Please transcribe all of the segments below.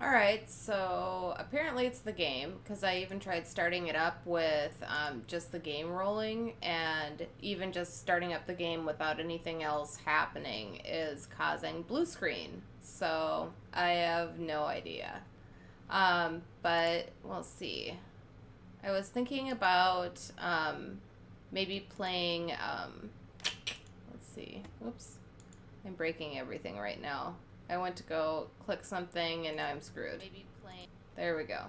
Alright, so apparently it's the game, because I even tried starting it up with just the game rolling, and even just starting up the game without anything else happening is causing blue screen. So I have no idea. But we'll see. I was thinking about maybe playing, let's see, whoops, I'm breaking everything right now. I went to go click something and now I'm screwed. Maybe playing. There we go.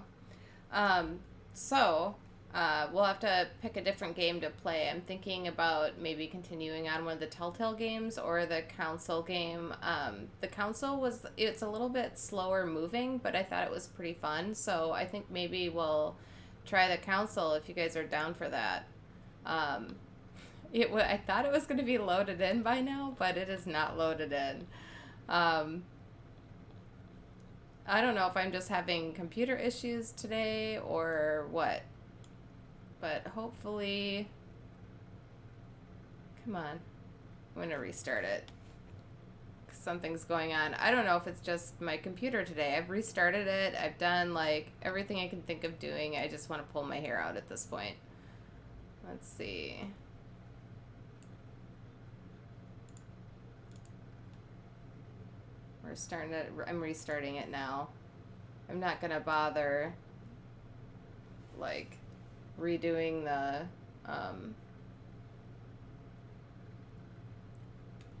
We'll have to pick a different game to play. I'm thinking about maybe continuing on one of the Telltale games or the Council game. The Council it's a little bit slower moving, but I thought it was pretty fun. So I think maybe we'll try the Council if you guys are down for that. I thought it was going to be loaded in by now, but it is not loaded in. I don't know if I'm just having computer issues today or what, but hopefully, come on, I'm going to restart it. Something's going on. I don't know if it's just my computer today. I've restarted it. I've done like everything I can think of doing. I just want to pull my hair out at this point. Let's see. I'm restarting it now. I'm not gonna bother like redoing the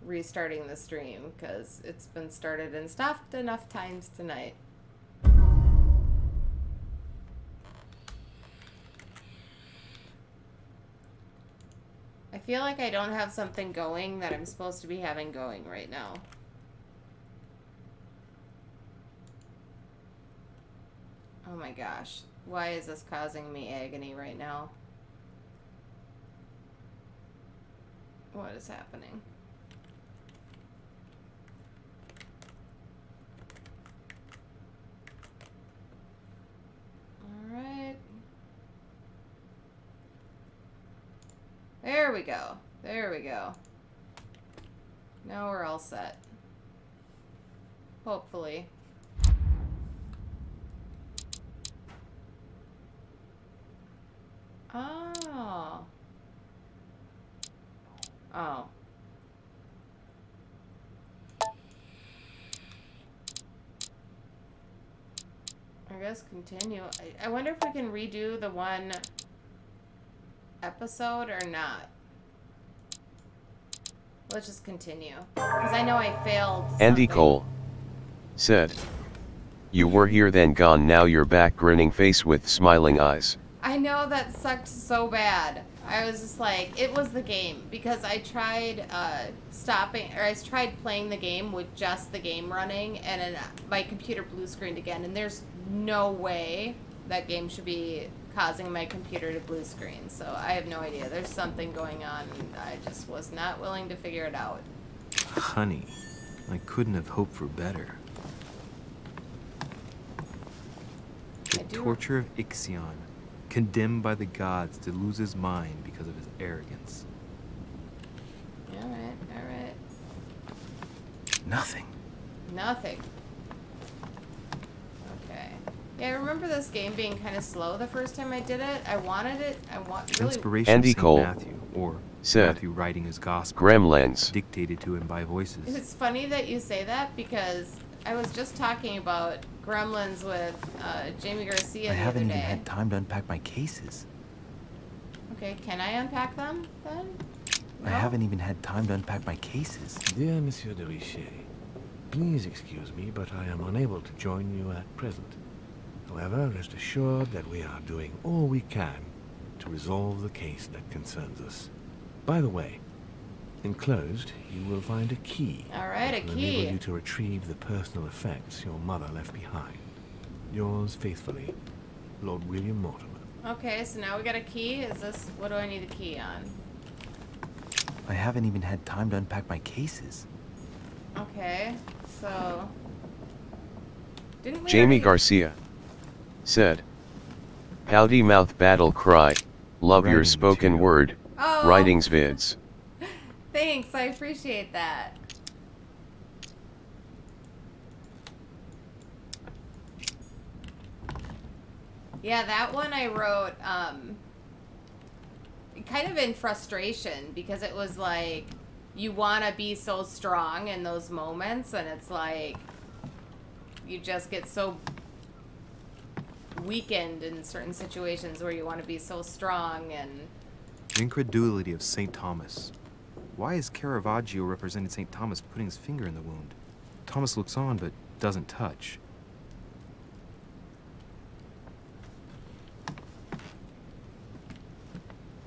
restarting the stream because it's been started and stopped enough times tonight. I feel like I don't have something going that I'm supposed to be having going right now. Oh my gosh. Why is this causing me agony right now? What is happening? Alright. There we go. There we go. Now we're all set. Hopefully. Oh. Oh. I guess continue. I wonder if we can redo the one episode or not. Let's just continue. Because I know I failed something. Andy Cole said, "You were here then gone, now you're back, grinning face with smiling eyes." I know that sucked so bad. I was just like, it was the game because I tried I tried playing the game with just the game running and then my computer blue screened again, and there's no way that game should be causing my computer to blue screen. So I have no idea. There's something going on and I just was not willing to figure it out. Honey, I couldn't have hoped for better. The torture of Ixion, condemned by the gods to lose his mind because of his arrogance. Alright, alright. Nothing. Nothing. Okay. Yeah, I remember this game being kind of slow the first time I did it. I wanted it. Really. Inspiration Andy of St. Cole Matthew, or said, Matthew writing his gospel, Gremlins. dictated to him by voices. It's funny that you say that because I was just talking about Gremlins with Jamie Garcia the other day. I haven't even had time to unpack my cases. Okay, can I unpack them then? I haven't even had time to unpack my cases. Dear Monsieur de Richet, please excuse me, but I am unable to join you at present. However, rest assured that we are doing all we can to resolve the case that concerns us. By the way, enclosed, you will find a key. All right, that a will key. enable you to retrieve the personal effects your mother left behind. Yours faithfully, Lord William Mortimer. Okay, so now we got a key. What do I need a key on? I haven't even had time to unpack my cases. Okay, so... Didn't we Jamie already- Garcia said, "Pouty mouth battle cry, love your Writing spoken material. word, Oh. writings vids." Thanks, I appreciate that. Yeah, that one I wrote kind of in frustration because it was like you want to be so strong in those moments, and it's like you just get so weakened in certain situations where you want to be so strong. And The incredulity of St. Thomas. Why is Caravaggio representing St. Thomas putting his finger in the wound? Thomas looks on but doesn't touch.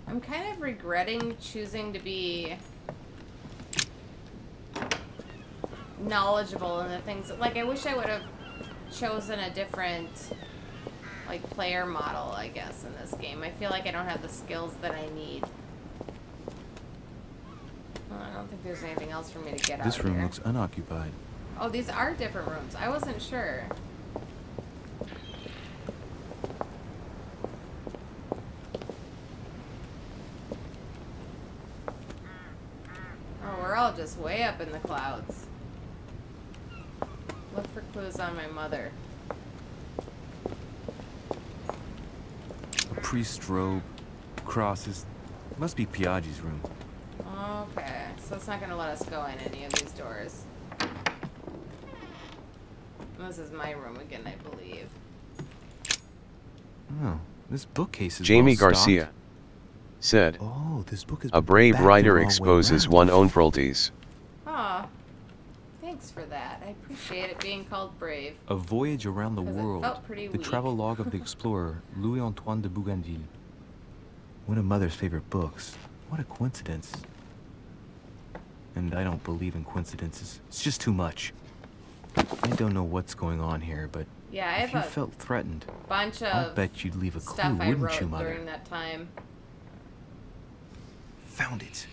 I'm kind of regretting choosing to be knowledgeable in the things. Like, I wish I would have chosen a different, like, player model, I guess, in this game. I feel like I don't have the skills that I need. Well, I don't think there's anything else for me to get out This room here. looks unoccupied. Oh, these are different rooms. I wasn't sure. Oh, we're all just way up in the clouds. Look for clues on my mother. A priest's robe, crosses. Must be Piaggi's room. Okay, so it's not gonna let us go in any of these doors. This is my room again, I believe. Oh, this bookcase is Jamie well stocked. Garcia said, Oh, this book is a brave back the writer wrong way exposes around. one's own frailties. Aw, thanks for that. I appreciate it being called brave. A voyage around the 'Cause it world. felt pretty The weak. travelogue of the explorer Louis-Antoine de Bougainville. One of Mother's favorite books. What a coincidence. And I don't believe in coincidences. It's just too much. I don't know what's going on here, but Yeah, I if you have a felt threatened, bunch I'll of bet you'd leave a clue, stuff I wouldn't wrote you, Mother? during that time. Found it.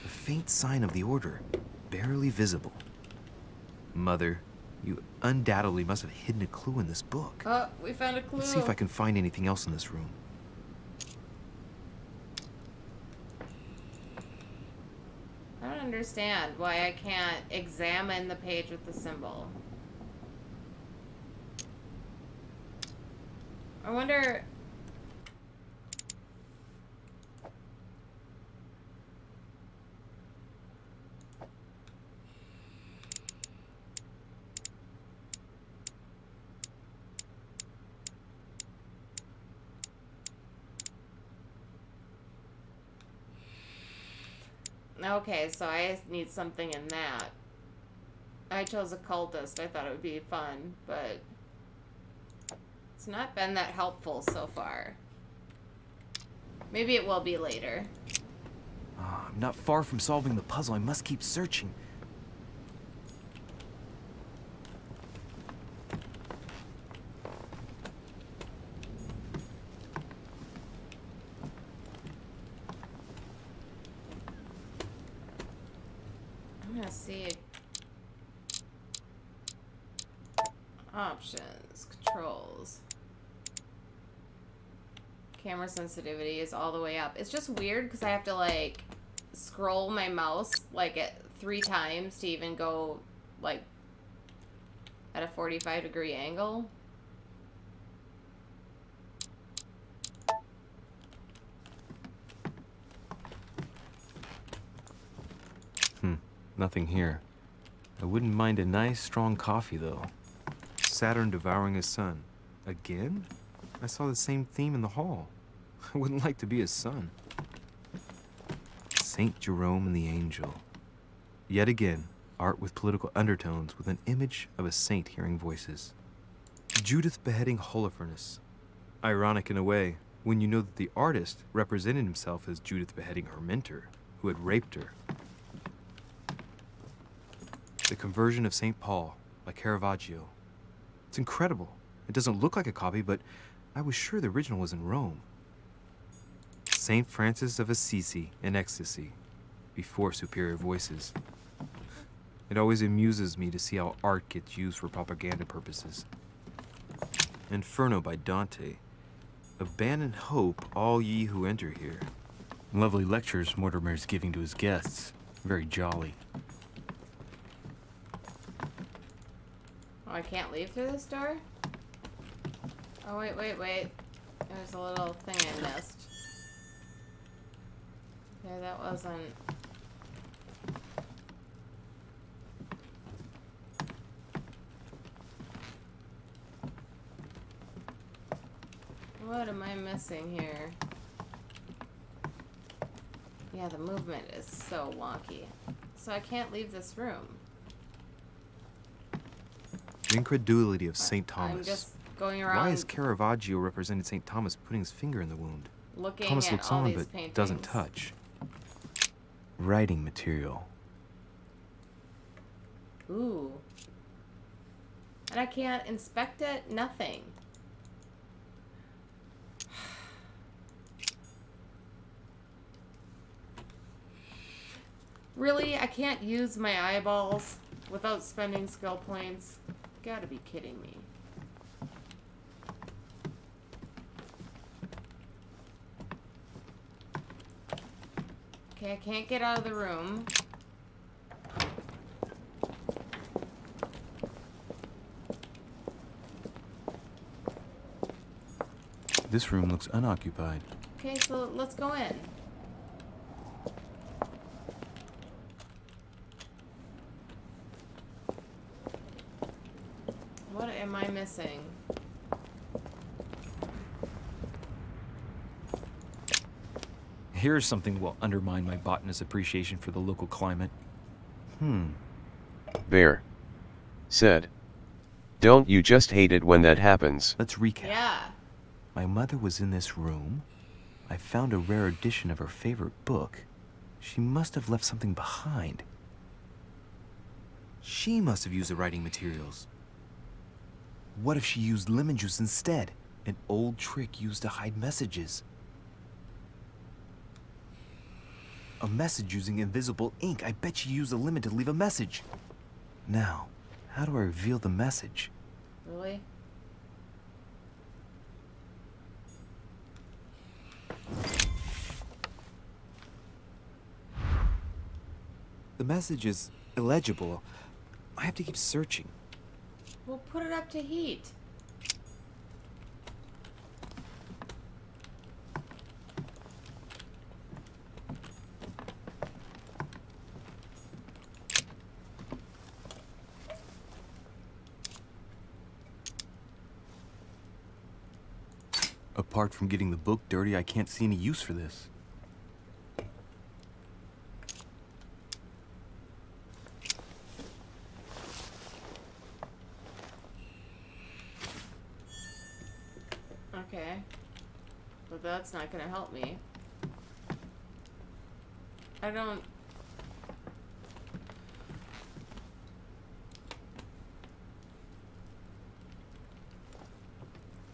A faint sign of the order, barely visible. Mother, you undoubtedly must have hidden a clue in this book. Oh, we found a clue. Let's see if I can find anything else in this room. I don't understand why I can't examine the page with the symbol. I wonder... Okay, so I need something in that. I chose occultist. I thought it would be fun, but it's not been that helpful so far. Maybe it will be later. Ah, I'm not far from solving the puzzle. I must keep searching. I'm gonna see options, controls. Camera sensitivity is all the way up. It's just weird because I have to like scroll my mouse like at 3 times to even go like at a 45-degree angle. Nothing here. I wouldn't mind a nice, strong coffee, though. Saturn devouring his son. Again? I saw the same theme in the hall. I wouldn't like to be his son. Saint Jerome and the Angel. Yet again, art with political undertones with an image of a saint hearing voices. Judith beheading Holofernes. Ironic in a way, when you know that the artist represented himself as Judith beheading her mentor, who had raped her. The Conversion of St. Paul by Caravaggio. It's incredible. It doesn't look like a copy, but I was sure the original was in Rome. St. Francis of Assisi in ecstasy, before superior voices. It always amuses me to see how art gets used for propaganda purposes. Inferno by Dante. Abandon hope, all ye who enter here. Lovely lectures Mortimer's giving to his guests. Very jolly. Oh, I can't leave through this door? Oh, wait. There's a little thing I missed. Okay, that wasn't... What am I missing here? Yeah, the movement is so wonky. So I can't leave this room. The incredulity of St. Thomas. I'm just going around. Why is Caravaggio represented St. Thomas putting his finger in the wound? Looking Thomas at looks all on these but paintings. doesn't touch. Writing material. Ooh. And I can't inspect it? Nothing. Really? I can't use my eyeballs without spending skill points? You gotta be kidding me. Okay, I can't get out of the room. This room looks unoccupied. Okay, so let's go in. What am I missing? Here's something will undermine my botanist's appreciation for the local climate. Bear said, "Don't you just hate it when that happens?" Let's recap. Yeah. My mother was in this room. I found a rare edition of her favorite book. She must have left something behind. She must have used the writing materials. What if she used lemon juice instead? An old trick used to hide messages. A message using invisible ink. I bet she used a lemon to leave a message. Now, how do I reveal the message? Really? The message is illegible. I have to keep searching. We'll put it up to heat. Apart from getting the book dirty, I can't see any use for this. Okay. But that's not gonna help me. I don't...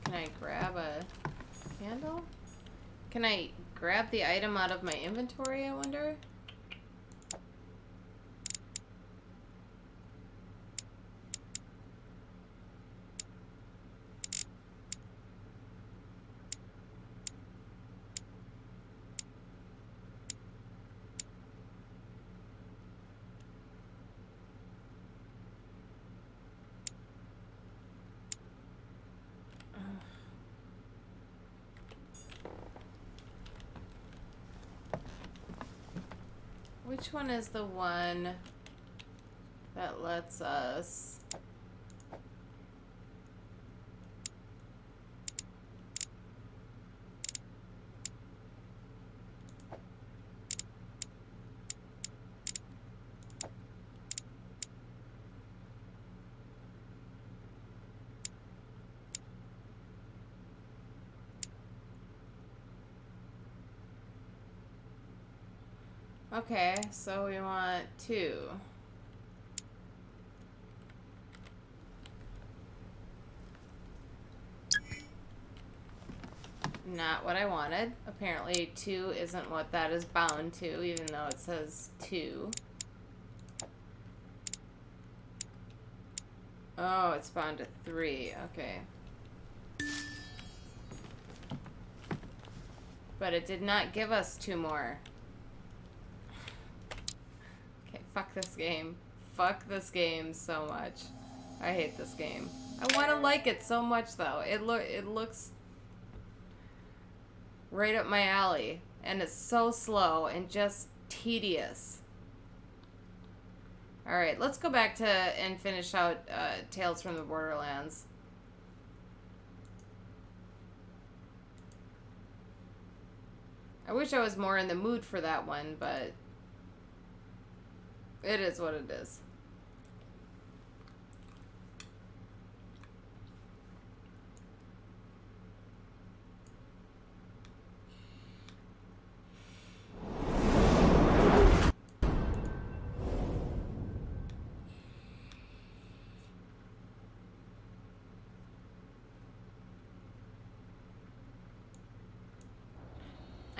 Can I grab a candle? Can I grab the item out of my inventory, I wonder? Which one is the one that lets us... Okay, so we want 2. Not what I wanted. Apparently 2 isn't what that is bound to, even though it says 2. Oh, it's bound to 3. Okay. But it did not give us 2 more. Okay, fuck this game. Fuck this game so much. I hate this game. I want to like it so much, though. It looks... Right up my alley. And it's so slow and just tedious. Alright, let's go back to and finish out Tales from the Borderlands. I wish I was more in the mood for that one, but it is what it is.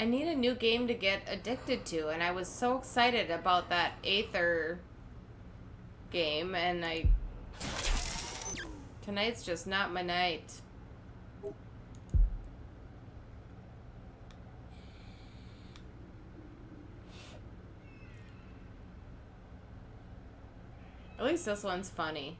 I need a new game to get addicted to, and I was so excited about that Aether game, and tonight's just not my night. At least this one's funny.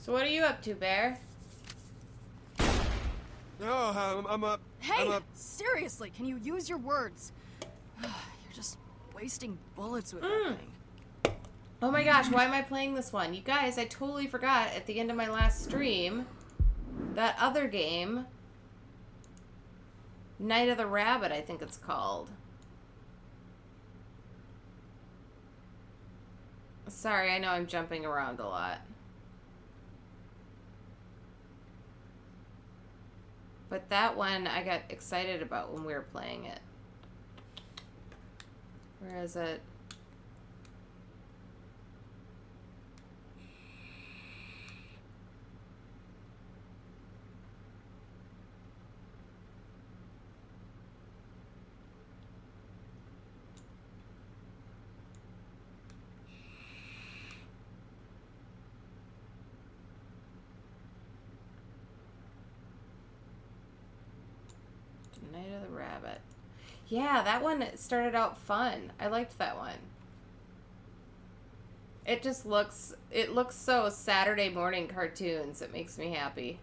So what are you up to, Bear? Oh, I'm up. Hey! I'm up. Seriously, can you use your words? You're just wasting bullets with that thing. Oh my gosh, why am I playing this one? You guys, I totally forgot at the end of my last stream, that other game, Night of the Rabbit, I think it's called. Sorry, I know I'm jumping around a lot. But that one I got excited about when we were playing it. Where is it? Night of the Rabbit. Yeah, that one started out fun. I liked that one. It just looks, it looks so Saturday morning cartoons. It makes me happy.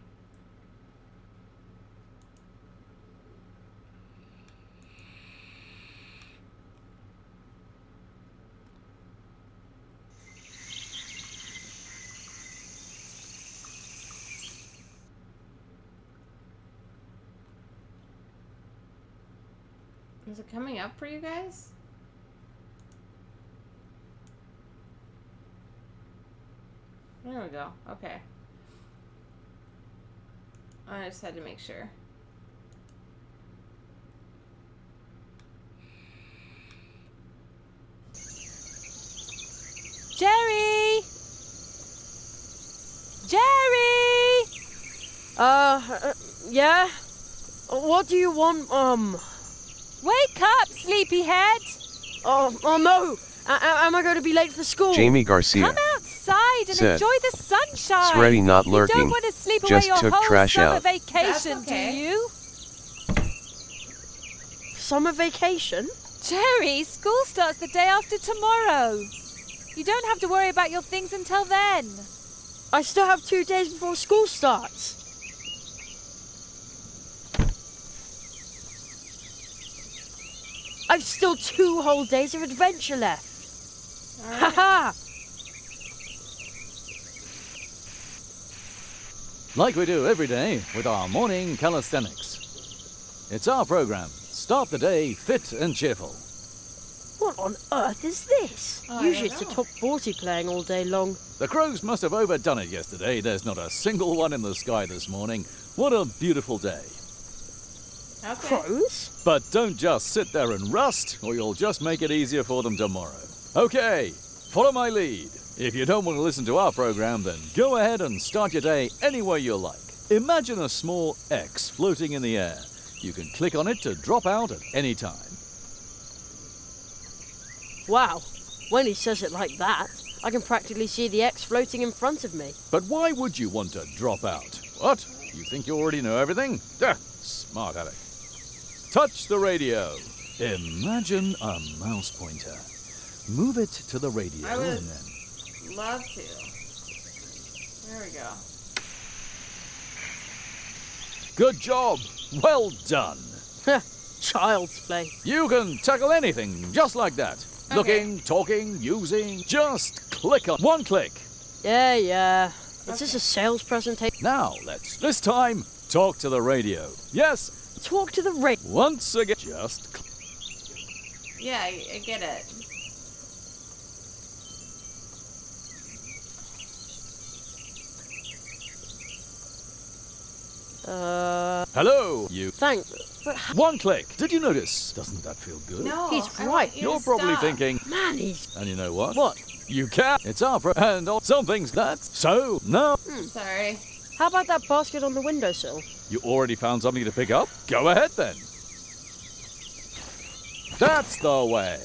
Is it coming up for you guys? There we go. Okay. I just had to make sure. Jerry! Jerry! Yeah? What do you want, Wake up, sleepyhead! Oh no! Am I going to be late for school? Jamie Garcia Come outside and said, enjoy the sunshine. Sreddy not You lurking, don't want to sleep away just your took whole trash summer out. vacation, That's okay. do you? Summer vacation? Jerry, school starts the day after tomorrow. You don't have to worry about your things until then. I still have 2 days before school starts. I've still 2 whole days of adventure left. Haha! Like we do every day with our morning calisthenics. It's our program. Start the day fit and cheerful. What on earth is this? Oh, I Usually don't it's the know. top 40 playing all day long. The crows must have overdone it yesterday. There's not a single one in the sky this morning. What a beautiful day. Okay. Crows? But don't just sit there and rust, or you'll just make it easier for them tomorrow. Okay, follow my lead. If you don't want to listen to our program, then go ahead and start your day any way you like. Imagine a small X floating in the air. You can click on it to drop out at any time. Wow, When he says it like that, I can practically see the X floating in front of me. But why would you want to drop out? What? You think you already know everything? Duh, smart aleck. Touch the radio. Imagine a mouse pointer. Move it to the radio I would and then... love to. There we go. Good job. Well done. Child's play. You can tackle anything just like that. Okay. Looking, talking, using. Just click on one click. Yeah. Is this a sales presentation? Now let's, this time, talk to the radio. Yes, Talk to the radio. once again, just click. Yeah, I get it. Hello, you. Thanks. But One click. Did you notice? Doesn't that feel good? No, He's I right. want you You're to probably stop. thinking, man, he's... and you know what? What? You can. It's our and all something's that's so no. Sorry. How about that basket on the windowsill? You already found something to pick up? Go ahead then. That's the way.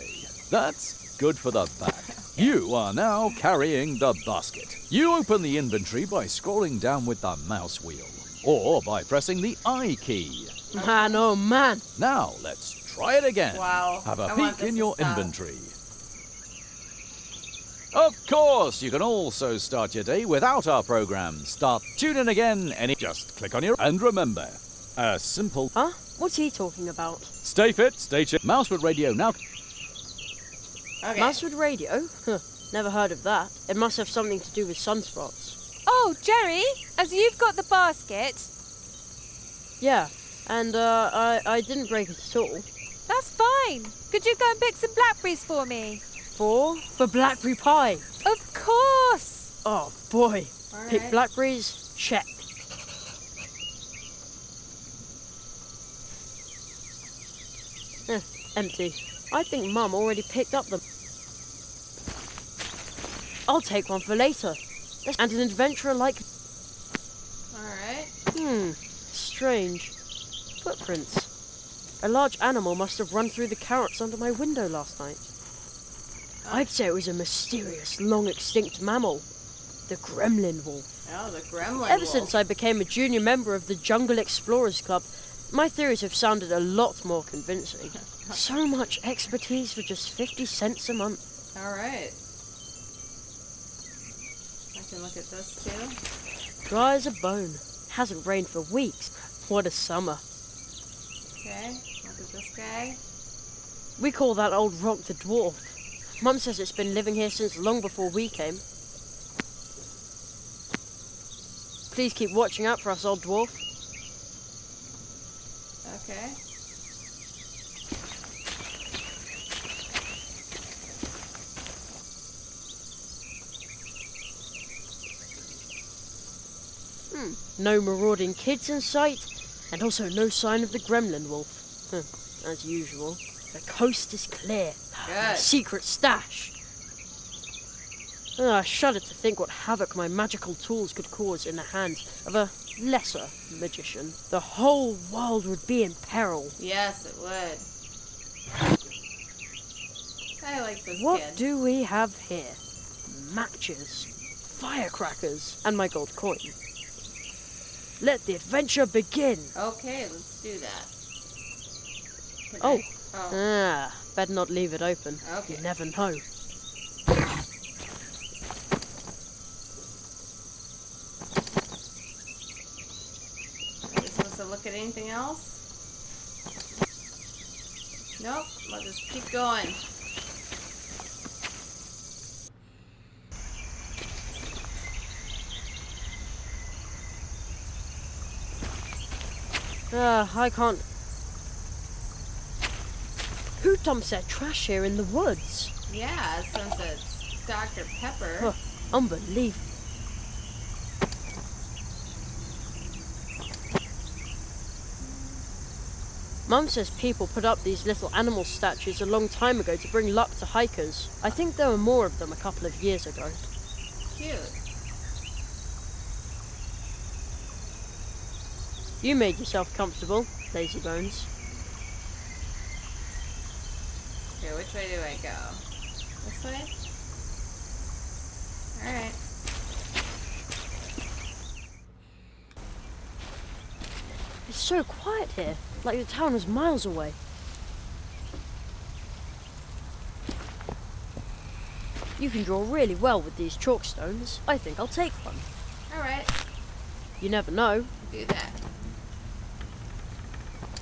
That's good for the back. You are now carrying the basket. You open the inventory by scrolling down with the mouse wheel, or by pressing the I key. Man, oh man. Now let's try it again. Wow. Have a I want peek this in to your stop. inventory. Of course, you can also start your day without our program. Tune in again, just click on your... And remember, a simple... Huh? What's he talking about? Stay fit, stay chill. Mousewood Radio now... Okay. Mousewood radio? Huh, never heard of that. It must have something to do with sunspots. Oh, Jerry, as you've got the basket. Yeah, and I didn't break it at all. That's fine. Could you go and pick some blackberries for me? For blackberry pie. Of course. Oh boy. All Pick right. blackberries, check. Empty. I think Mum already picked up them. I'll take one for later. And an adventurer like... Alright. Strange. Footprints. A large animal must have run through the carrots under my window last night. I'd say it was a mysterious, long-extinct mammal. The gremlin wolf. Oh, the gremlin Ever wolf. since I became a junior member of the Jungle Explorers Club, my theories have sounded a lot more convincing. So much expertise for just 50 cents a month. Alright. I can look at this too. Dry as a bone. Hasn't rained for weeks. What a summer. Okay, look at this guy. We call that old rock the dwarf. Mum says it's been living here since long before we came. Please keep watching out for us, old dwarf. Okay. No marauding kids in sight, and also no sign of the gremlin wolf. As usual. The coast is clear. Good. Secret stash. I shudder to think what havoc my magical tools could cause in the hands of a lesser magician. The whole world would be in peril. Yes, it would. I like this What kid. do we have here? Matches, firecrackers, and my gold coin. Let the adventure begin. Okay, let's do that. Can Oh. I- Better not leave it open. Okay. You never know. Are we supposed to look at anything else? Nope. We'll just keep going. I can't... Who dumps their trash here in the woods? Yeah, since it's Dr. Pepper. Huh, unbelievable. Mum says people put up these little animal statues a long time ago to bring luck to hikers. I think there were more of them a couple of years ago. Cute. You made yourself comfortable, lazy bones. Okay, which way do I go? This way? Alright. It's so quiet here, like the town is miles away. You can draw really well with these chalk stones. I think I'll take one. Alright. You never know. Do that.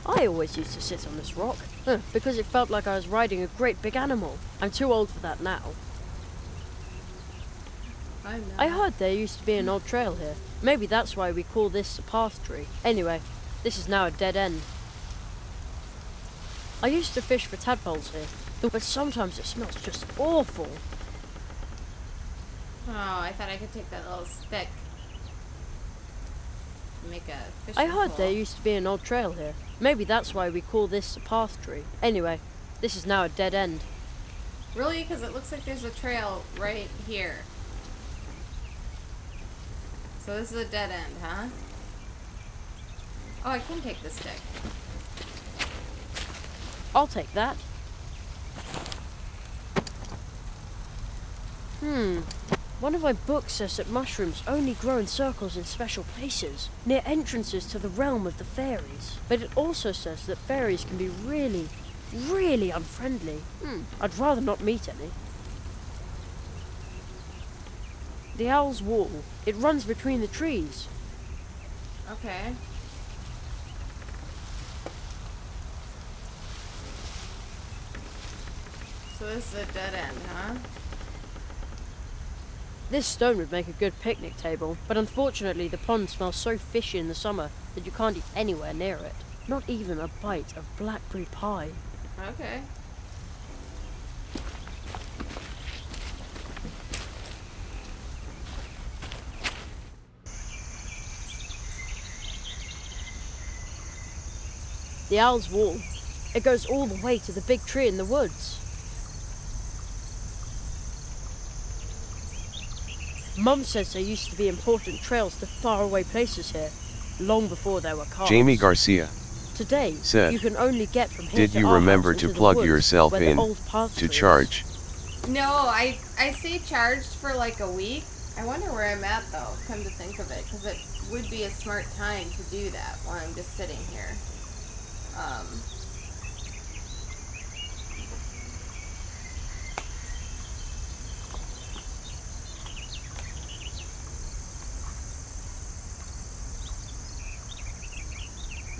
I always used to sit on this rock, because it felt like I was riding a great big animal. I'm too old for that now. I heard there used to be an old trail here. Maybe that's why we call this a path tree. Anyway, this is now a dead end. I used to fish for tadpoles here, but sometimes it smells just awful. Oh, I thought I could take that little stick. Make a fishing I heard pole. there used to be an old trail here. Maybe that's why we call this a path tree. Anyway, this is now a dead end. Really? Because it looks like there's a trail right here. So this is a dead end, huh? Oh, I can take the stick. I'll take that. One of my books says that mushrooms only grow in circles in special places, near entrances to the realm of the fairies. But it also says that fairies can be really, really unfriendly. I'd rather not meet any. The Owl's Wall. It runs between the trees. Okay. So this is a dead end, huh? This stone would make a good picnic table, but unfortunately the pond smells so fishy in the summer that you can't eat anywhere near it. Not even a bite of blackberry pie. Okay. The Owl's Wall. It goes all the way to the big tree in the woods. Mum says there used to be important trails to faraway places here, long before there were cars. Jamie Garcia Today, said, you can only get from here did to you our remember house to into the plug woods yourself where the in old path to tree is. charge? No, I stay charged for like a week. I wonder where I'm at though, come to think of it, because it would be a smart time to do that while I'm just sitting here.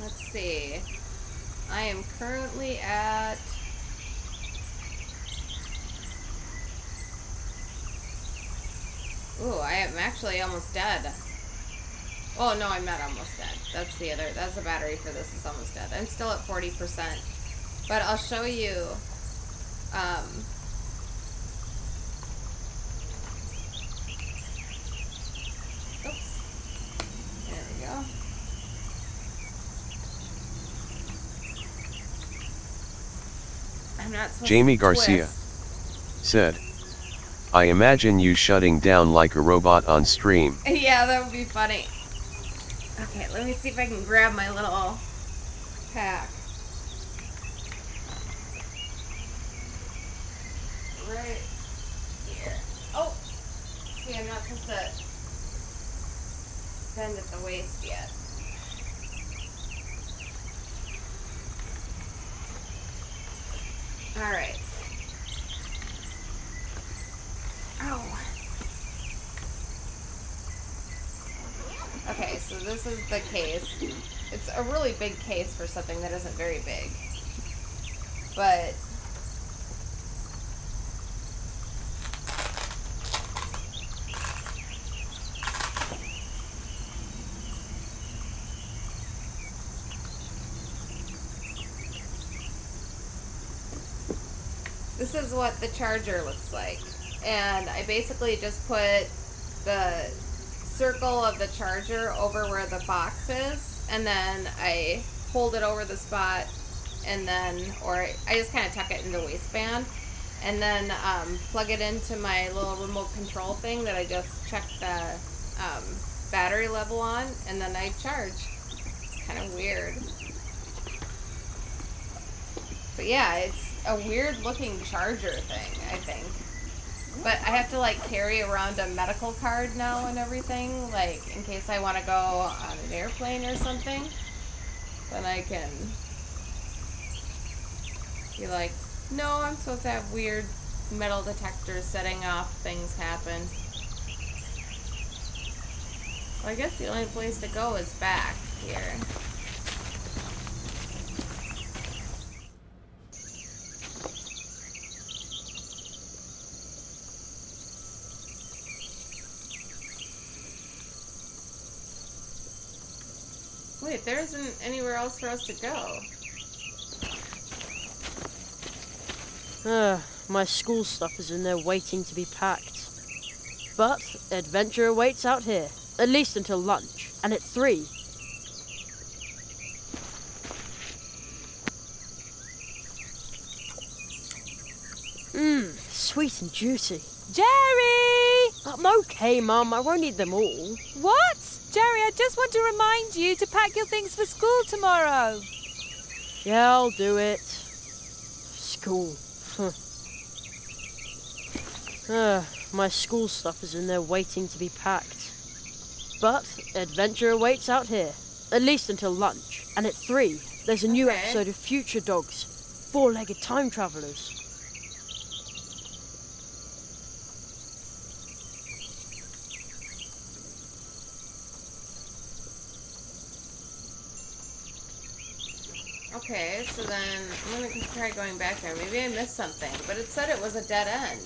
Let's see. I am currently at... Ooh, I am actually almost dead. Oh, no, I'm not almost dead. That's the battery for this is almost dead. I'm still at 40%. But I'll show you, oops. There we go. I'm not supposed Jamie to Garcia twist. said, I imagine you shutting down like a robot on stream. Yeah, that would be funny. Okay, let me see if I can grab my little pack. Right here. Oh! See, I'm not supposed to bend at the waist yet. Alright. Ow. Okay, so this is the case. It's a really big case for something that isn't very big. But this is what the charger looks like. And I basically just put the circle of the charger over where the box is, and then I hold it over the spot, and then, or I just kind of tuck it in the waistband, and then plug it into my little remote control thing that I just checked the battery level on, and then I charge. It's kind of weird. But yeah, it's a weird looking charger thing, I think. But I have to like carry around a medical card now and everything, like in case I want to go on an airplane or something. Then I can be like, no, I'm supposed to have weird metal detectors setting off things happen. Well, I guess the only place to go is back here. Wait, there isn't anywhere else for us to go. My school stuff is in there waiting to be packed. But adventure awaits out here, at least until lunch, and at 3. Sweet and juicy. Jerry! I'm okay, Mum. I won't eat them all. What? Jerry, I just want to remind you to pack your things for school tomorrow. Yeah, I'll do it. School. My school stuff is in there waiting to be packed. But adventure awaits out here, at least until lunch. And at 3, there's a new episode of Future Dogs, 4-legged time travelers. Okay, so then I'm gonna try going back there. Maybe I missed something, but it said it was a dead end.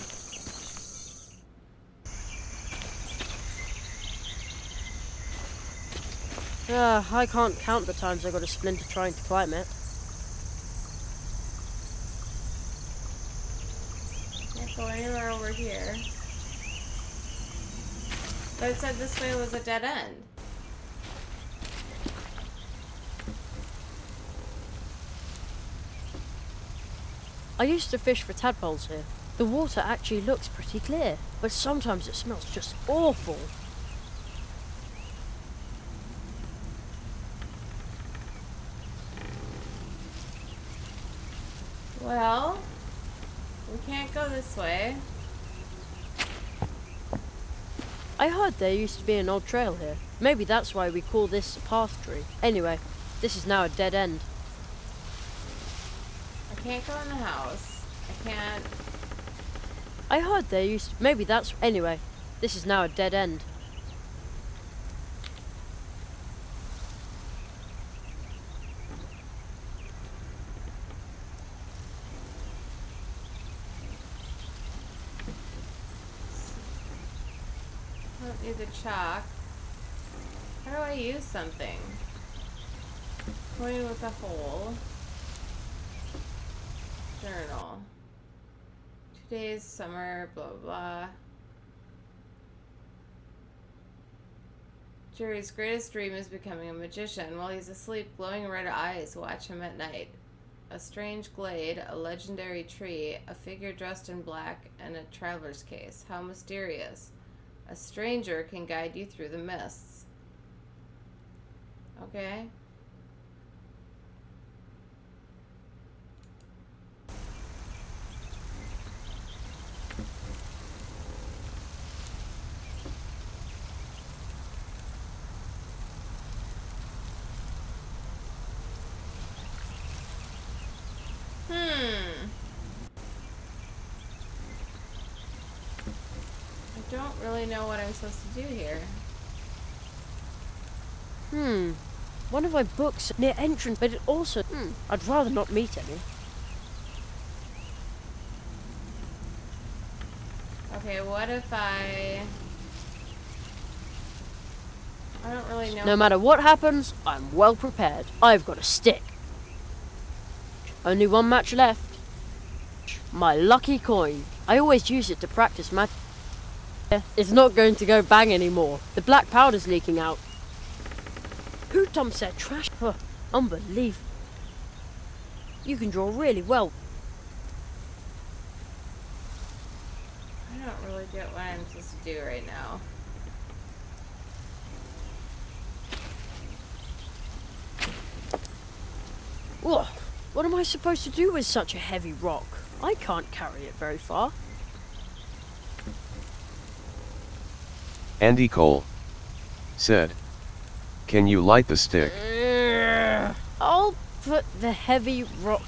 I can't count the times I got a splinter trying to climb it. Can't go anywhere over here. But it said this way was a dead end. I used to fish for tadpoles here. The water actually looks pretty clear, but sometimes it smells just awful. Well, we can't go this way. I heard there used to be an old trail here. Maybe that's why we call this a path tree. Anyway, this is now a dead end. I can't go in the house. I can't. I heard there used to... Maybe that's... Anyway, this is now a dead end. I don't need the chalk. How do I use something? Coin with a hole. Journal. 2 days, summer, blah, blah. Jerry's greatest dream is becoming a magician. While he's asleep, glowing red eyes watch him at night. A strange glade, a legendary tree, a figure dressed in black, and a traveler's case. How mysterious. A stranger can guide you through the mists. Okay. I don't really know what I'm supposed to do here. One of my books near entrance, but it also... I'd rather not meet any. Okay, what if I don't really know. No matter what happens, I'm well prepared. I've got a stick. Only one match left. My lucky coin. I always use it to practice magic. It's not going to go bang anymore. The black powder's leaking out. Who dumps their trash? Unbelievable. You can draw really well. I don't really get what I'm supposed to do right now. Ugh. What am I supposed to do with such a heavy rock? I can't carry it very far. Andy Cole said, "Can you light the stick?" I'll put the heavy rock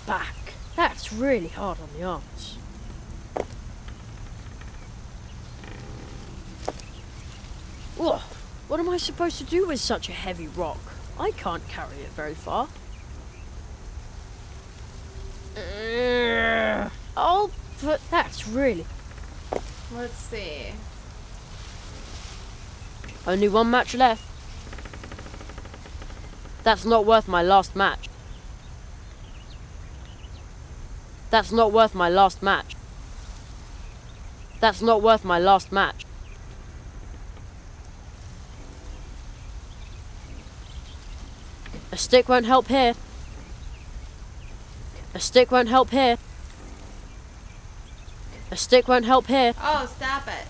back. That's really hard on the arms. Whoa, what am I supposed to do with such a heavy rock? I can't carry it very far. I'll put... That's really... Let's see. Only one match left. That's not worth my last match. That's not worth my last match. That's not worth my last match. A stick won't help here. A stick won't help here. A stick won't help here. Oh, stop it.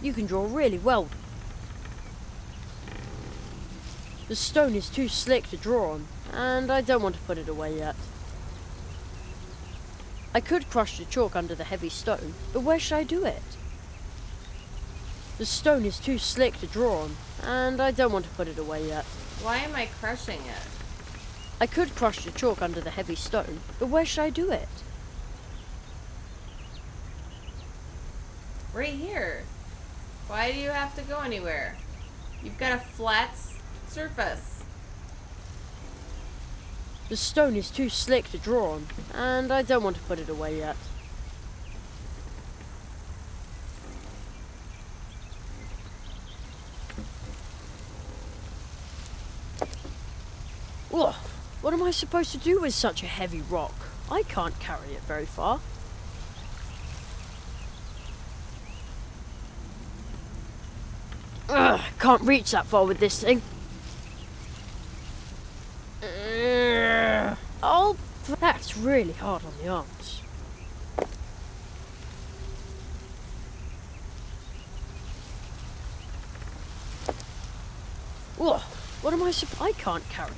You can draw really well. The stone is too slick to draw on, and I don't want to put it away yet. I could crush the chalk under the heavy stone, but where should I do it? The stone is too slick to draw on, and I don't want to put it away yet. Why am I crushing it? I could crush the chalk under the heavy stone, but where should I do it? Right here. Why do you have to go anywhere? You've got a flat surface. The stone is too slick to draw on, and I don't want to put it away yet. Whoa, what am I supposed to do with such a heavy rock? I can't carry it very far. Ugh, can't reach that far with this thing. Oh, that's really hard on the arms. Whoa, what am I I can't carry.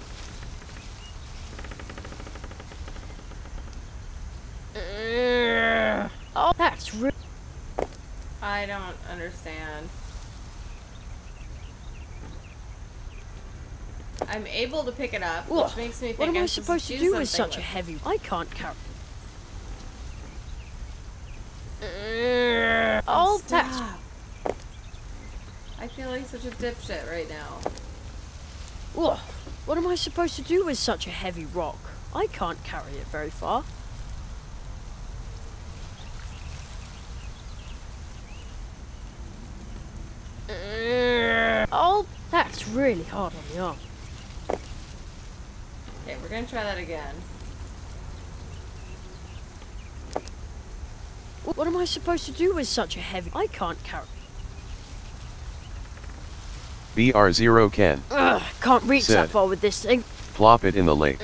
Oh, that's really... I don't understand. I'm able to pick it up, which makes me think what am I I'm supposed to do with such a heavy... I can't carry... Oh, that's... I feel like such a dipshit right now. Whoa, what am I supposed to do with such a heavy rock? I can't carry it very far. Oh, that's really hard on the arm. Okay, we're gonna try that again. What am I supposed to do with such a heavy... I can't carry... BR0 Ken can't reach said, that far with this thing. "Plop it in the lake."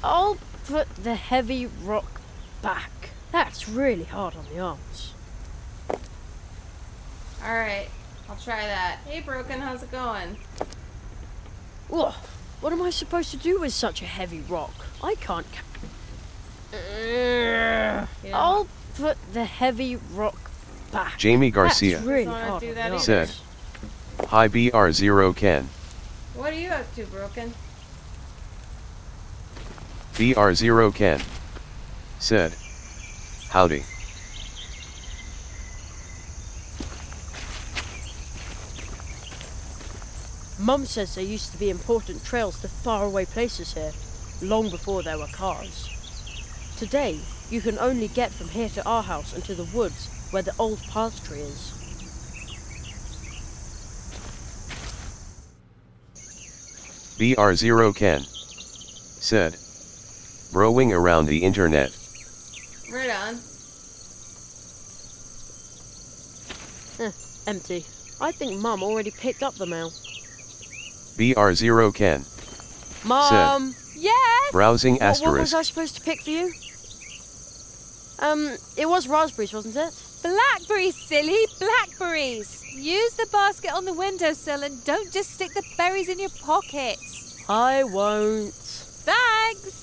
I'll put the heavy rock back. That's really hard on the arms. Alright, I'll try that. Hey Broken, how's it going? Whoa, what am I supposed to do with such a heavy rock? I can't I'll put the heavy rock back. Jamie Garcia That's really hard on the arms. said, "Hi BR0 Ken." What are you up to, Broken? BR0 Ken said, "Howdy." Mum says there used to be important trails to faraway places here, long before there were cars. Today, you can only get from here to our house and to the woods where the old path tree is. BR0 Ken said, "Broing around the internet." Right on. Empty. I think Mum already picked up the mail. BR0 Ken Mom! Yes? browsing What was asterisk. I supposed to pick for you? It was raspberries, wasn't it? Blackberries, silly, blackberries. Use the basket on the windowsill and don't just stick the berries in your pockets. I won't. Thanks.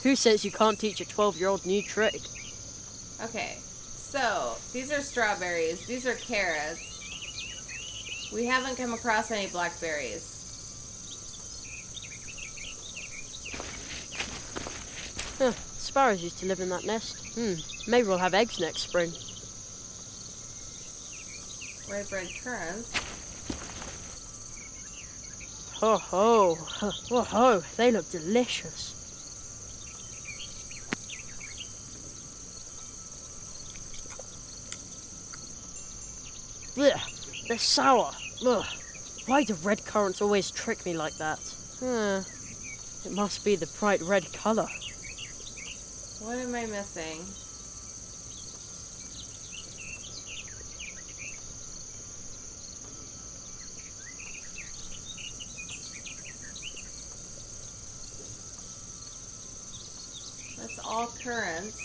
Who says you can't teach a 12-year-old new trick? Okay, so these are strawberries. These are carrots. We haven't come across any blackberries. Huh, sparrows used to live in that nest. Maybe we'll have eggs next spring. Red bread currants. Ho ho! Ho ho! They look delicious. Blech, they're sour. Ugh. Why do red currants always trick me like that? It must be the bright red colour. What am I missing? That's all currants.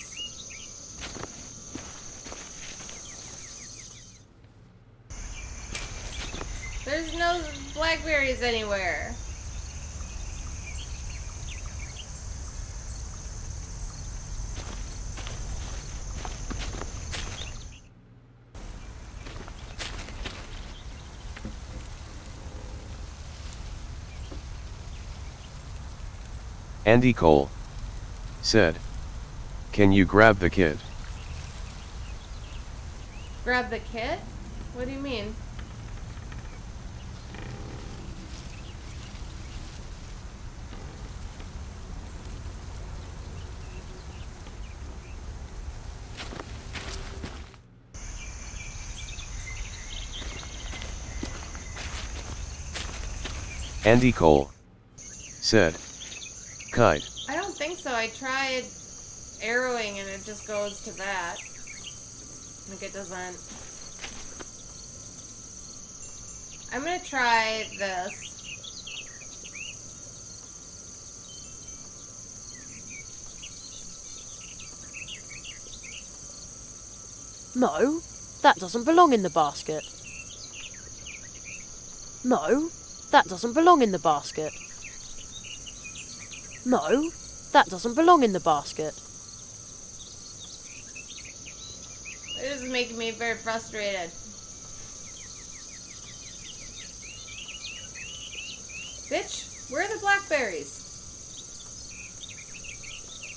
There's no blackberries anywhere. Andy Cole said, "Can you grab the kid?" Grab the kit? What do you mean? Andy Cole said, "Kite." I don't think so. I tried arrowing and it just goes to that. Like it doesn't. I'm gonna try this. No, that doesn't belong in the basket. No, that doesn't belong in the basket. No, that doesn't belong in the basket. This is making me very frustrated. Bitch, where are the blackberries?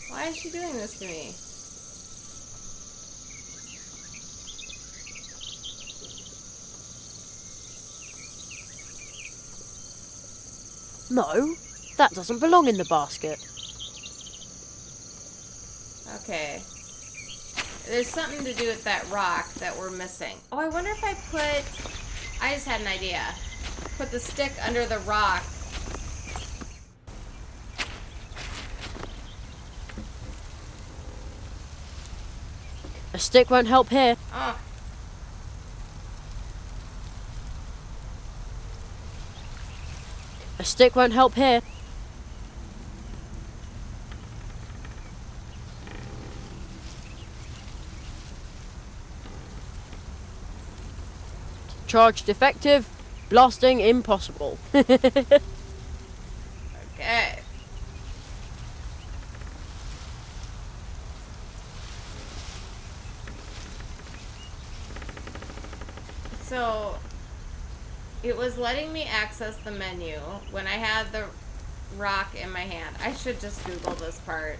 Why is she doing this to me? No, that doesn't belong in the basket. Okay. There's something to do with that rock that we're missing. Oh, I wonder if I put... I just had an idea. Put the stick under the rock. A stick won't help here. Oh. A stick won't help here. Charge defective. Blasting impossible. Okay. So, it was letting me access the menu when I had the rock in my hand. I should just Google this part.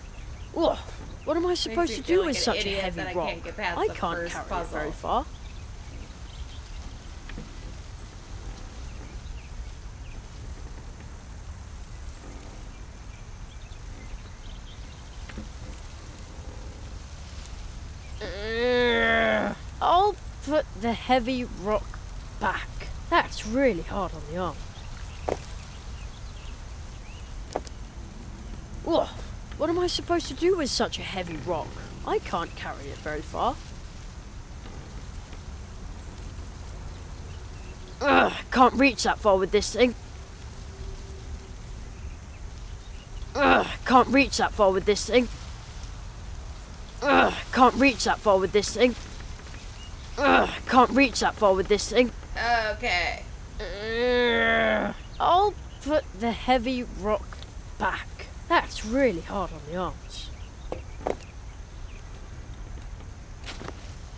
Ugh, what am I supposed to do with such a heavy rock? I can't carry it very far. I'll put the heavy rock back. That's really hard on the arm. Ugh, what am I supposed to do with such a heavy rock? I can't carry it very far. Ugh, can't reach that far with this thing. Ugh, can't reach that far with this thing. can't reach that far with this thing. Can't reach that far with this thing. Okay. I'll put the heavy rock back. That's really hard on the arms.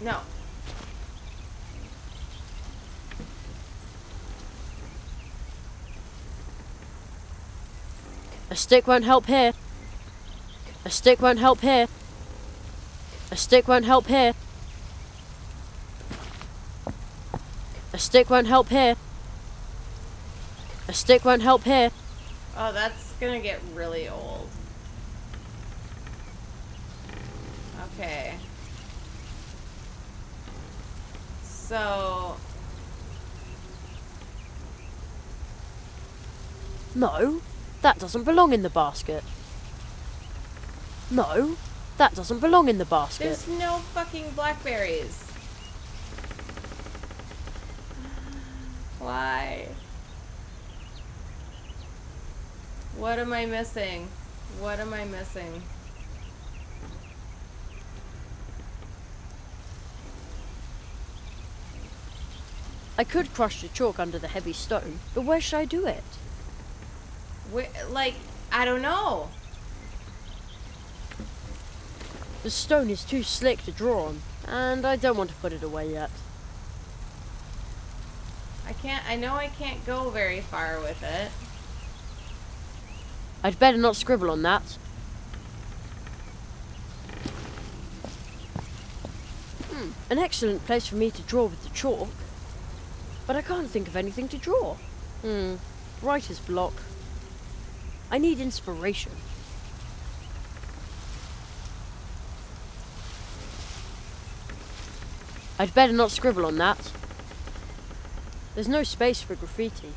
No. A stick won't help here. A stick won't help here. A stick won't help here. A stick won't help here. A stick won't help here. Oh, that's gonna get really old. Okay. So... No, that doesn't belong in the basket. No, that doesn't belong in the basket. There's no fucking blackberries. Why? What am I missing? What am I missing? I could crush the chalk under the heavy stone, but where should I do it? Like, I don't know. The stone is too slick to draw on, and I don't want to put it away yet. I know I can't go very far with it. I'd better not scribble on that. An excellent place for me to draw with the chalk. But I can't think of anything to draw. Writer's block. I need inspiration. I'd better not scribble on that. There's no space for graffiti.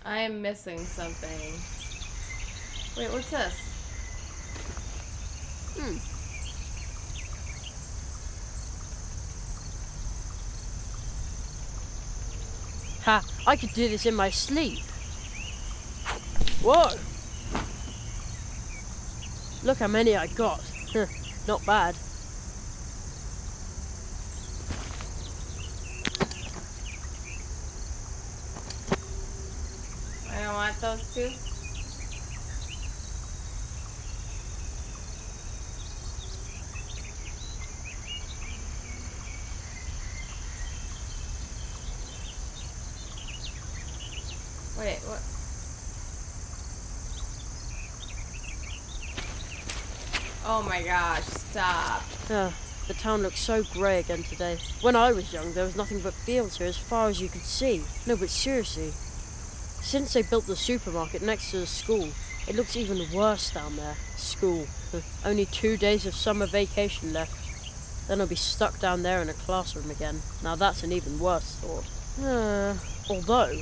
I am missing something. Wait, what's this? Ha! I could do this in my sleep. Whoa! Look how many I got. Not bad. I don't want those two. Wait, what? Oh my gosh, stop. The town looks so grey again today. When I was young, there was nothing but fields here as far as you could see. No, but seriously. Since they built the supermarket next to the school, it looks even worse down there. School. Only 2 days of summer vacation left. Then I'll be stuck down there in a classroom again. Now that's an even worse thought. Although,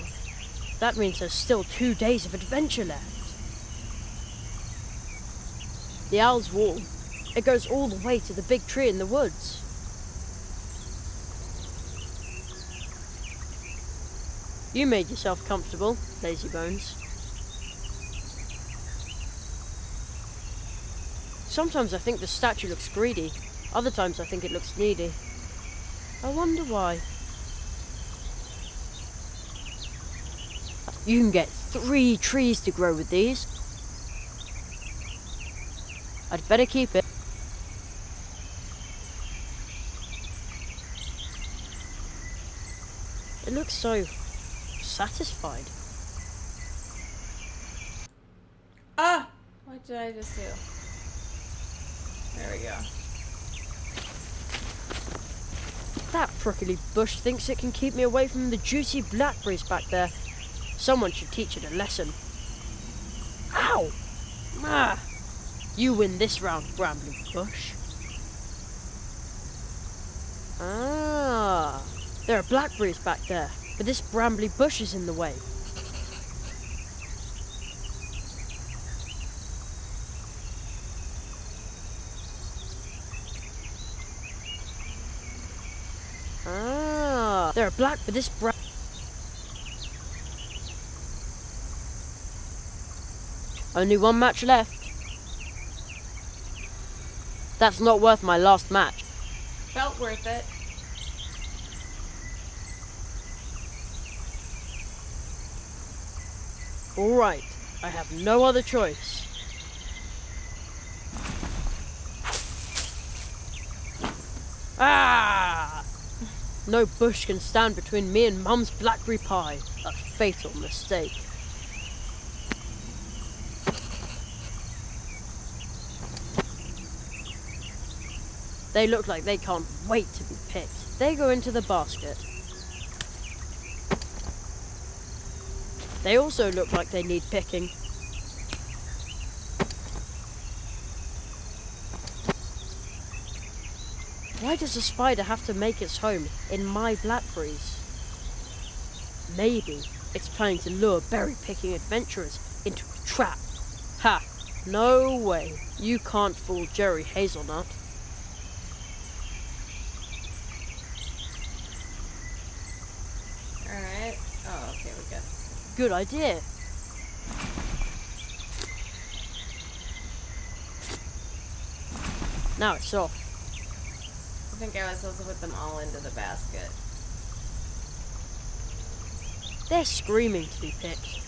that means there's still 2 days of adventure left. The Owl's Wall. It goes all the way to the big tree in the woods. You made yourself comfortable, lazy bones. Sometimes I think the statue looks greedy. Other times I think it looks needy. I wonder why. You can get 3 trees to grow with these. I'd better keep it. It looks so satisfied. Ah! What did I just do? There we go. That prickly bush thinks it can keep me away from the juicy blackberries back there. Someone should teach it a lesson. Ow! Ah! You win this round, Brambly Bush. Ah! There are blackberries back there, but this Brambly Bush is in the way. There are black with this brown. Only one match left. That's not worth my last match. Felt worth it. Alright, I have no other choice. Ah! No bush can stand between me and Mum's blackberry pie. A fatal mistake. They look like they can't wait to be picked. They go into the basket. They also look like they need picking. Why does a spider have to make its home in my blackberries? Maybe it's planning to lure berry-picking adventurers into a trap. Ha! No way. You can't fool Jerry Hazelnut. Alright. Oh, okay, we got this. Good idea. Now it's off. I think I was supposed to put them all into the basket. They're screaming to be picked.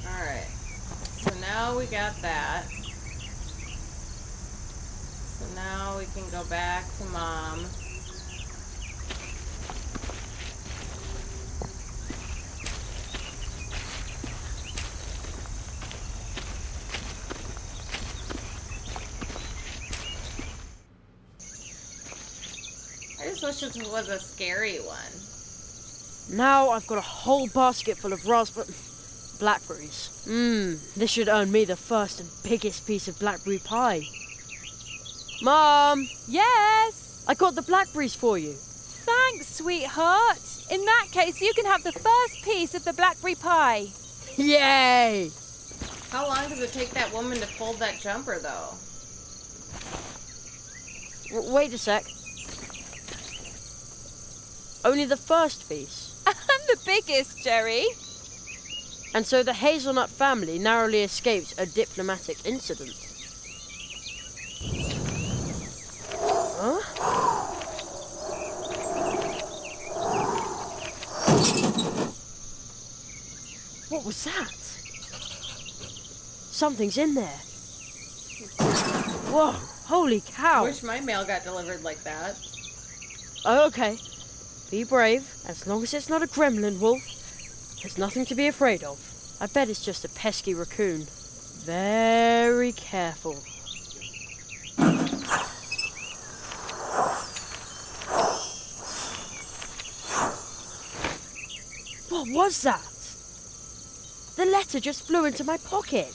Alright. So now we got that. So now we can go back to Mom. I just wish this was a scary one. Now I've got a whole basket full of blackberries. This should earn me the first and biggest piece of blackberry pie. Mom! Yes? I got the blackberries for you. Thanks, sweetheart. In that case, you can have the first piece of the blackberry pie. Yay! How long does it take that woman to fold that jumper, though? Wait a sec. Only the first piece. And the biggest, Jerry. And so the Hazelnut family narrowly escaped a diplomatic incident. Huh? What was that? Something's in there. Whoa, holy cow. I wish my mail got delivered like that. Oh, okay. Be brave. As long as it's not a gremlin wolf, there's nothing to be afraid of. I bet it's just a pesky raccoon. Very careful. What was that? The letter just flew into my pocket.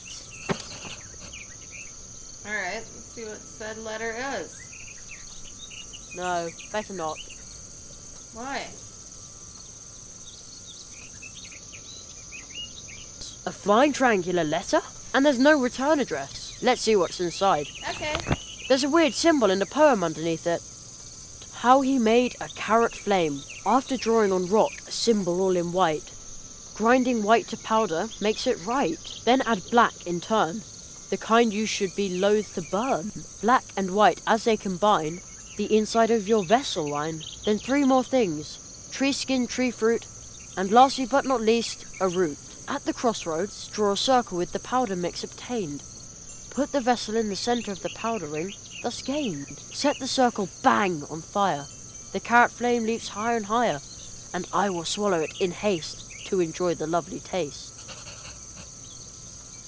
Alright, let's see what said letter is. No, better not. Why? A flying triangular letter? And there's no return address. Let's see what's inside. Okay. There's a weird symbol in the poem underneath it. How he made a carrot flame after drawing on rock a symbol all in white. Grinding white to powder makes it right. Then add black in turn, the kind you should be loath to burn. Black and white as they combine, the inside of your vessel line. Then 3 more things: tree skin, tree fruit, and lastly but not least, a root. At the crossroads, draw a circle with the powder mix obtained. Put the vessel in the center of the powder ring, thus gained. Set the circle bang on fire. The carrot flame leaps higher and higher, and I will swallow it in haste to enjoy the lovely taste.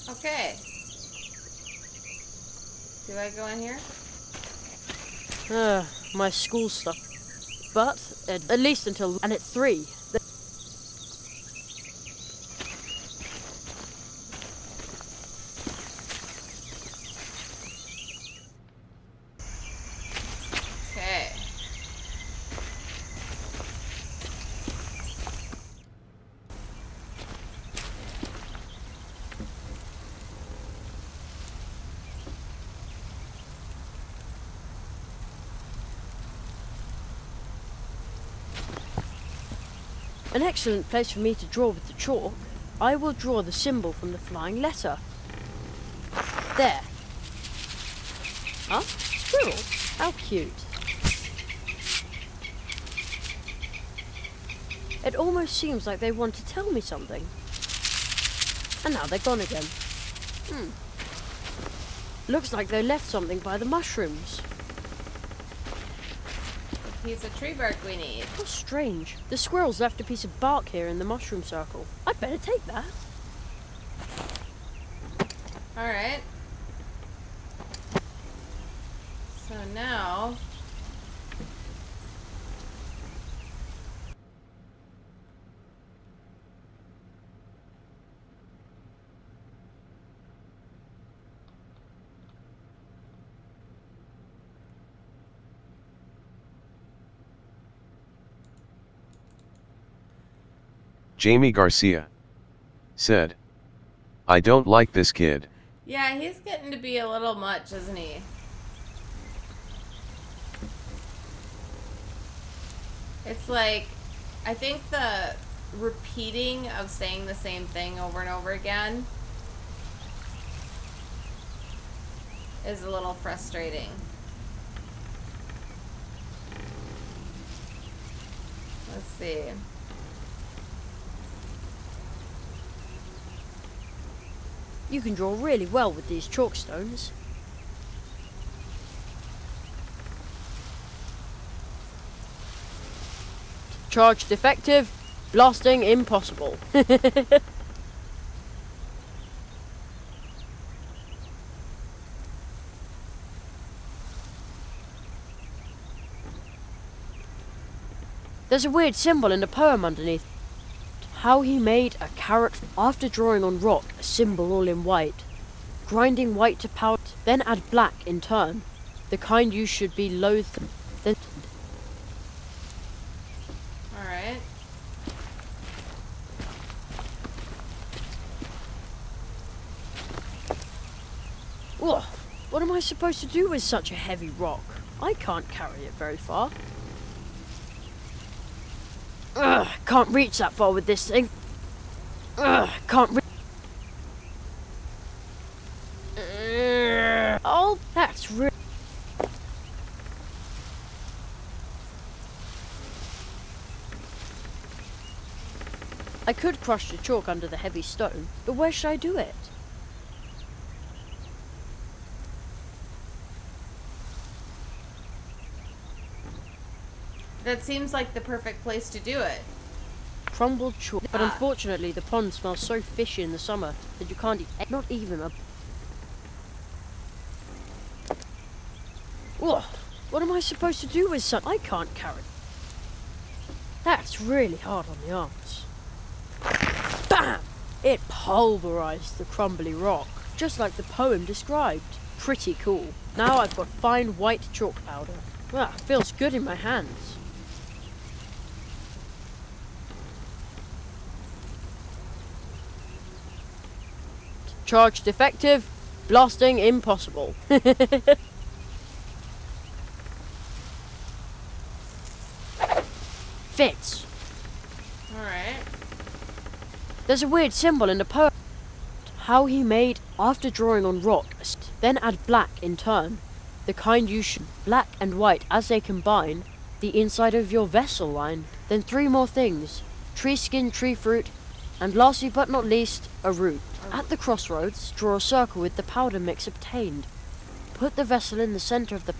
Okay. Do I go in here? My school stuff. But, at least until... And it's 3. Okay. An excellent place for me to draw with the chalk. I will draw the symbol from the flying letter. There. Huh? Squirrel? How cute. It almost seems like they want to tell me something. And now they're gone again. Looks like they left something by the mushrooms. A piece of tree bark we need. How strange. The squirrels left a piece of bark here in the mushroom circle. I'd better take that. Alright. So now... Jamie Garcia said, I don't like this kid. Yeah, he's getting to be a little much, isn't he? It's like, I think the repeating of saying the same thing over and over again is a little frustrating. Let's see. You can draw really well with these chalk stones. Charge defective, blasting impossible. There's a weird symbol in the poem underneath. How he made a carrot after drawing on rock a symbol all in white, grinding white to powder, then add black in turn, the kind you should be loath. Then Alright. Whoa, what am I supposed to do with such a heavy rock? I can't carry it very far. Ugh, can't reach that far with this thing. Ugh, can't reach. Oh, that's really. I could crush the chalk under the heavy stone, but where should I do it? That seems like the perfect place to do it. Crumbled chalk. But unfortunately, the pond smells so fishy in the summer that you can't eat. Not even a. Whoa! What am I supposed to do with such? I can't carry. That's really hard on the arms. Bam! It pulverized the crumbly rock, just like the poem described. Pretty cool. Now I've got fine white chalk powder. Ah, feels good in my hands. Charge defective, blasting impossible. Fits. Alright. There's a weird symbol in the poem. How he made after drawing on rock, then add black in turn. The kind you should black and white as they combine, the inside of your vessel line. Then 3 more things: tree skin, tree fruit, and lastly but not least, a root. At the crossroads, draw a circle with the powder mix obtained. Put the vessel in the center of the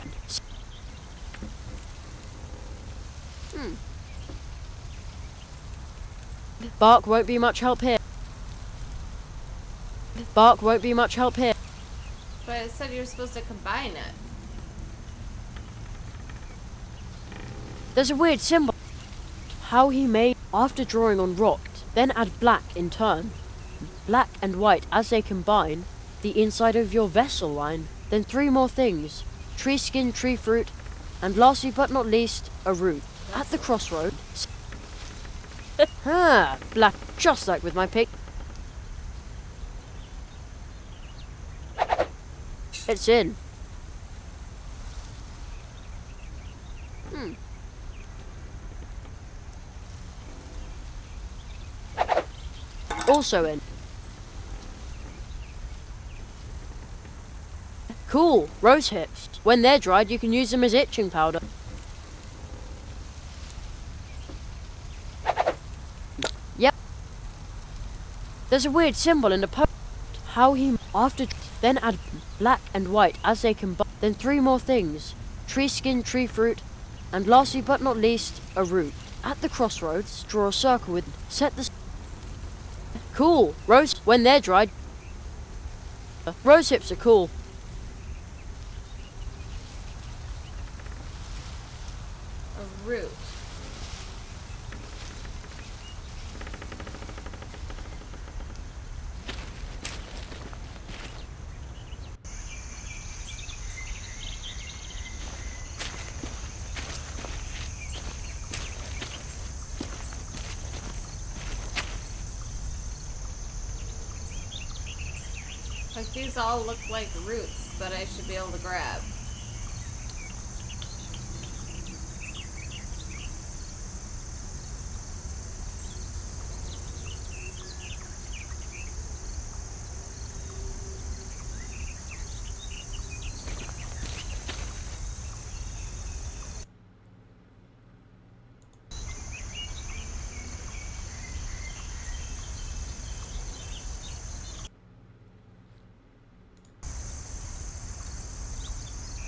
Bark won't be much help here. Bark won't be much help here. But it said you're supposed to combine it. There's a weird symbol. How he made after drawing on rock, then add black in turn. Black and white as they combine, the inside of your vessel line. Then 3 more things: tree skin, tree fruit, and lastly but not least, a root. At the crossroads. Ah, black, just like with my pick. It's in. also in. Cool, rose hips. When they're dried, you can use them as itching powder. Yep. There's a weird symbol in the post. How he after then add black and white as they combine. Then 3 more things: tree skin, tree fruit, and lastly but not least, a root. At the crossroads, draw a circle with set the. Cool, rose. When they're dried, rose hips are cool. A root. Like, these all look like roots that I should be able to grab.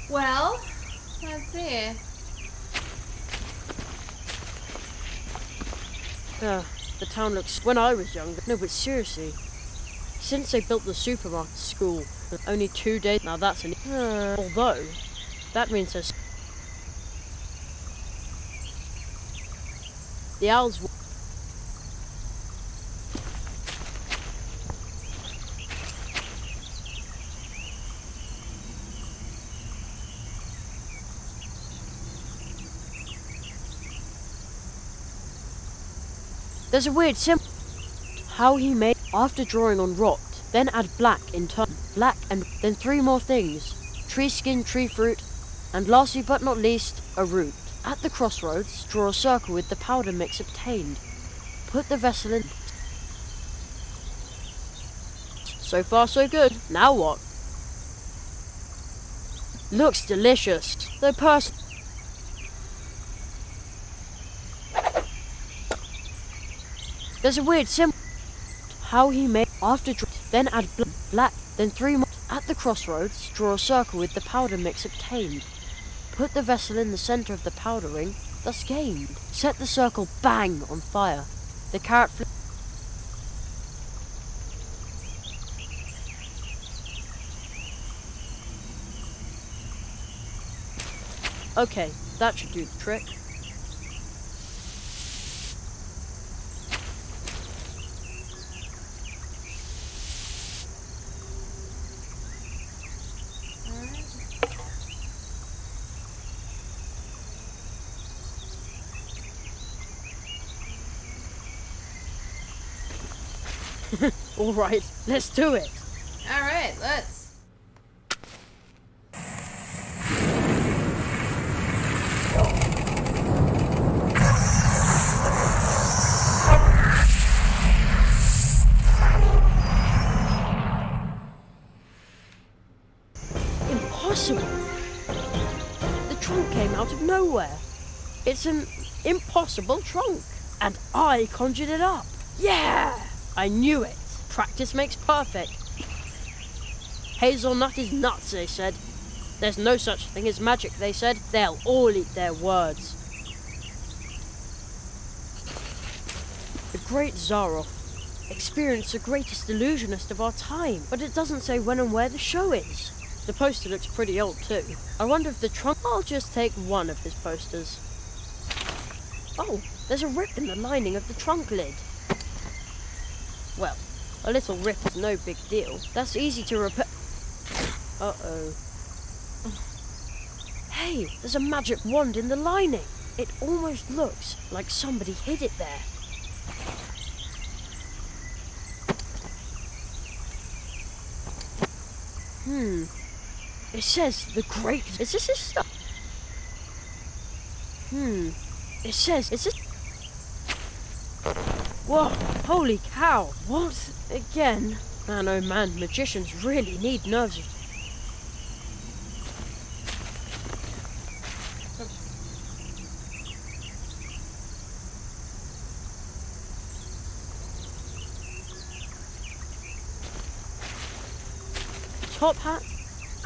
Well, let's see. The town looks when I was younger. No, but seriously, since they built the supermarket school, only 2 days. Now that's an. Although, that means there's. The owls. There's a weird symbol. How he made after drawing on rot, then add black in turn, black and then 3 more things: tree skin, tree fruit, and lastly but not least, a root. At the crossroads, draw a circle with the powder mix obtained. Put the vessel in. So far so good. Now what? Looks delicious. The person. There's a weird symbol. How he made after then add black, then 3 more. At the crossroads, draw a circle with the powder mix obtained. Put the vessel in the center of the powder ring, thus gained. Set the circle bang on fire. The carrot flip. Okay, that should do the trick. Alright, let's do it. Alright, let's. Impossible! The trunk came out of nowhere. It's an impossible trunk. And I conjured it up. Yeah! I knew it. Practice makes perfect. Hazelnut is nuts, they said. There's no such thing as magic, they said. They'll all eat their words. The great Zaroff experienced the greatest illusionist of our time, but it doesn't say when and where the show is. The poster looks pretty old too. I wonder if the trunk... I'll just take one of his posters. Oh, there's a rip in the lining of the trunk lid. Well, a little rip is no big deal. That's easy to repair. Uh-oh. Hey, there's a magic wand in the lining. It almost looks like somebody hid it there. It says the great... Is this his stuff? It says... Is this... Whoa! Holy cow, what? Again? Man, oh man, magicians really need nerves. Top hat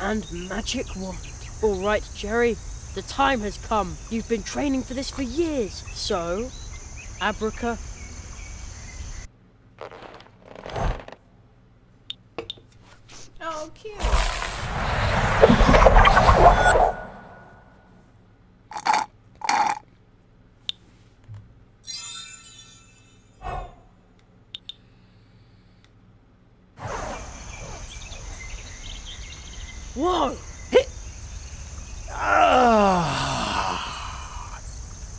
and magic wand. All right, Jerry, the time has come. You've been training for this for years. So, abraca. Oh, cute. Whoa!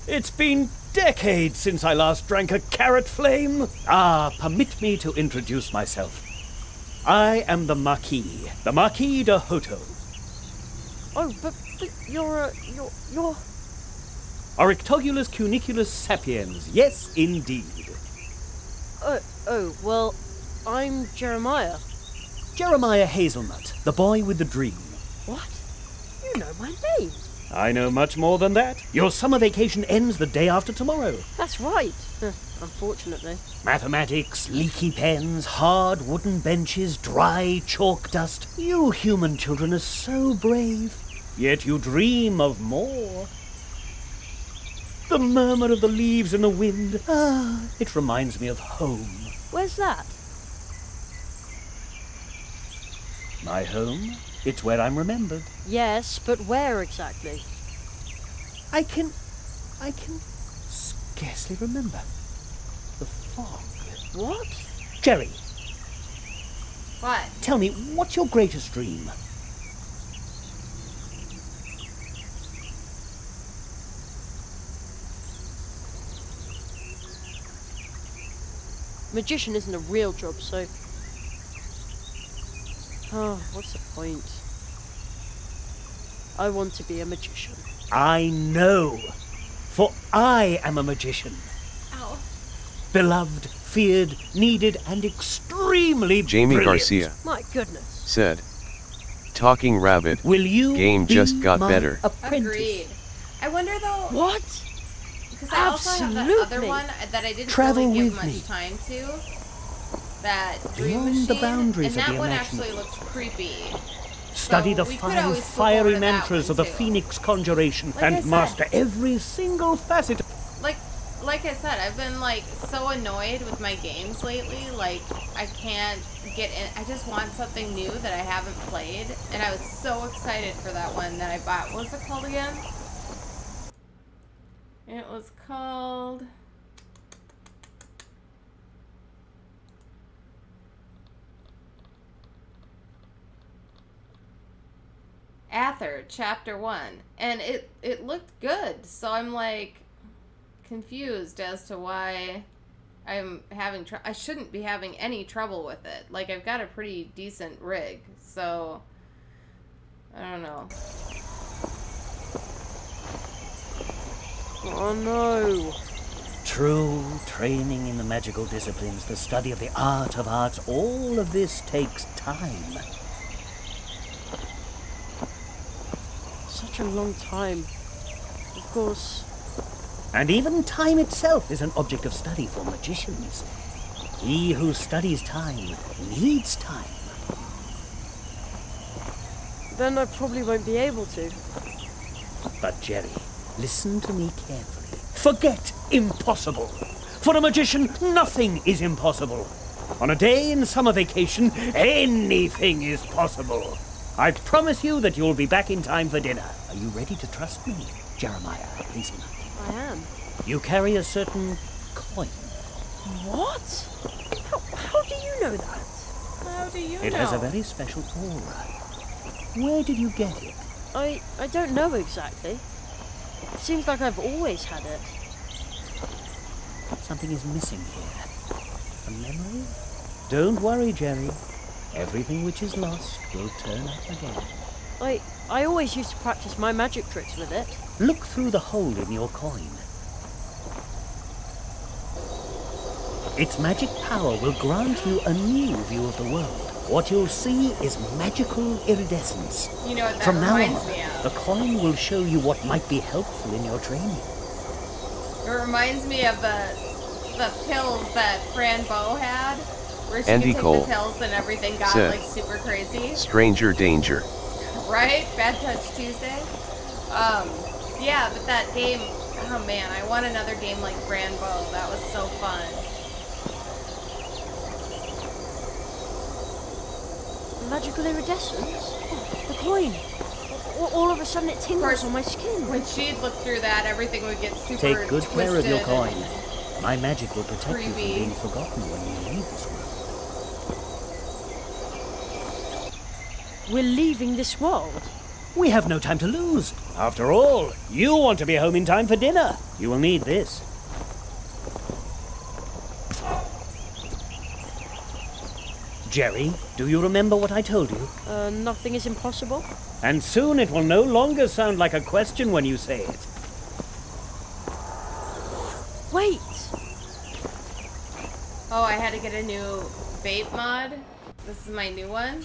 It's been decades since I last drank a carrot flame. Permit me to introduce myself. I am the Marquis de Hoto. Oh, but you're Oryctogulus cuniculus sapiens, yes indeed. Well, I'm Jeremiah. Jeremiah Hazelnut, the boy with the dream. What? You know my name. I know much more than that. Your summer vacation ends the day after tomorrow. That's right. Unfortunately. Mathematics, leaky pens, hard wooden benches, dry chalk dust. You human children are so brave. Yet you dream of more. The murmur of the leaves in the wind. It reminds me of home. Where's that? My home? It's where I'm remembered. Yes, but where exactly? I can scarcely remember. The fog. What? Jerry. What? Tell me, what's your greatest dream? Magician isn't a real job, so... Oh, what's the point? I want to be a magician. I know, for I am a magician. Ow. Beloved, feared, needed, and extremely Jamie brilliant. Garcia My goodness. said, "Talking Rabbit, Will you game be just got my better." apprentice? Agreed. I wonder though. What? Because I also have that other one that I didn't Travel really give with much me. time to. That Dream Beyond Machine, the boundaries and of that the one imaginable. actually looks creepy. Study So the we could 5 always flip fiery over to that mantras one of the too. Phoenix Conjuration Like I and said. master every single facet. Like I said, I've been like so annoyed with my games lately. Like I can't get in. I just want something new that I haven't played, and I was so excited for that one that I bought. What was it called again? It was called. Aether, Chapter 1. And it looked good, so I'm like confused as to why I'm having I shouldn't be having any trouble with it. Like, I've got a pretty decent rig, so I don't know. Oh no. True training in the magical disciplines, the study of the art of arts, all of this takes time. Such a long time. Of course. And even time itself is an object of study for magicians. He who studies time needs time. Then I probably won't be able to. But Jerry, listen to me carefully. Forget impossible. For a magician, nothing is impossible. On a day in summer vacation, anything is possible. I promise you that you'll be back in time for dinner. Are you ready to trust me, Jeremiah Hazelnut? I am. You carry a certain coin. What? How do you know that? How do you know? It has a very special aura. Where did you get it? I don't know exactly. It seems like I've always had it. Something is missing here. A memory? Don't worry, Jerry. Everything which is lost will turn up again. I always used to practice my magic tricks with it. Look through the hole in your coin. Its magic power will grant you a new view of the world. What you'll see is magical iridescence. You know what that From now reminds on, me of? the coin will show you what might be helpful in your training. It reminds me of the pills that Fran Bow had, where she Andy could take Cole the pills and everything got said, like super crazy. Stranger danger. Right? Bad Touch Tuesday. Yeah, but that game, oh man, I want another game like Fran Bow. That was so fun. Magical iridescence? Oh, the coin. All of a sudden it tingles on my skin. When she'd look through that, everything would get super Take good care of your twisted coin. and My magic will protect you from creepy. being forgotten when you leave this world. We're leaving this world. We have no time to lose. After all, you want to be home in time for dinner. You will need this. Jerry, do you remember what I told you? Nothing is impossible? And soon it will no longer sound like a question when you say it. Wait! Oh, I had to get a new vape mod. This is my new one.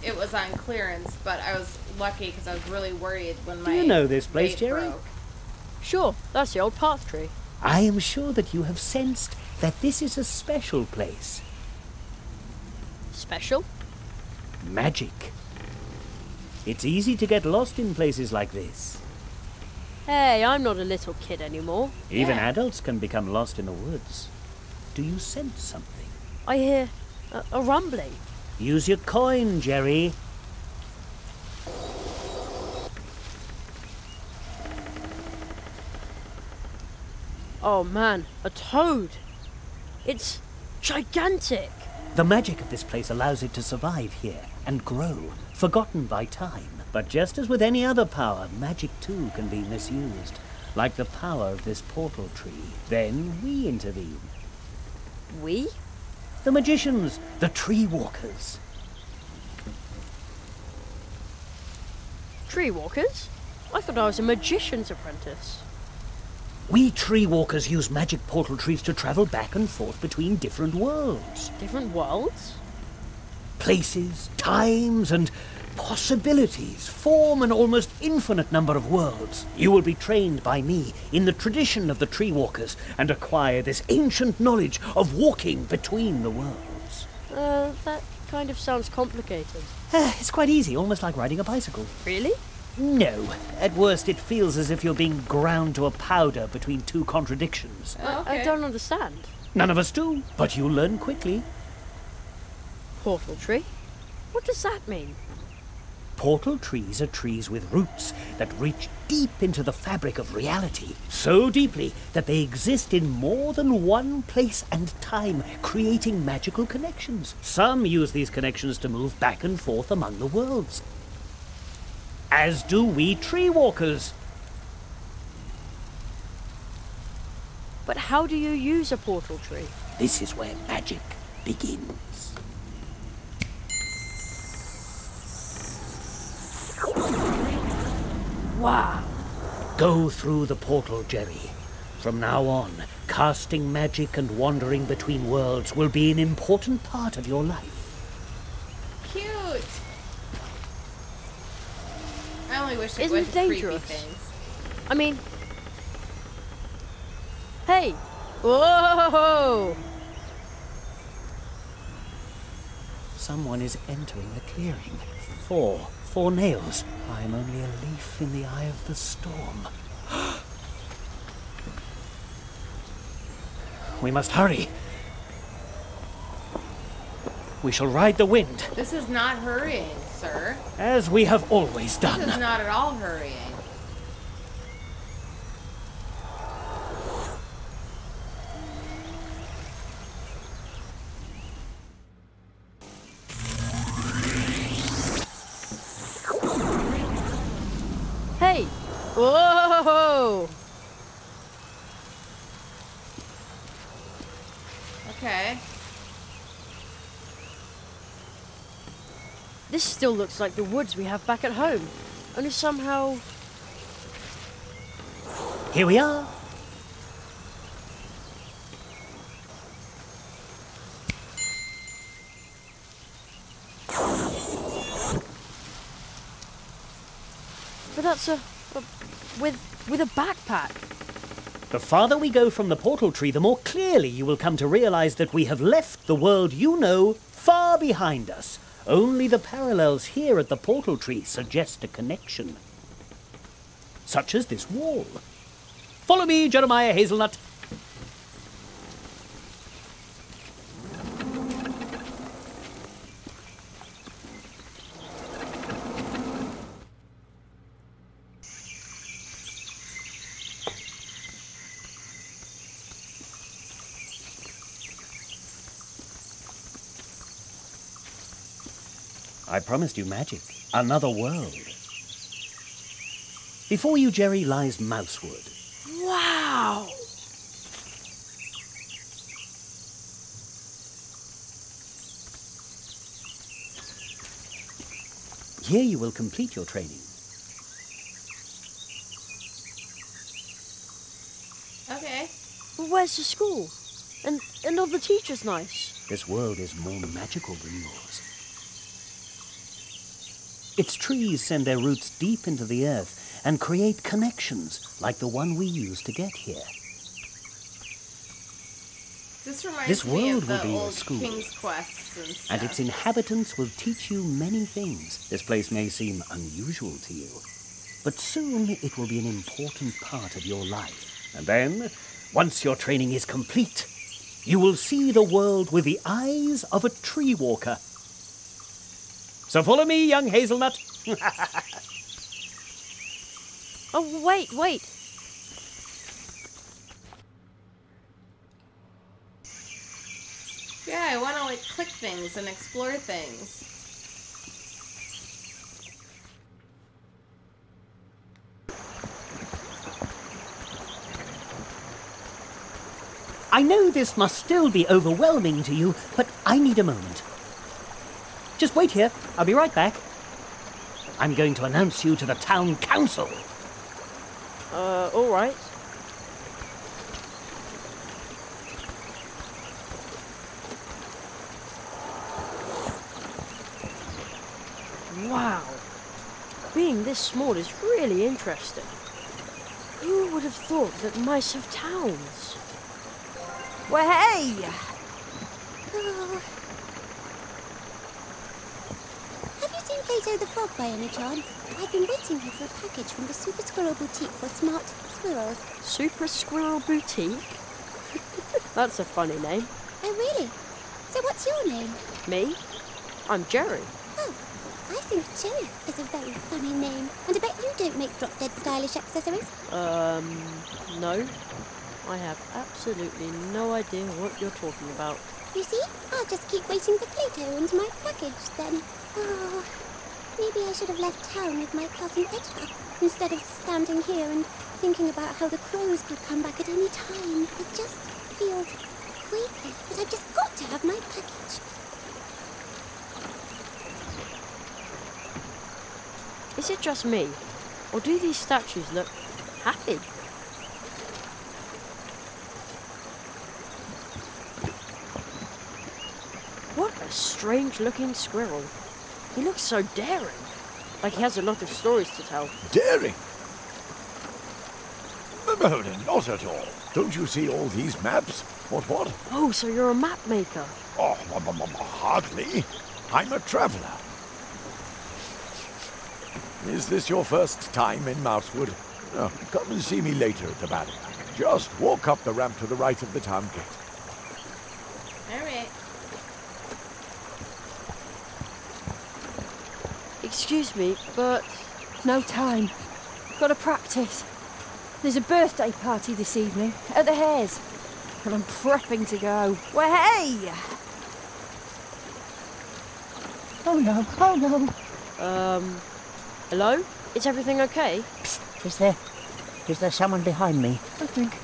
It was on clearance, but I was lucky because I was really worried when my Do you know this place, vape Jerry? broke. Sure, that's the old path tree. I am sure that you have sensed that this is a special place. Special? Magic. It's easy to get lost in places like this. Hey, I'm not a little kid anymore. Even adults can become lost in the woods. Do you sense something? I hear a rumbling. Use your coin, Jerry. Oh man, a toad. It's gigantic. The magic of this place allows it to survive here and grow, forgotten by time. But just as with any other power, magic too can be misused, like the power of this portal tree. Then we intervene. We? The magicians, the tree walkers. Tree walkers? I thought I was a magician's apprentice. We tree walkers use magic portal trees to travel back and forth between different worlds. Different worlds? Places, times, and possibilities form an almost infinite number of worlds. You will be trained by me in the tradition of the tree walkers and acquire this ancient knowledge of walking between the worlds. That kind of sounds complicated. It's quite easy, almost like riding a bicycle. Really? No. At worst, it feels as if you're being ground to a powder between two contradictions. I don't understand. None of us do, but you'll learn quickly. Portal tree? What does that mean? Portal trees are trees with roots that reach deep into the fabric of reality, so deeply that they exist in more than one place and time, creating magical connections. Some use these connections to move back and forth among the worlds. As do we tree walkers. But how do you use a portal tree? This is where magic begins. Wow. Go through the portal, Jerry. From now on, casting magic and wandering between worlds will be an important part of your life. Cute. I only wish it Isn't it wasn't creepy dangerous? things. I mean... Hey! Whoa! Someone is entering the clearing. Four nails. I am only a leaf in the eye of the storm. We must hurry. We shall ride the wind, This is not hurrying, sir. as we have always done. This is not at all hurrying. Hey! Whoa! Okay. This still looks like the woods we have back at home. Only somehow... Here we are. But that's with a backpack. The farther we go from the portal tree, the more clearly you will come to realize that we have left the world you know far behind us. Only the parallels here at the portal tree suggest a connection. Such as this wall. Follow me, Jeremiah Hazelnut. I promised you magic. Another world. Before you, Jerry, lies Mousewood. Wow! Here you will complete your training. Okay. Where's the school? And all the teachers nice? This world is more magical than yours. Its trees send their roots deep into the earth and create connections like the one we used to get here. This reminds This me world of will the be your old school. King's Quests and stuff. And its inhabitants will teach you many things. This place may seem unusual to you, but soon it will be an important part of your life. And then, once your training is complete, you will see the world with the eyes of a tree walker. So follow me, young Hazelnut. Oh, wait. Yeah, I want to like click things and explore things. I know this must still be overwhelming to you, but I need a moment. Just wait here. I'll be right back. I'm going to announce you to the town council. All right. Wow. Being this small is really interesting. Who would have thought that mice have towns? Well, hey! Oh. Have you seen Plato the Frog by any chance? I've been waiting here for a package from the Super Squirrel Boutique for smart squirrels. Super Squirrel Boutique? That's a funny name. Oh, really? So what's your name? Me? I'm Jerry. Oh, I think Jerry is a very funny name. And I bet you don't make drop-dead stylish accessories. No. I have absolutely no idea what you're talking about. You see? I'll just keep waiting for Plato and my package then. Oh, maybe I should have left town with my cousin Edgar instead of standing here and thinking about how the crows could come back at any time. It just feels creepy that I've just got to have my package. Is it just me? Or do these statues look happy? What a strange-looking squirrel. He looks so daring. Like he has a lot of stories to tell. Daring? No, not at all. Don't you see all these maps? What? Oh, so you're a map maker? Oh, hardly. I'm a traveller. Is this your first time in Mousewood? Oh, come and see me later at the barrier. Just walk up the ramp to the right of the town gate. Alright. Excuse me, but No time. Gotta practice. There's a birthday party this evening at the Hares, and I'm prepping to go. Well, hey! Oh no. Hello? Is everything okay? Psst, is there someone behind me? I think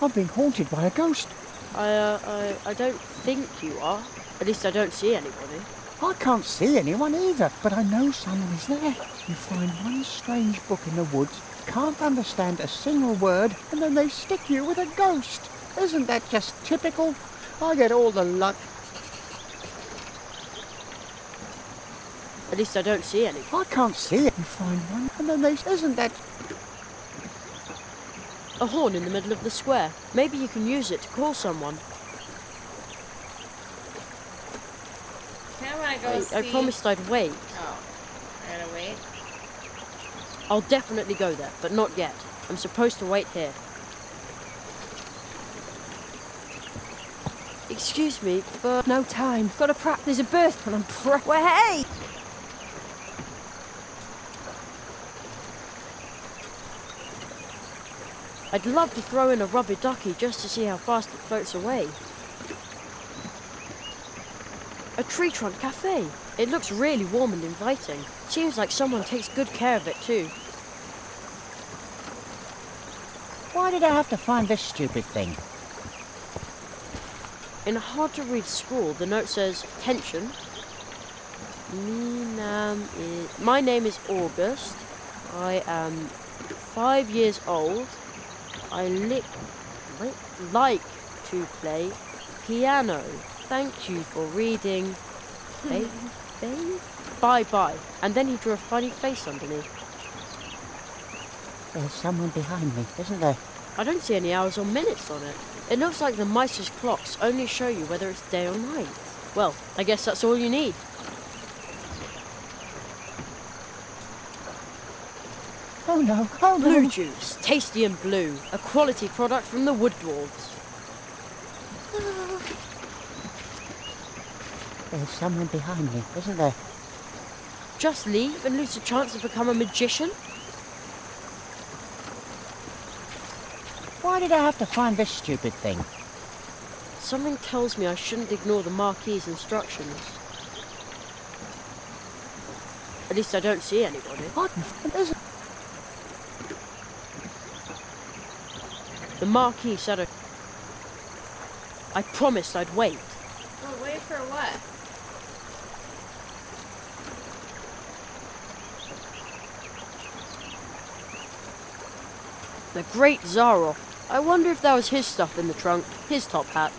I'm being haunted by a ghost. I don't think you are. At least I don't see anybody. I can't see anyone either, but I know someone is there. You find one strange book in the woods, can't understand a single word, and then they stick you with a ghost. Isn't that just typical? I get all the luck. At least I don't see any. I can't see it. You find one, and then they... Isn't that... A horn in the middle of the square. Maybe you can use it to call someone. I want to go see... I promised I'd wait. Oh, I gotta wait? I'll definitely go there, but not yet. I'm supposed to wait here. Excuse me, but... No time. Gotta practice. There's a birth and I'm Well, hey! I'd love to throw in a rubber ducky just to see how fast it floats away. A tree trunk cafe. It looks really warm and inviting. Seems like someone takes good care of it too. Why did I have to find this stupid thing? In a hard-to-read scrawl, the note says, "Tension. My name is August. I am 5 years old. I like to play piano. Thank you for reading. Bye-bye." And then he drew a funny face underneath. There's someone behind me, isn't there? I don't see any hours or minutes on it. It looks like the Miser's clocks only show you whether it's day or night. Well, I guess that's all you need. Oh no, oh no. Blue juice, tasty and blue. A quality product from the Wood Dwarves. There's someone behind me, isn't there? Just leave and lose a chance to become a magician? Why did I have to find this stupid thing? Something tells me I shouldn't ignore the Marquis's instructions. At least I don't see anybody. The Marquis said I promised I'd wait. Well, wait for what? The Great Zaroff. I wonder if that was his stuff in the trunk, his top hat.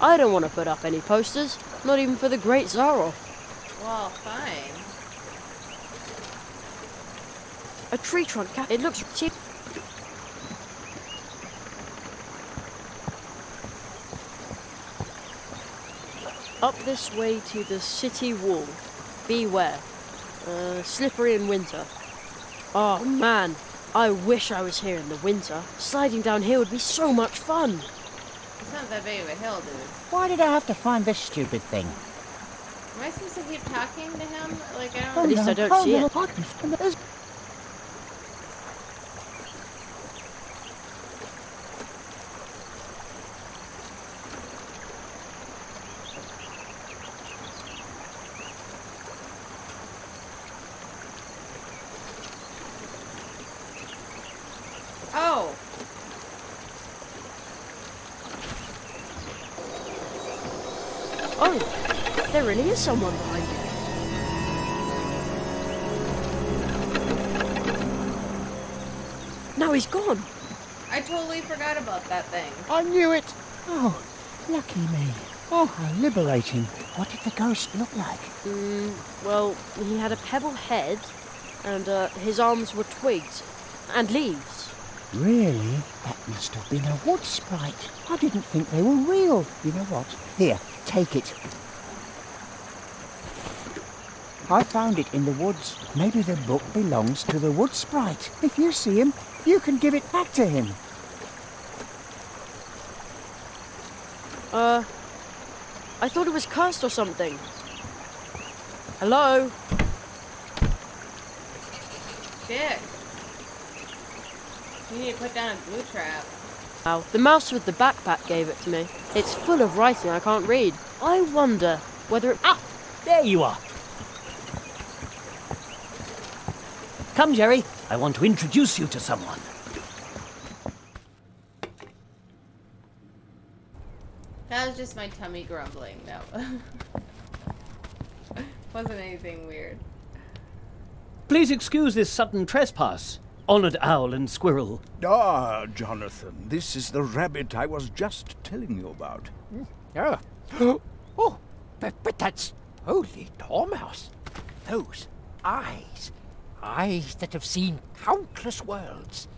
I don't want to put up any posters, not even for the Great Zaroff. Well, fine. A tree trunk cap. It looks cheap. Up this way to the city wall. Beware. Slippery in winter. Oh man, I wish I was here in the winter. Sliding down here would be so much fun. It's not that big of a hill, dude. Why did I have to find this stupid thing? Am I supposed to keep talking to him? Like, I don't... At least I don't see it. Oh! Oh, there really is someone behind you. Now he's gone. I totally forgot about that thing. I knew it! Oh, lucky me. Oh, how liberating. What did the ghost look like? Well, he had a pebble head, and his arms were twigs and leaves. Really? That must have been a wood sprite. I didn't think they were real. You know what? Here, take it. I found it in the woods. Maybe the book belongs to the wood sprite. If you see him, you can give it back to him. I thought it was cursed or something. Hello? Dick. You need to put down a glue trap. Wow, the mouse with the backpack gave it to me. It's full of writing I can't read. I wonder whether it... Ah! There you are. Come, Jerry. I want to introduce you to someone. That was just my tummy grumbling. No. Wasn't anything weird. Please excuse this sudden trespass, Honored Owl and Squirrel. Ah, Jonathan, this is the rabbit I was just telling you about. Oh, but that's... Holy Dormouse. Those eyes. Eyes that have seen countless worlds.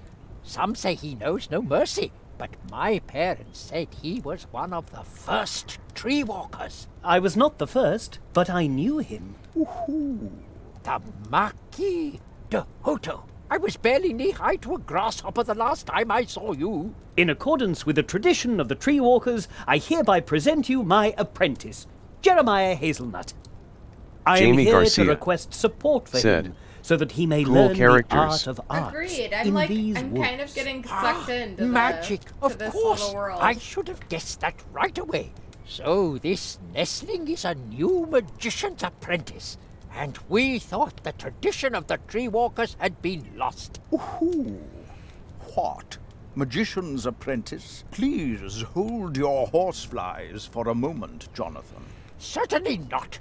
Some say he knows no mercy, but my parents said he was one of the first tree walkers. I was not the first, but I knew him. Ooh, the Marquis de Hoto. I was barely knee-high to a grasshopper the last time I saw you. In accordance with the tradition of the Tree Walkers, I hereby present you my apprentice, Jeremiah Hazelnut. I am Jamie here Garcia to request support for said, him, so that he may cool learn characters. the art of art. Agreed. I'm I'm kind of getting sucked into Magic, to of this course. little world. I should have guessed that right away. So this nestling is a new magician's apprentice, and we thought the tradition of the Tree Walkers had been lost. Ooh, what? Magician's apprentice? Please hold your horseflies for a moment, Jonathan. Certainly not.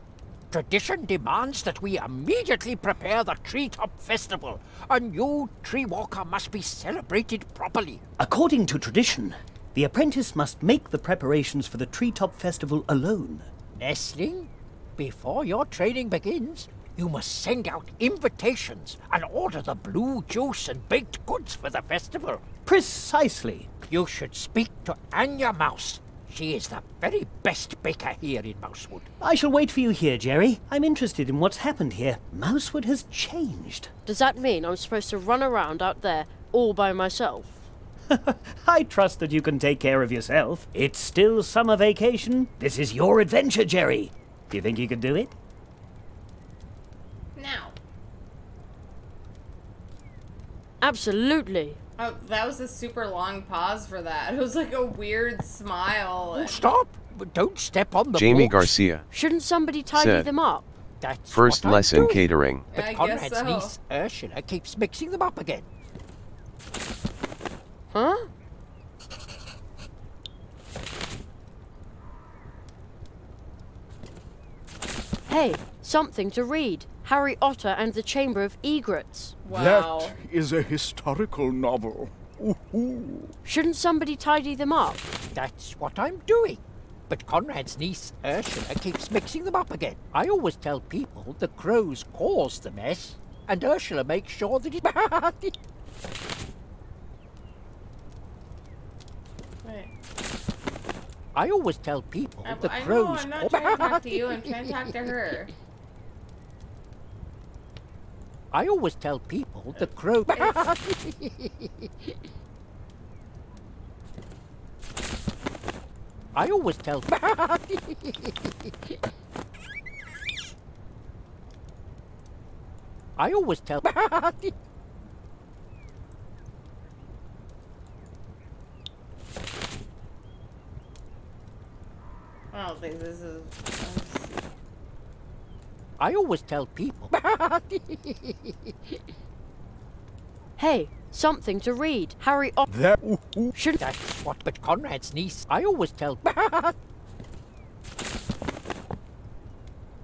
Tradition demands that we immediately prepare the Treetop Festival. A new Tree Walker must be celebrated properly. According to tradition, the apprentice must make the preparations for the Treetop Festival alone. Nestling, before your training begins, you must send out invitations and order the blue juice and baked goods for the festival. Precisely. You should speak to Anya Mouse. She is the very best baker here in Mousewood. I shall wait for you here, Jerry. I'm interested in what's happened here. Mousewood has changed. Does that mean I'm supposed to run around out there all by myself? I trust that you can take care of yourself. It's still summer vacation. This is your adventure, Jerry. Do you think you could do it? Now. Absolutely. Oh, that was a super long pause for that. It was like a weird smile. Oh, stop! Don't step on the Jamie books. Garcia Shouldn't somebody tidy said, them up? That's first what I'm lesson doing. catering. But I guess Conrad's so. niece, Ursula, keeps mixing them up again. Huh? Hey, something to read. Harry Otter and the Chamber of Egrets. Wow. That is a historical novel. Ooh. Shouldn't somebody tidy them up? That's what I'm doing. But Conrad's niece, Ursula, keeps mixing them up again. I always tell people the crows caused the mess, and Ursula makes sure that it... Wait. I always tell people the I know, crows... I'm not trying to talk to you, I'm trying to talk to her. I always tell people the crow... I always tell... I always tell... I don't think this is... I always tell people... Hey, something to read. Harry Otter... That... Shouldn't... That's what... But Conrad's niece... I always tell...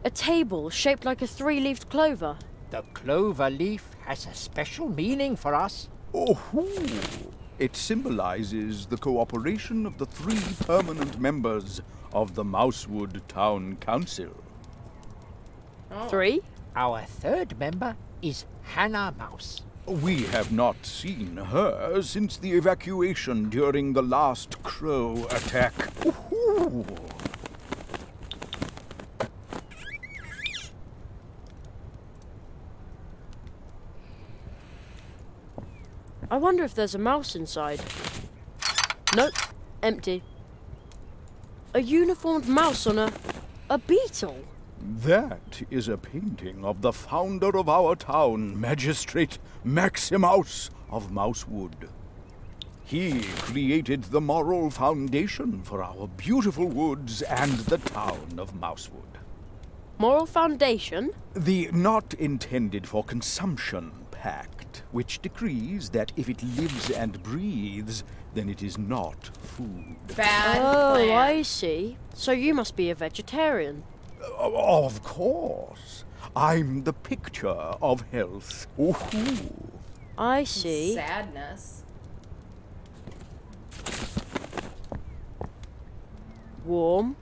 A table shaped like a three-leaved clover. The clover leaf has a special meaning for us. Oh, it symbolizes the cooperation of the 3 permanent members of the Mousewood Town Council. Oh. 3? Our 3rd member is Hannah Mouse. We have not seen her since the evacuation during the last crow attack. Ooh. I wonder if there's a mouse inside. Nope, empty. A uniformed mouse on a beetle. That is a painting of the founder of our town, Magistrate Maximaus of Mousewood. He created the moral foundation for our beautiful woods and the town of Mousewood. Moral foundation? The not intended for consumption pact, which decrees that if it lives and breathes, then it is not food. Bad Oh, plan. I see. So you must be a vegetarian. Of course. I'm the picture of health. Ooh. I see. Sadness. warm.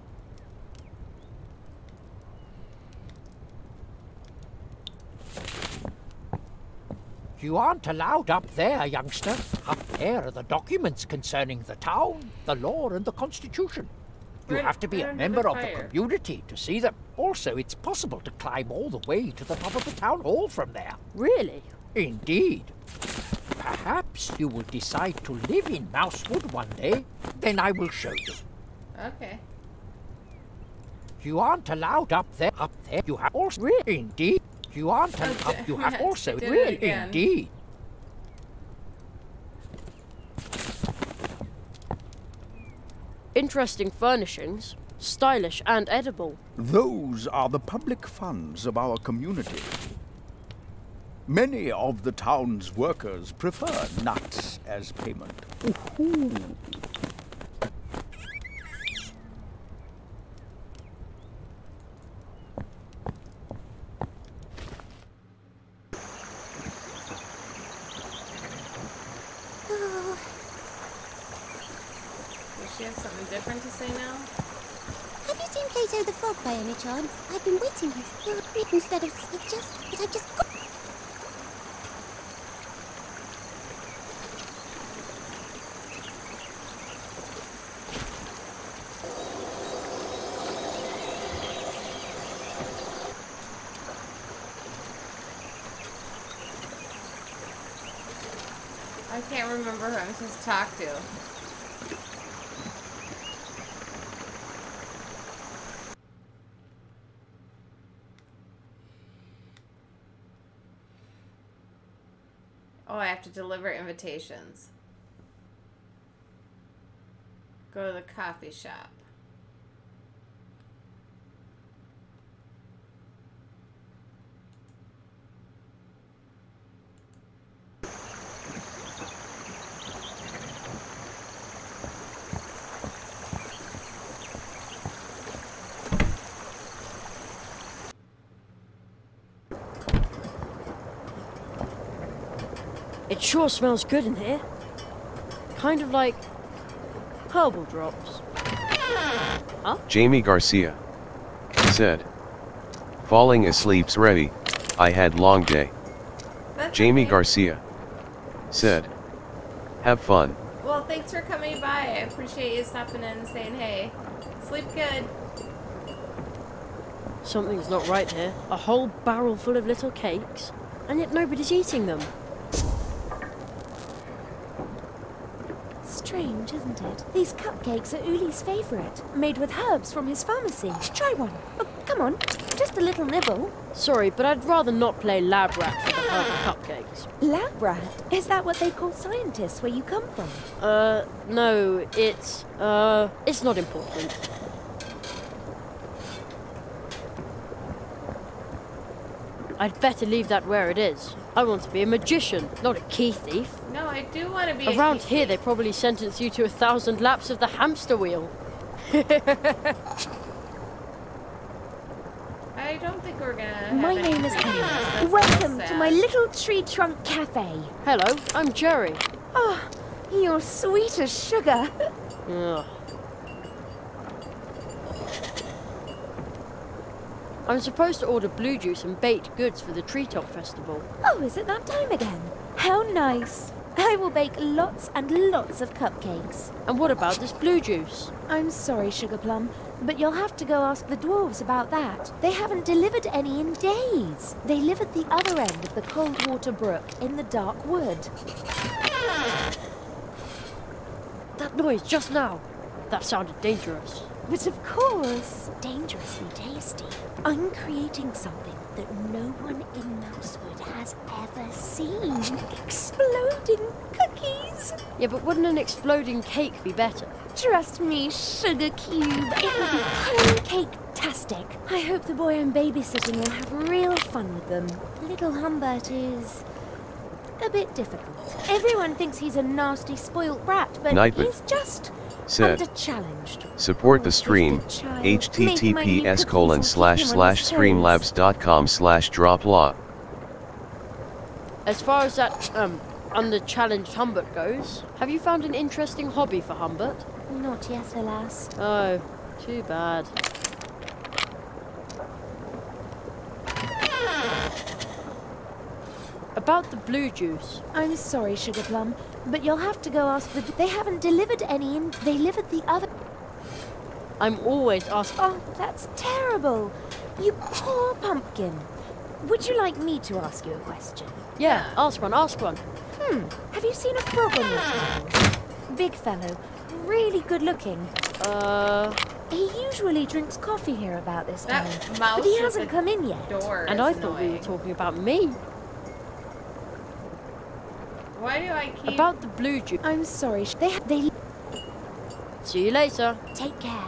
You aren't allowed up there, youngster. Up there are the documents concerning the town, the law, and the Constitution. You have to be a member of the community to see them. Also, it's possible to climb all the way to the top of the town hall from there. Really? Indeed. Perhaps you will decide to live in Mousewood one day. Then I will show you. Okay. You aren't allowed up there. Up there, you have also. Really? Indeed. You aren't allowed. You have also. Really? Indeed. Interesting furnishings. Stylish and edible. Those are the public funds of our community. Many of the town's workers prefer nuts as payment. Ooh. Does she have something different to say now? Have you seen Plato the Frog by any chance? I've been waiting here. Instead of I just got... I can't remember who I'm supposed to talk to. Oh, I have to deliver invitations. Go to the coffee shop. It sure smells good in here. Kind of like herbal drops. Huh? Jamie Garcia said, "Falling asleep's ready. I had long day." That's Jamie okay. Garcia said, "Have fun." Well, thanks for coming by. I appreciate you stopping in and saying hey. Sleep good. Something's not right here. A whole barrel full of little cakes, and yet nobody's eating them. Strange, isn't it? These cupcakes are Uli's favourite, made with herbs from his pharmacy. Try one. Oh, come on, just a little nibble. Sorry, but I'd rather not play lab rat for the herbal cupcakes. Lab rat? Is that what they call scientists where you come from? No, it's not important. I'd better leave that where it is. I want to be a magician, not a key thief. No, I do want to be Around here, they probably sentence you to 1,000 laps of the hamster wheel. I don't think we're gonna have My any name is creepiness. Anna. That's Welcome so to my sad. little tree trunk cafe. Hello, I'm Jerry. Oh, you're sweet as sugar. Ugh. I'm supposed to order blue juice and baked goods for the Treetop Festival. Oh, is it that time again? How nice. I will bake lots and lots of cupcakes. And what about this blue juice? I'm sorry, Sugar Plum, but you'll have to go ask the dwarves about that. They haven't delivered any in days. They live at the other end of the Coldwater Brook in the Dark Wood. That noise just now. That sounded dangerous. But of course, dangerously tasty. I'm creating something that no one in Mousewood has ever seen. Exploding cookies! Yeah, but wouldn't an exploding cake be better? Trust me, Sugar Cube, it will be pancake-tastic. I hope the boy I'm babysitting will have real fun with them. Little Humbert is a bit difficult. Everyone thinks he's a nasty, spoilt brat, but Nightbot he's just said, under-challenged. "Support the stream, https://streamlabs.com/droplaw." As far as that, under-challenged Humbert goes, have you found an interesting hobby for Humbert? Not yet, alas. Oh, Too bad. About the blue juice. I'm sorry, Sugar Plum, but you'll have to go ask the... They haven't delivered any in... They delivered the other... I'm always asking... Oh, that's terrible. You poor pumpkin. Would you like me to ask you a question? Yeah, ask one, ask one. Have you seen a frog on your travels? Big fellow, really good looking. He usually drinks coffee here about this time, but he hasn't come in yet. And I thought we were talking about me. Why do I keep... About the blue juice. I'm sorry, they... See you later. Take care.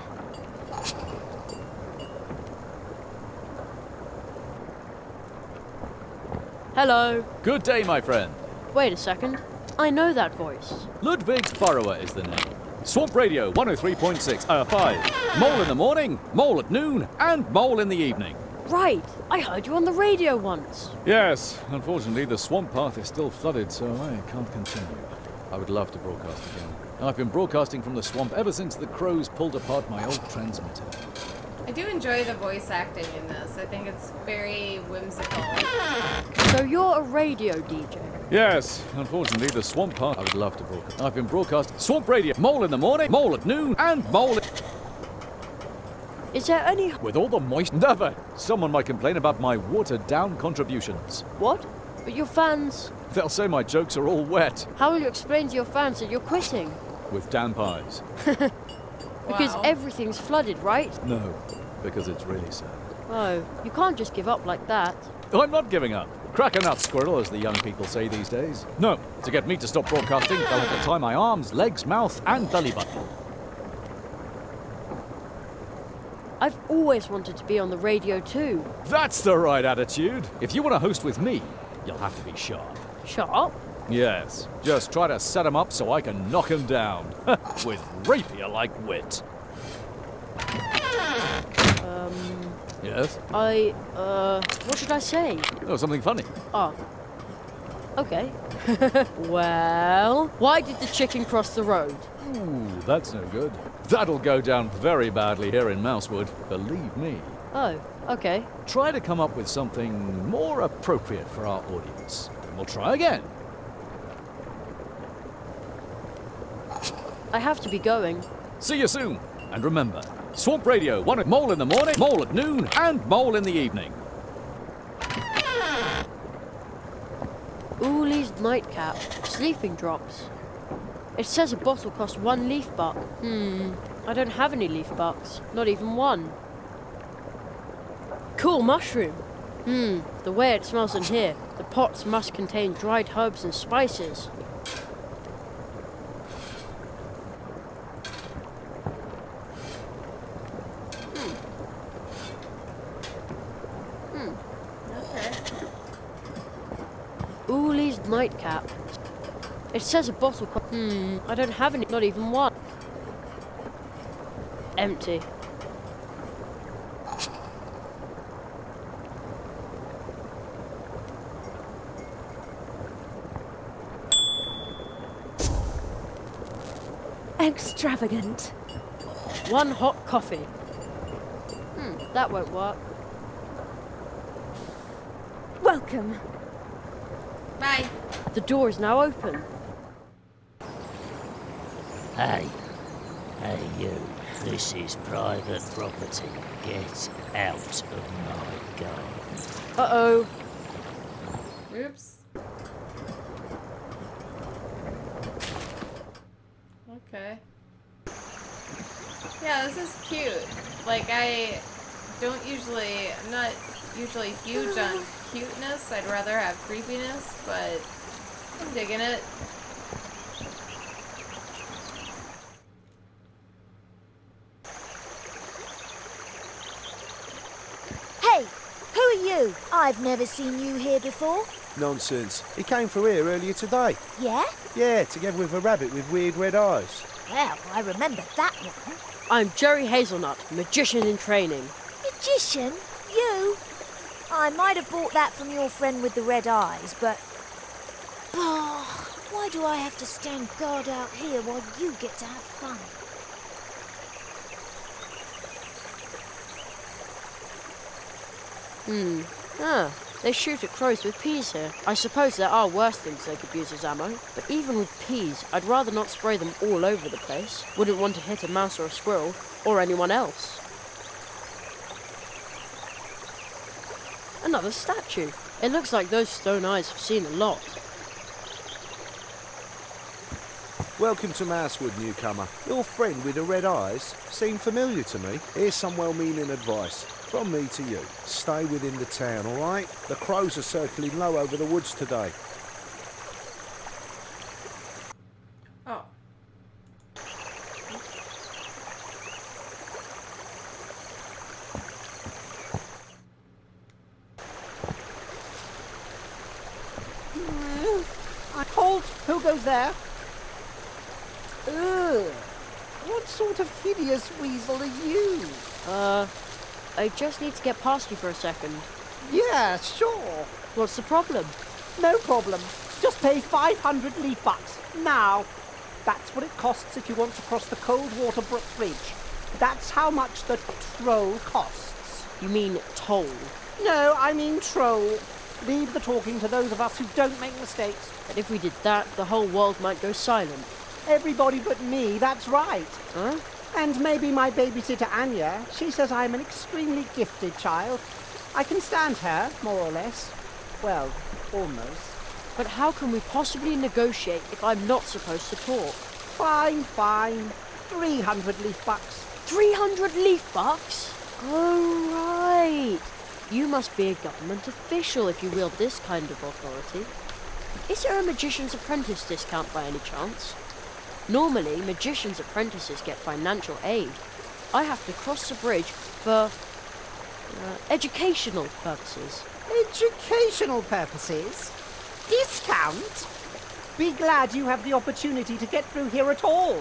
Hello. Good day, my friend. Wait a second. I know that voice. Ludwig Burrower is the name. Swamp Radio 103.6, 5. Mole in the morning, mole at noon, and mole in the evening. Right. I heard you on the radio once. Yes, unfortunately the swamp path is still flooded, so I can't continue. I would love to broadcast again. I've been broadcasting from the swamp ever since the crows pulled apart my old transmitter. I do enjoy the voice acting in this. I think it's very whimsical. So you're a radio DJ? Yes, unfortunately the swamp path... I would love to broadcast. I've been broadcasting Swamp Radio, mole in the morning, mole at noon, and mole... Is there any... With all the moist... Never! Someone might complain about my watered-down contributions. What? But your fans... They'll say my jokes are all wet. How will you explain to your fans that you're quitting? With damp eyes. Because everything's flooded, right? No, because it's really sad. Oh, you can't just give up like that. I'm not giving up. Crack a nut, squirrel, as the young people say these days. No, to get me to stop broadcasting, they'll have to tie my arms, legs, mouth, and belly button. I've always wanted to be on the radio too. That's the right attitude. If you want to host with me, you'll have to be sharp. Sharp? Yes. Just try to set him up so I can knock him down. With rapier-like wit. Yes? What should I say? Oh, something funny. Oh. Okay. Well, why did the chicken cross the road? Ooh, that's no good. That'll go down very badly here in Mousewood, believe me. Oh, okay. Try to come up with something more appropriate for our audience. And we'll try again. I have to be going. See you soon. And remember, Swamp Radio, mole in the morning, mole at noon, and mole in the evening. Ooley's nightcap. Sleeping drops. It says a bottle costs 1 leaf buck. I don't have any leaf bucks. Not even one. Cool mushroom. The way it smells in here. The pots must contain dried herbs and spices. Ooley's nightcap. It says a bottle costs... I don't have any. Not even one. Empty. Extravagant. 1 hot coffee. That won't work. Welcome. Bye. The door is now open. Hey. Hey, you. This is private property. Get out of my garden. Uh-oh. Oops. Okay. Yeah, this is cute. Like, I'm not usually huge on cuteness. I'd rather have creepiness, but I'm digging it. Hey, who are you? I've never seen you here before. Nonsense. He came through here earlier today. Yeah? Yeah, together with a rabbit with weird red eyes. Well, I remember that one. I'm Jerry Hazelnut, magician in training. Magician? You? I might have bought that from your friend with the red eyes, but... Oh, why do I have to stand guard out here while you get to have fun? They shoot at crows with peas here. I suppose there are worse things they could use as ammo, but even with peas, I'd rather not spray them all over the place. Wouldn't want to hit a mouse or a squirrel, or anyone else. Another statue. It looks like those stone eyes have seen a lot. Welcome to Mousewood, newcomer. Your friend with the red eyes seemed familiar to me. Here's some well-meaning advice from me to you. Stay within the town, all right? The crows are circling low over the woods today. Oh. Halt! Who goes there? Ugh. What sort of hideous weasel are you? I just need to get past you for a second. Yeah, sure. What's the problem? No problem. Just pay 500 leaf bucks. Now. That's what it costs if you want to cross the Coldwater Brook Bridge. That's how much the troll costs. You mean toll? No, I mean troll. Leave the talking to those of us who don't make mistakes. And if we did that, the whole world might go silent. Everybody but me, that's right. Huh? And maybe my babysitter Anya. She says I'm an extremely gifted child. I can stand her, more or less. Well, almost. But how can we possibly negotiate if I'm not supposed to talk? Fine, fine. 300 leaf bucks. 300 leaf bucks? Oh, right. You must be a government official if you wield this kind of authority. Is there a magician's apprentice discount by any chance? Normally, magician's apprentices get financial aid. I have to cross the bridge for educational purposes. Educational purposes? Discount? Be glad you have the opportunity to get through here at all.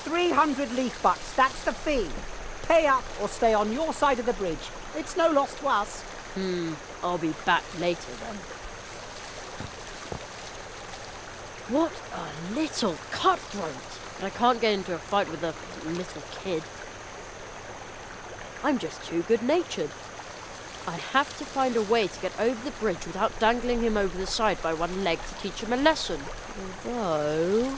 300 leaf bucks, that's the fee. Pay up or stay on your side of the bridge. It's no loss to us. I'll be back later then. What a little cutthroat! But I can't get into a fight with a little kid. I'm just too good-natured. I have to find a way to get over the bridge without dangling him over the side by one leg to teach him a lesson. Although...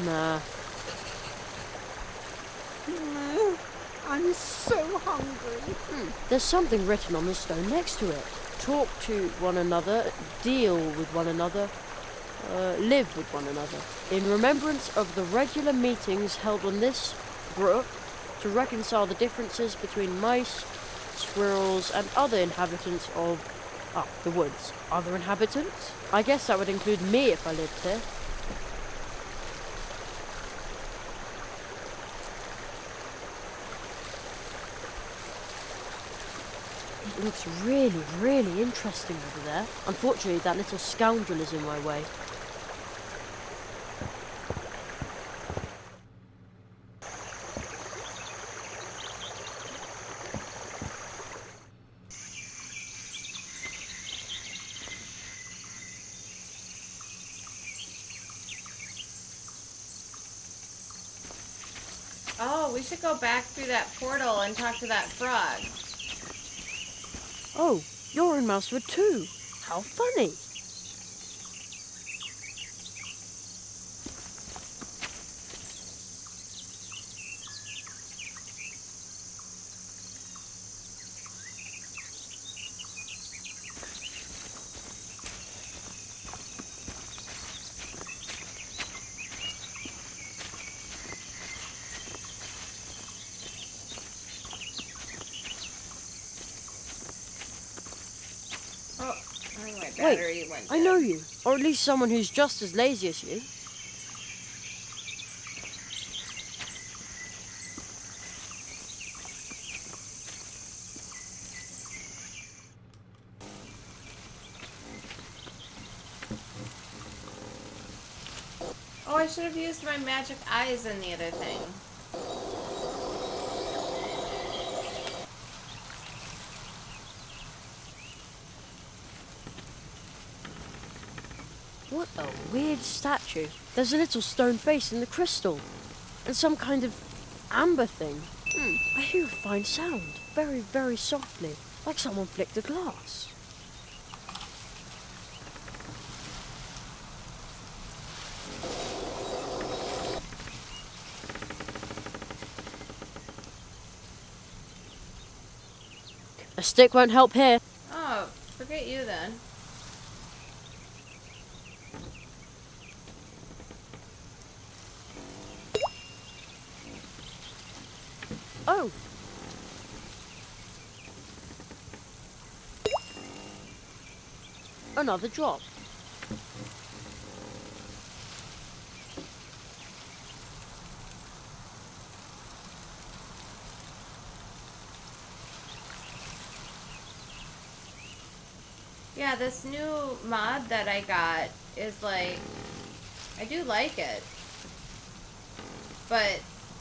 Nah. I'm so hungry. There's something written on the stone next to it. Talk to one another, deal with one another, live with one another. In remembrance of the regular meetings held on this brook to reconcile the differences between mice, squirrels, and other inhabitants of the woods. Other inhabitants? I guess that would include me if I lived here. It looks really, really interesting over there. Unfortunately, that little scoundrel is in my way. Oh, we should go back through that portal and talk to that frog. Oh, you're in Mousewood too. How funny. Wait, I know you. Or at least someone who's just as lazy as you. Oh, I should have used my magic eyes in the other thing. What a weird statue. There's a little stone face in the crystal. And some kind of amber thing. I hear a fine sound, very, very softly, like someone flicked a glass. A stick won't help here. Oh, forget you then. Oh. Another drop. Yeah, this new mod that I got is like, I do like it, but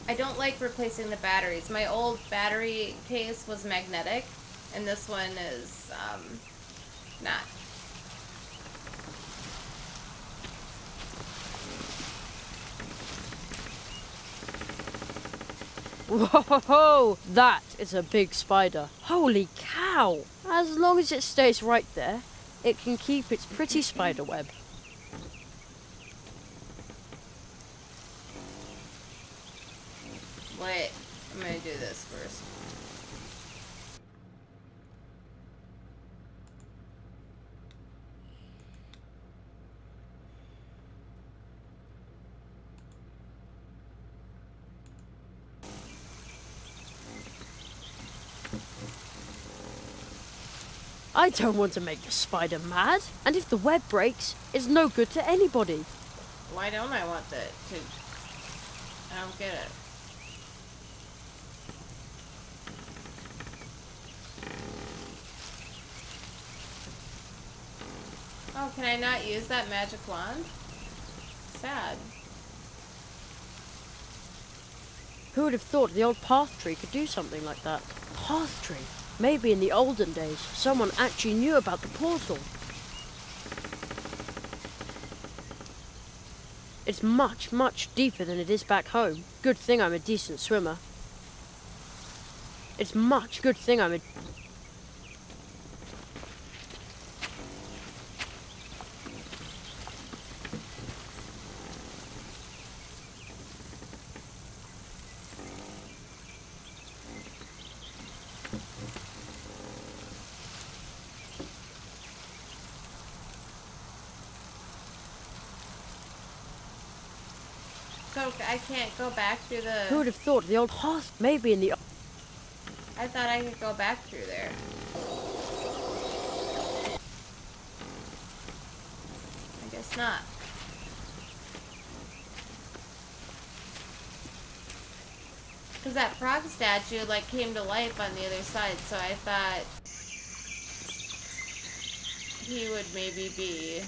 I don't like replacing the batteries. My old battery case was magnetic, and this one is not. Whoa, that is a big spider. Holy cow! As long as it stays right there, it can keep its pretty spider web. Wait, I'm gonna do this first. I don't want to make the spider mad, and if the web breaks, it's no good to anybody. Why don't I want that to... I don't get it. Oh, can I not use that magic wand? Sad. Who would have thought the old path tree could do something like that? Path tree? Maybe in the olden days, someone actually knew about the portal. It's much, much deeper than it is back home. Good thing I'm a decent swimmer. It's much good thing I'm a... So I can't go back through the... Who would have thought the old path? Maybe in the... I thought I could go back through there. I guess not. Because that frog statue, like, came to life on the other side, so I thought he would maybe be...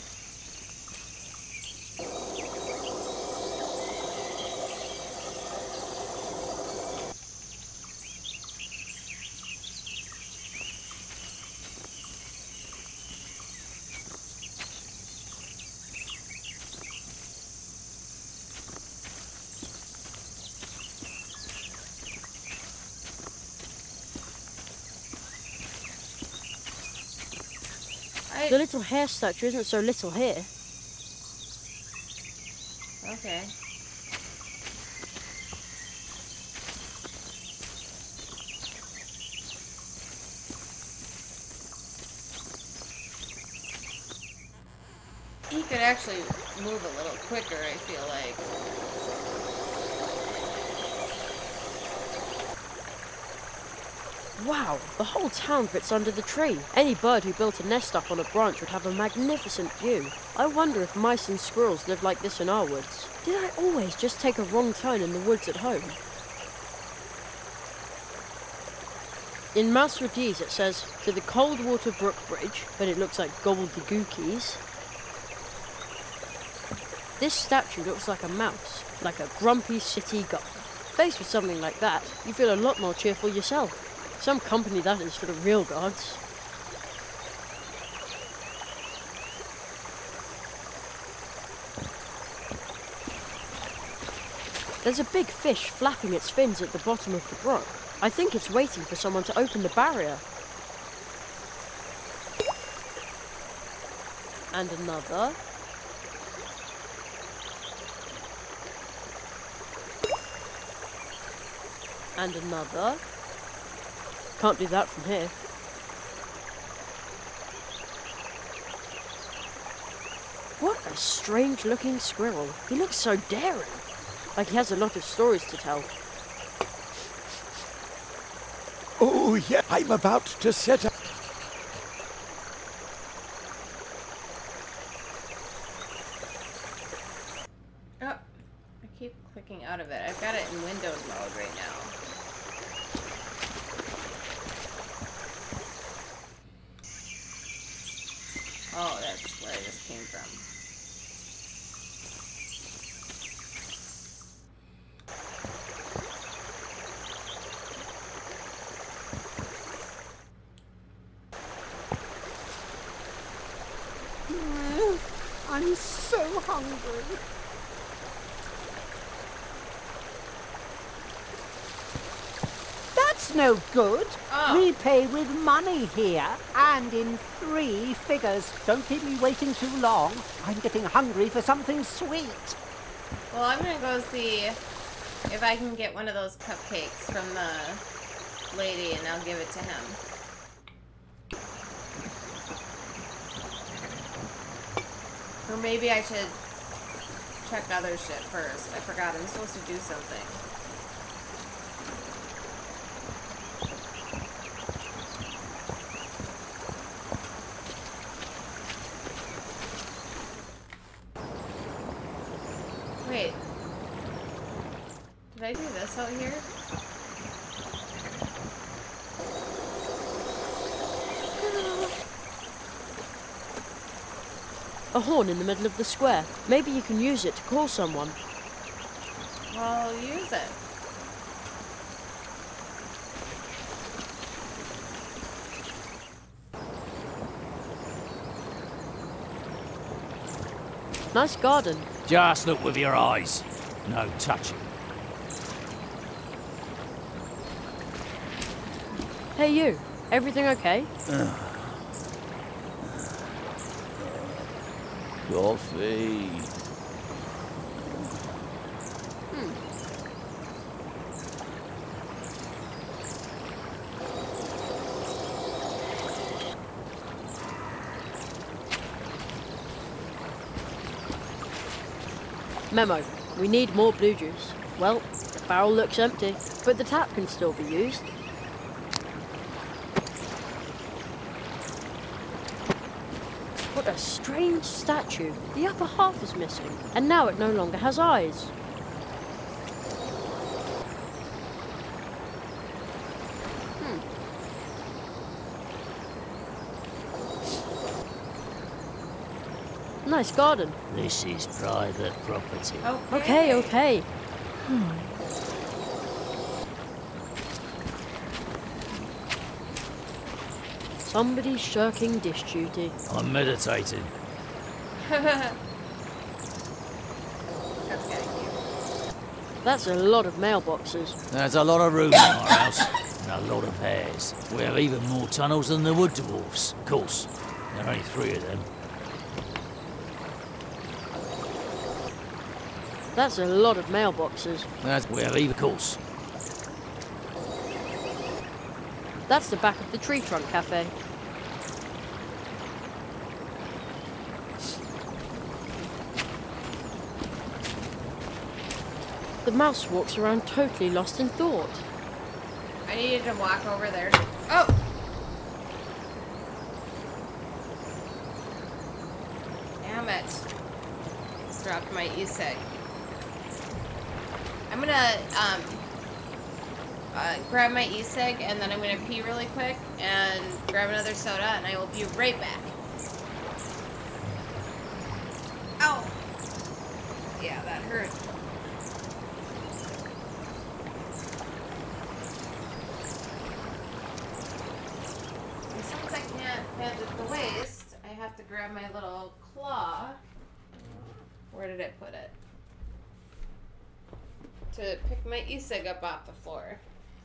The little hair statue isn't so little here. Okay. He could actually move a little quicker, I feel like. Wow, the whole town fits under the tree. Any bird who built a nest up on a branch would have a magnificent view. I wonder if mice and squirrels live like this in our woods. Did I always just take a wrong turn in the woods at home? In Masradiz it says, to the Coldwater Brook Bridge, but it looks like gobbledygookies. This statue looks like a mouse, like a grumpy city guard. Faced with something like that, you feel a lot more cheerful yourself. Some company that is for the real gods. There's a big fish flapping its fins at the bottom of the brook. I think it's waiting for someone to open the barrier. And another. And another. Can't do that from here. What a strange looking squirrel. He looks so daring. Like he has a lot of stories to tell. Oh, yeah, I'm about to set up. Oh, I keep clicking out of it. I've got it in Windows mode right now. Oh, that's where this came from. I'm so hungry. That's no good. We pay with money here, and in 3 figures. Don't keep me waiting too long. I'm getting hungry for something sweet. Well, I'm gonna go see if I can get one of those cupcakes from the lady, and I'll give it to him. Or maybe I should check other shit first. I forgot I'm supposed to do something. Wait. Did I do this out here? A horn in the middle of the square. Maybe you can use it to call someone. Well, use it. Nice garden. Just look with your eyes. No touching. Hey you, everything okay? Coffee. Memo, we need more blue juice. Well, the barrel looks empty, but the tap can still be used. What a strange statue. The upper half is missing, and now it no longer has eyes. Nice garden. This is private property. Okay. Somebody's shirking dish duty. I'm meditating. That's a lot of mailboxes. There's a lot of room in our house, and a lot of hairs. We have even more tunnels than the wood dwarfs. Of course, there are only 3 of them. That's a lot of mailboxes. We have even, of course. That's the back of the Tree Trunk Cafe. The mouse walks around totally lost in thought. I needed to walk over there to... Oh! Damn it. Dropped my e-cig. I'm gonna, grab my e-cig, and then I'm gonna pee really quick, and grab another soda, and I will be right back. Ow! Yeah, that hurt. And since I can't bend at the waist, I have to grab my little claw. Where did I put it? to pick my e-cig up off the floor,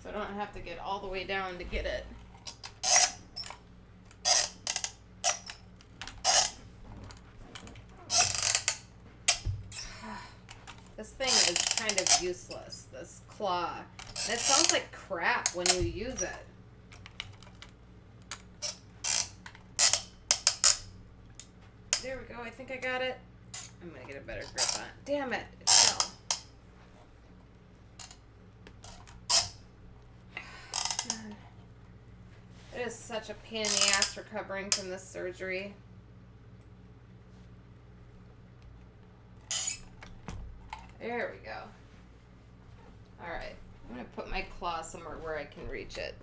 so I don't have to get all the way down to get it. This thing is kind of useless, this claw. And it sounds like crap when you use it. There we go, I think I got it. I'm gonna get a better grip on it. Damn it, it fell. Man. It is such a pain in the ass recovering from this surgery. There we go. Alright, I'm gonna put my claw somewhere where I can reach it.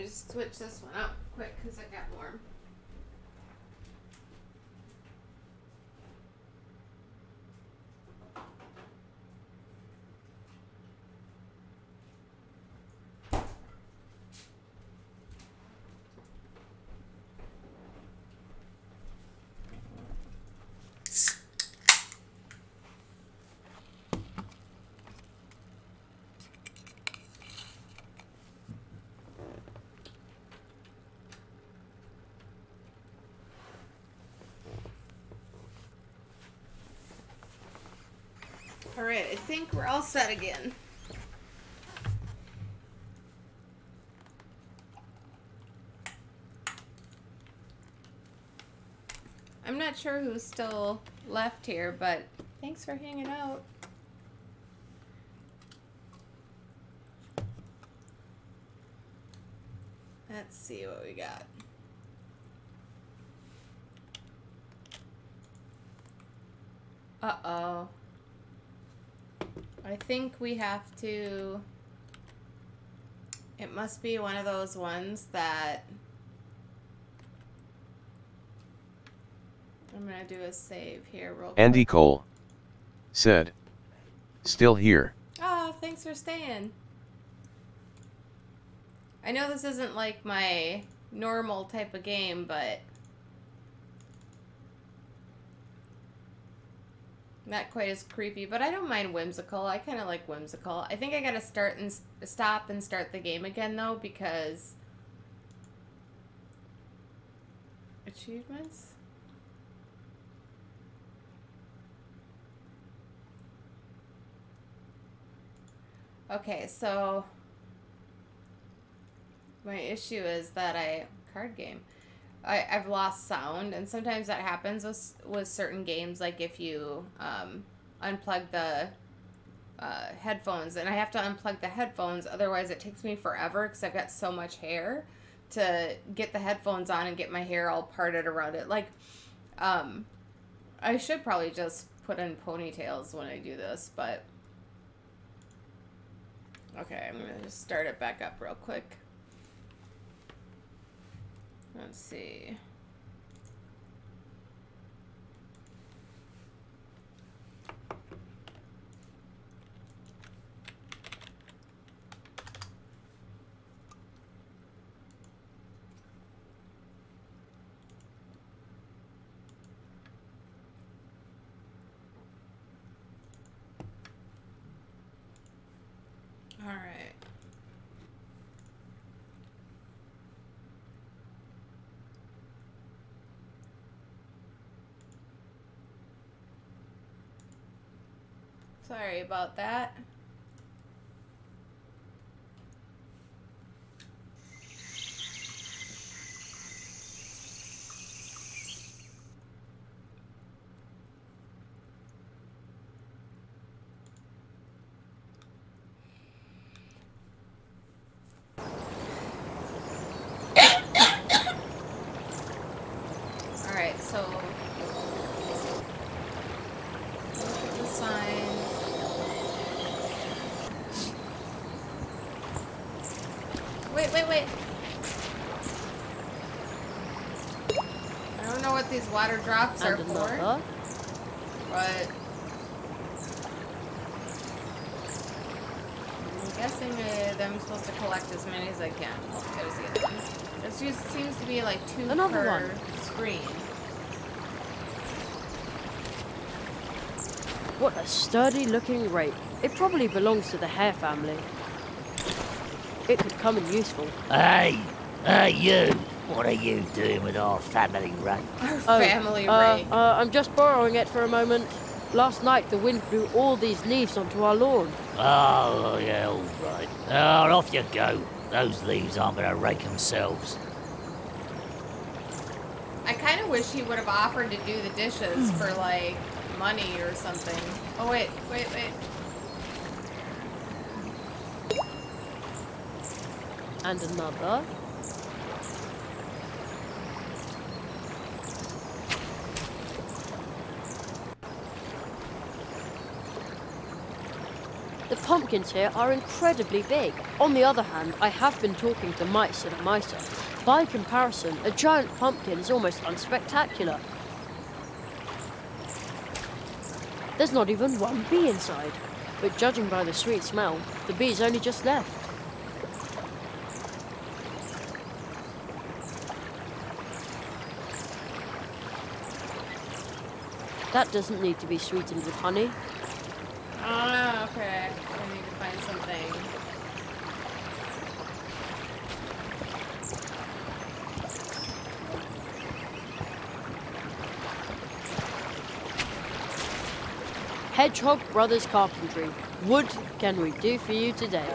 just switch this one up quick because it got warm. Alright, I think we're all set again. I'm not sure who's still left here, but thanks for hanging out. Let's see what we got. Uh-oh. I think we have to... It must be one of those ones that... I'm gonna do a save here real quick. Andy Cole said, still here. Oh, thanks for staying. I know this isn't like my normal type of game, but... Not quite as creepy, but I don't mind whimsical. I kind of like whimsical. I think I gotta stop and start the game again though, because achievements. Okay, so my issue is that card game. I've lost sound, and sometimes that happens with certain games, like if you unplug the headphones, and I have to unplug the headphones, otherwise it takes me forever because I've got so much hair to get the headphones on and get my hair all parted around it. Like, I should probably just put in ponytails when I do this, but okay, I'm gonna just start it back up real quick. Let's see. All right. Sorry about that. All right, so look at the sign. Wait. I don't know what these water drops are for, but I'm guessing that I'm supposed to collect as many as I can. Oh, there's the other one. This just seems to be like two per screen. What a sturdy looking rake. It probably belongs to the Hare family. It could come in useful. Hey, you! What are you doing with our family rake? Our family rake. I'm just borrowing it for a moment. Last night the wind blew all these leaves onto our lawn. Oh, yeah, all right. Oh, off you go. Those leaves aren't going to rake themselves. I kind of wish he would have offered to do the dishes for, like, money or something. Oh, wait. And another. The pumpkins here are incredibly big. On the other hand, I have been talking to mice at a miser. By comparison, a giant pumpkin is almost unspectacular. There's not even one bee inside, but judging by the sweet smell, the bee's only just left. That doesn't need to be sweetened with honey. Oh, okay. I need to find something. Hedgehog Brothers Carpentry. What can we do for you today?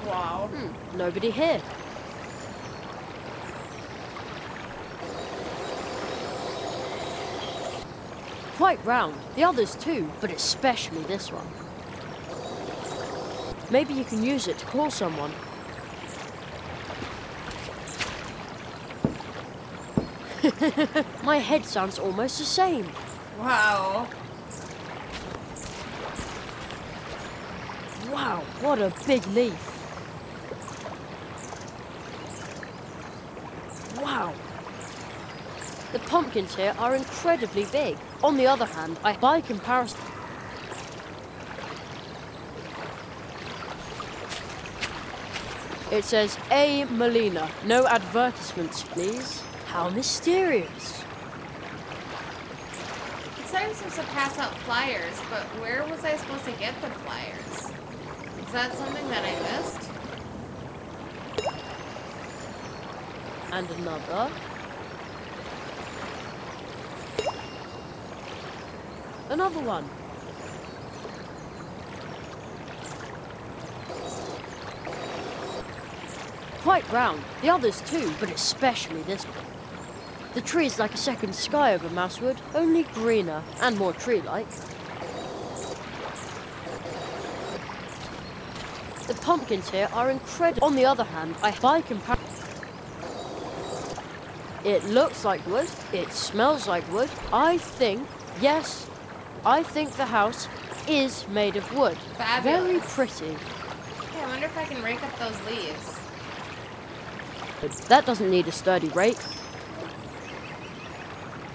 Wow. Nobody here. Quite round. The others too, but especially this one. Maybe you can use it to call someone. My head sounds almost the same. Wow. Wow, what a big leaf. Wow. The pumpkins here are incredibly big. On the other hand, by comparison... It says, A. Molina. No advertisements, please. How mysterious. It said I was supposed to pass out flyers, but where was I supposed to get the flyers? Is that something that I missed? And another. Another one. Quite round. The others too, but especially this one. The tree is like a second sky over Mousewood, only greener and more tree-like. The pumpkins here are incredible. On the other hand, by comparison... It looks like wood. It smells like wood. I think, yes, I think the house is made of wood. Fabulous. Very pretty. Okay, I wonder if I can rake up those leaves. But that doesn't need a sturdy rake.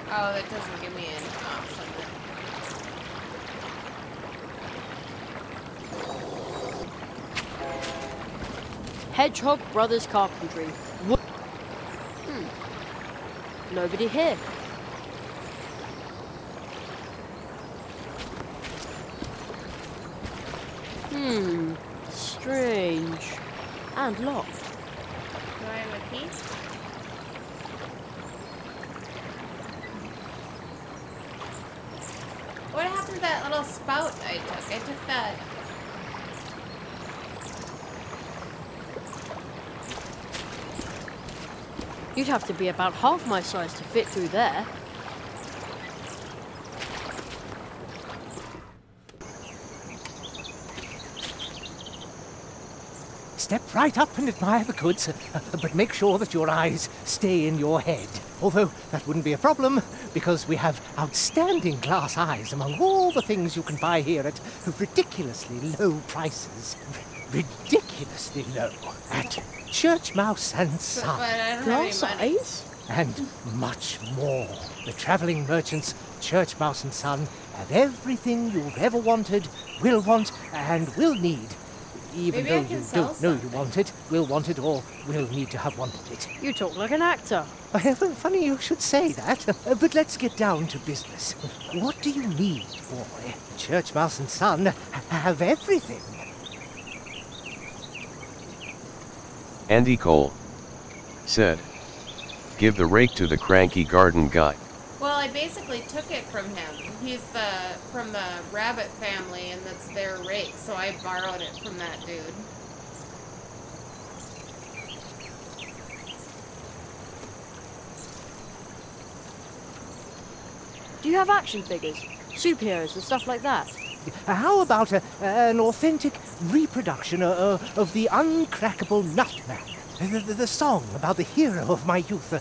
Oh, that doesn't give me an option. Hedgehog Brothers Carpentry. Wood. Nobody here. Strange. And locked. Do I have a key? What happened to that little spout I took? I took that. You'd have to be about half my size to fit through there. Step right up and admire the goods, but make sure that your eyes stay in your head. Although that wouldn't be a problem, because we have outstanding glass eyes among all the things you can buy here at ridiculously low prices. Ridiculously low. At Church Mouse and Son. But I don't have Glass any money. eyes? And much more. The travelling merchants, Church Mouse and Son, have everything you've ever wanted, will want, and will need. Even Maybe I though can you sell don't know you want it, will want it, or will need to have wanted it. You talk like an actor. Well, funny you should say that, but let's get down to business. What do you need, boy? Church Mouse and Son have everything. Andy Cole said, "Give the rake to the cranky garden guy." Well, I basically took it from him. He's from the rabbit family, and that's their rake, so I borrowed it from that dude. Do you have action figures? Superheroes and stuff like that? How about an authentic reproduction of the uncrackable Nutman? The song about the hero of my youth.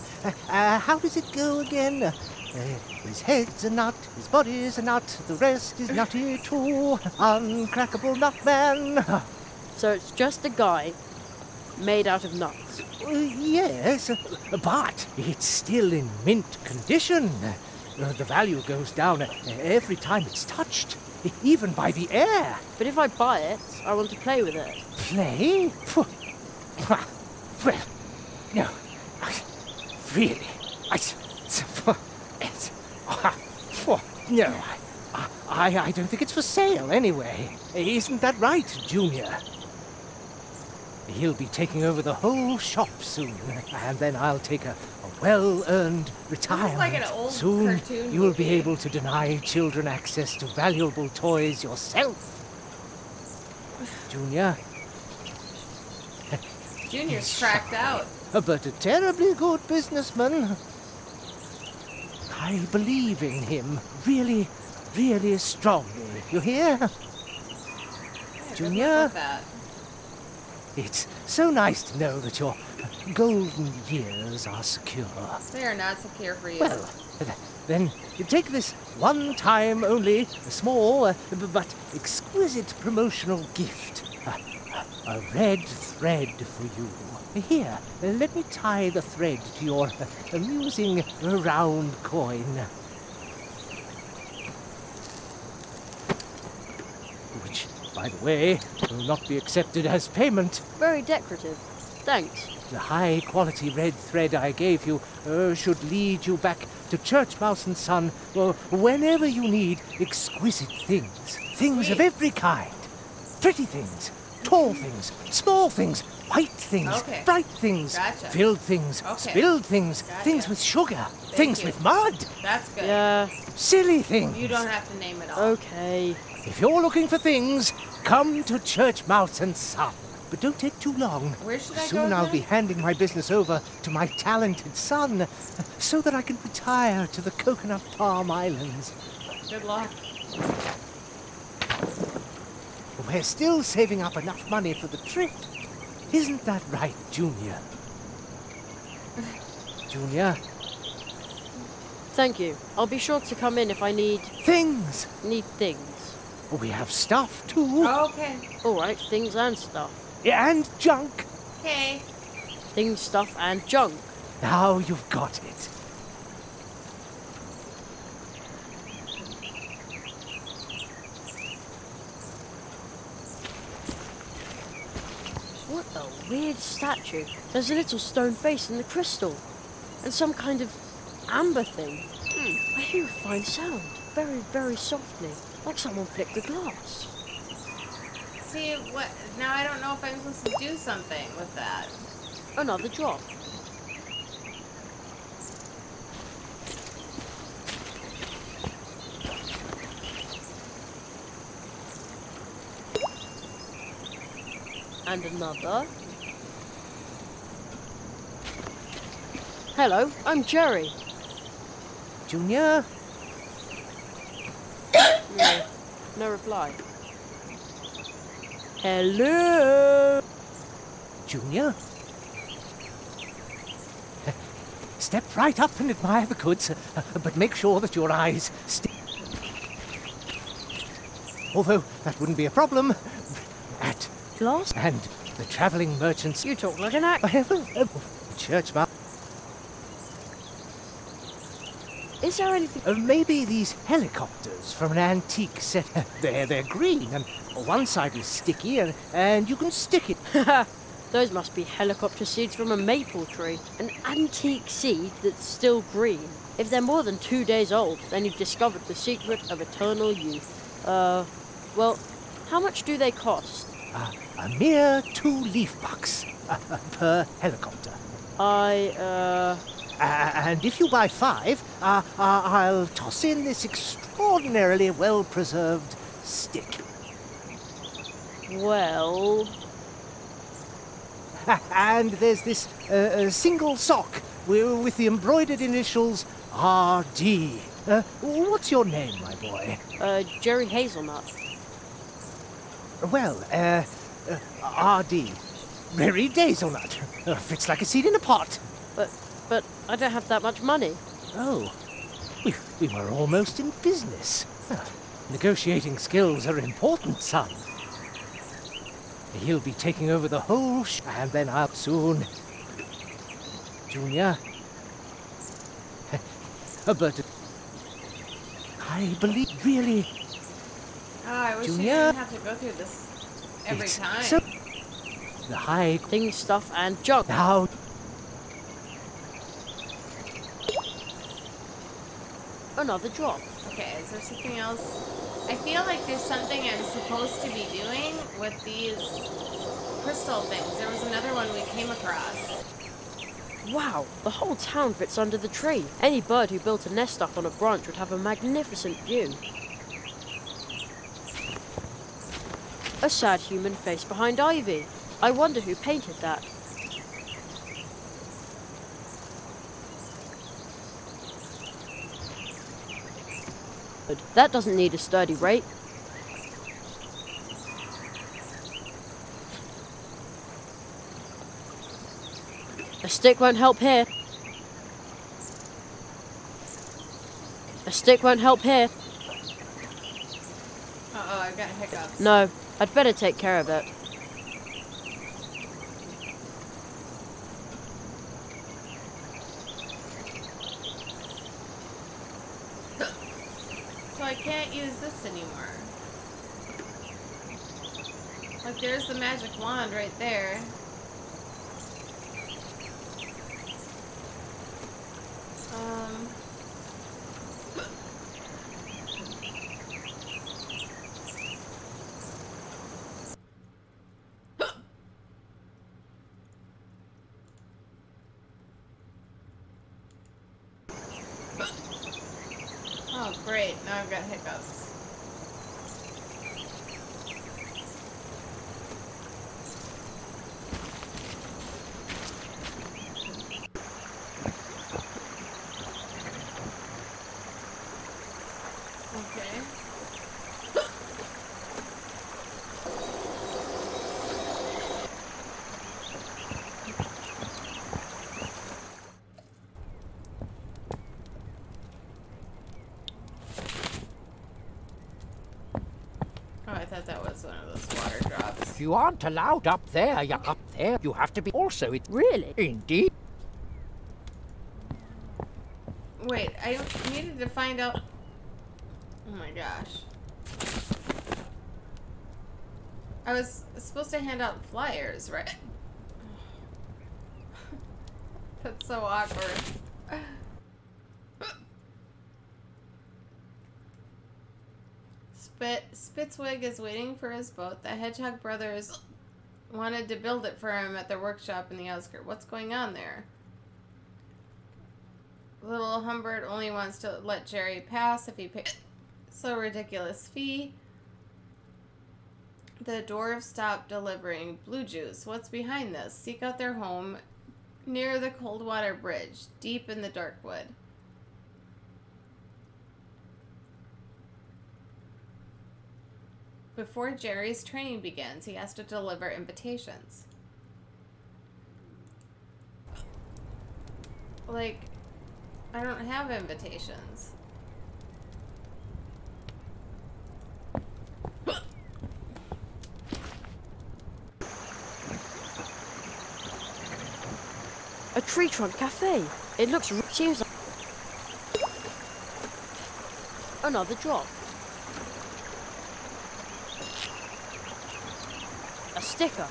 How does it go again? His head's a nut, his body's a nut, the rest is nutty too. Uncrackable nut man. So it's just a guy made out of nuts. Yes, but it's still in mint condition. The value goes down every time it's touched, even by the air. But if I buy it, I want to play with it. Play? Well, no. Really? No, I don't think it's for sale anyway. Isn't that right, Junior? He'll be taking over the whole shop soon, and then I'll take a well-earned retirement. Like an old soon cartoon you'll movie. be able to deny children access to valuable toys yourself. Junior? Junior's cracked out. But a terribly good businessman. I believe in him really, really strongly. You hear? Junior? It's so nice to know that your golden years are secure. They are not secure for you. Well, then you take this one time only, small but exquisite promotional gift. A red thread for you. Here, let me tie the thread to your amusing round coin. Which, by the way, will not be accepted as payment. Very decorative. Thanks. The high-quality red thread I gave you should lead you back to Church Mouse and Son whenever you need exquisite things. Things of every kind. Pretty things, tall things, small things, white things, bright things, filled things, spilled things, things with sugar, things with mud. That's good. Yeah. Silly things. You don't have to name it all. Okay. If you're looking for things, come to Church Mouse and Son. But don't take too long. Where should I go Soon I'll again? be handing my business over to my talented son, so that I can retire to the Coconut Palm Islands. Good luck. We're still saving up enough money for the trip. Isn't that right, Junior? Junior? Thank you. I'll be sure to come in if I need... Things! Need things. We have stuff, too. Okay. Alright, things and stuff. And junk. Okay. Things, stuff, and junk. Now you've got it. What a weird statue. There's a little stone face in the crystal. And some kind of amber thing. I hear a fine sound. Very, very softly. Like someone flicked the glass. See, what? Now I don't know if I'm supposed to do something with that. Another drop. And another. Hello, I'm Jerry. Junior? No reply. Hello? Junior? Step right up and admire the goods, but make sure that your eyes stay. Although that wouldn't be a problem. At glass and the traveling merchants. You talk like an act. Church mouse. Is there anything? Maybe these helicopters from an antique set. They're green, and one side is sticky, and you can stick it. Those must be helicopter seeds from a maple tree. An antique seed that's still green. If they're more than 2 days old, then you've discovered the secret of eternal youth. Well, how much do they cost? A mere 2 leaf bucks per helicopter. And if you buy 5, I'll toss in this extraordinarily well-preserved stick. Well... And there's this single sock with the embroidered initials R.D. What's your name, my boy? Jerry Hazelnut. Well, R.D. Jerry Hazelnut. Fits like a seed in a pot. But I don't have that much money. Oh. We were almost in business. Negotiating skills are important, son. He'll be taking over the whole and then I'll soon. Junior. But I believe really. Oh, I wish Junior. you didn't have to go through this every It's time. so the high things, stuff, and junk. Now. Another drop. Okay, is there something else? I feel like there's something I'm supposed to be doing with these crystal things. There was another one we came across. Wow, the whole town fits under the tree. Any bird who built a nest up on a branch would have a magnificent view. A sad human face behind ivy. I wonder who painted that. That doesn't need a sturdy rake. A stick won't help here. A stick won't help here. Uh-oh, I've got hiccups. No, I'd better take care of it. So I can't use this anymore. Like, there's the magic wand right there. Oh, great. Now I've got hiccups. Okay. Oh, I thought that was one of those water drops. You aren't allowed up there. You're up there. You have to be also. Really? Indeed. Wait, I needed to find out. Oh my gosh. I was supposed to hand out flyers, right? That's so awkward. Spitzwig is waiting for his boat. The Hedgehog brothers wanted to build it for him at their workshop in the outskirts. What's going on there? Little Humbert only wants to let Jerry pass if he pays so ridiculous fee. The dwarves stopped delivering blue juice. What's behind this? Seek out their home near the Coldwater Bridge, deep in the dark wood. Before Jerry's training begins, he has to deliver invitations. Like, I don't have invitations. A tree trunk cafe. It looks seems like another drop. A sticker.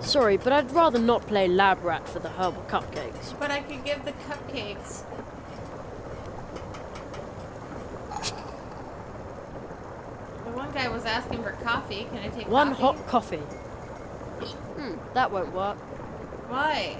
Sorry, but I'd rather not play lab rat for the herbal cupcakes. But I could give the cupcakes. The one guy was asking for coffee. Can I take One coffee? hot coffee. That won't work. Why?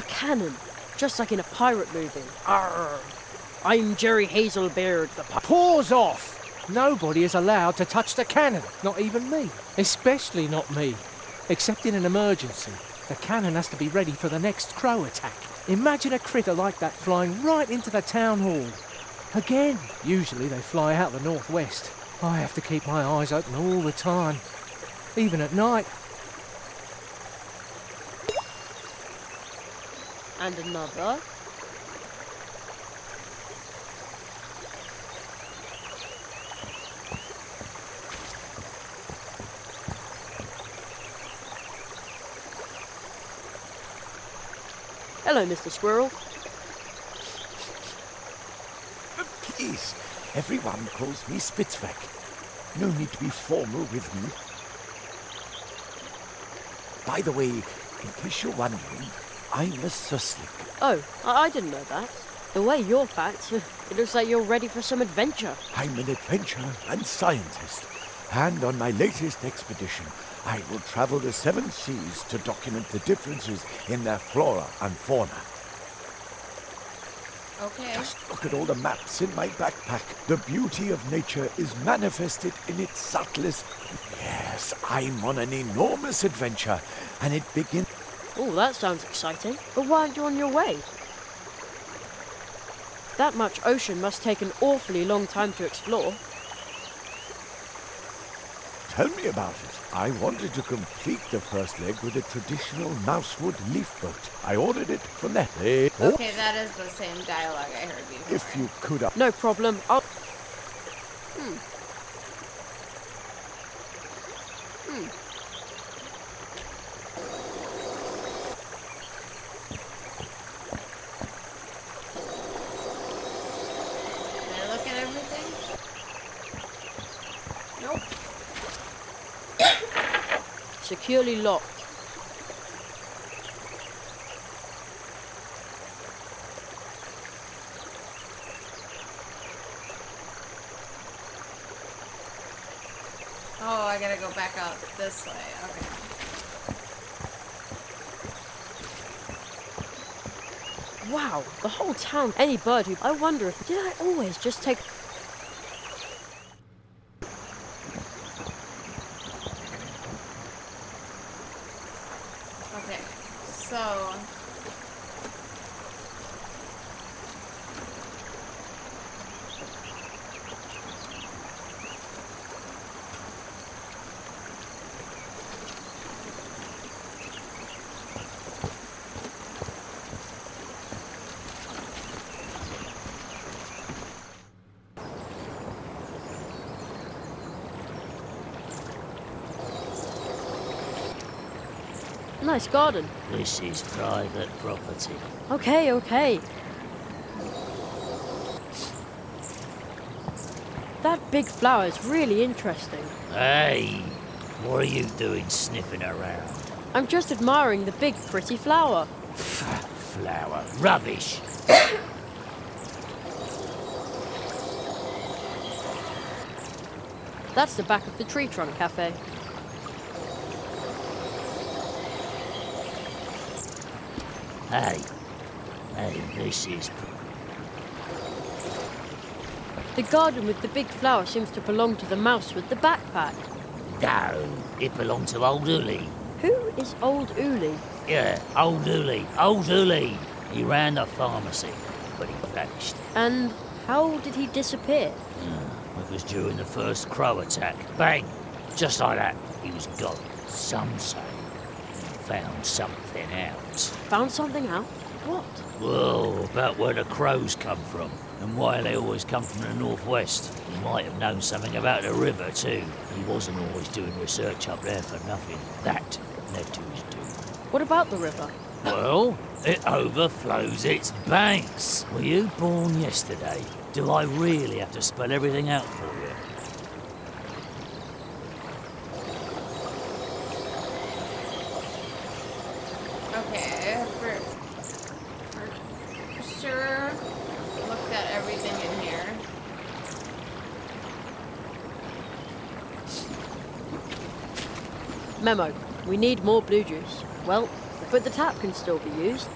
A cannon, just like in a pirate movie. Arr! I'm Jerry Hazelbeard, the Paws off! Nobody is allowed to touch the cannon, not even me. Especially not me. Except in an emergency. The cannon has to be ready for the next crow attack. Imagine a critter like that flying right into the town hall. Again, usually they fly out the northwest. I have to keep my eyes open all the time, even at night. And another. Hello, Mr. Squirrel. Please, everyone calls me Spitzvack. No need to be formal with me. By the way, in case you're wondering, I'm a Susslik. Oh, I didn't know that. The way you're packed, it looks like you're ready for some adventure. I'm an adventurer and scientist. And on my latest expedition, I will travel the 7 seas to document the differences in their flora and fauna. Okay. Just look at all the maps in my backpack. The beauty of nature is manifested in its subtlest. Yes, I'm on an enormous adventure, and it begins. Oh, that sounds exciting. But why aren't you on your way? That much ocean must take an awfully long time to explore. Tell me about it. I wanted to complete the first leg with a traditional mousewood leaf boat. I ordered it from that. Okay, that is the same dialogue I heard before. If you could... No problem. I'll... Can I look at everything? Nope. Securely locked. Oh, I gotta go back out this way. Okay. Wow, the whole town. Any bird who... I wonder if... Did I always just take... Okay, so... Nice garden. This is private property. Okay, okay. That big flower is really interesting. Hey, what are you doing sniffing around? I'm just admiring the big, pretty flower. Flower. Rubbish. That's the back of the Tree Trunk Cafe. Hey, this is... The garden with the big flower seems to belong to the mouse with the backpack. No, it belonged to Old Uli. Who is Old Uli? Yeah, Old Uli. Old Uli. He ran the pharmacy, but he vanished. And how did he disappear? It was during the first crow attack. Bang! Just like that, he was gone. Some say he found something out. Found something out? What? Well, about where the crows come from, and why they always come from the northwest. He might have known something about the river, too. He wasn't always doing research up there for nothing. That led to his doom. What about the river? Well, it overflows its banks. Were you born yesterday? Do I really have to spell everything out for you? Okay, for sure, looked at everything in here. Memo. We need more blue juice. Well, but the tap can still be used.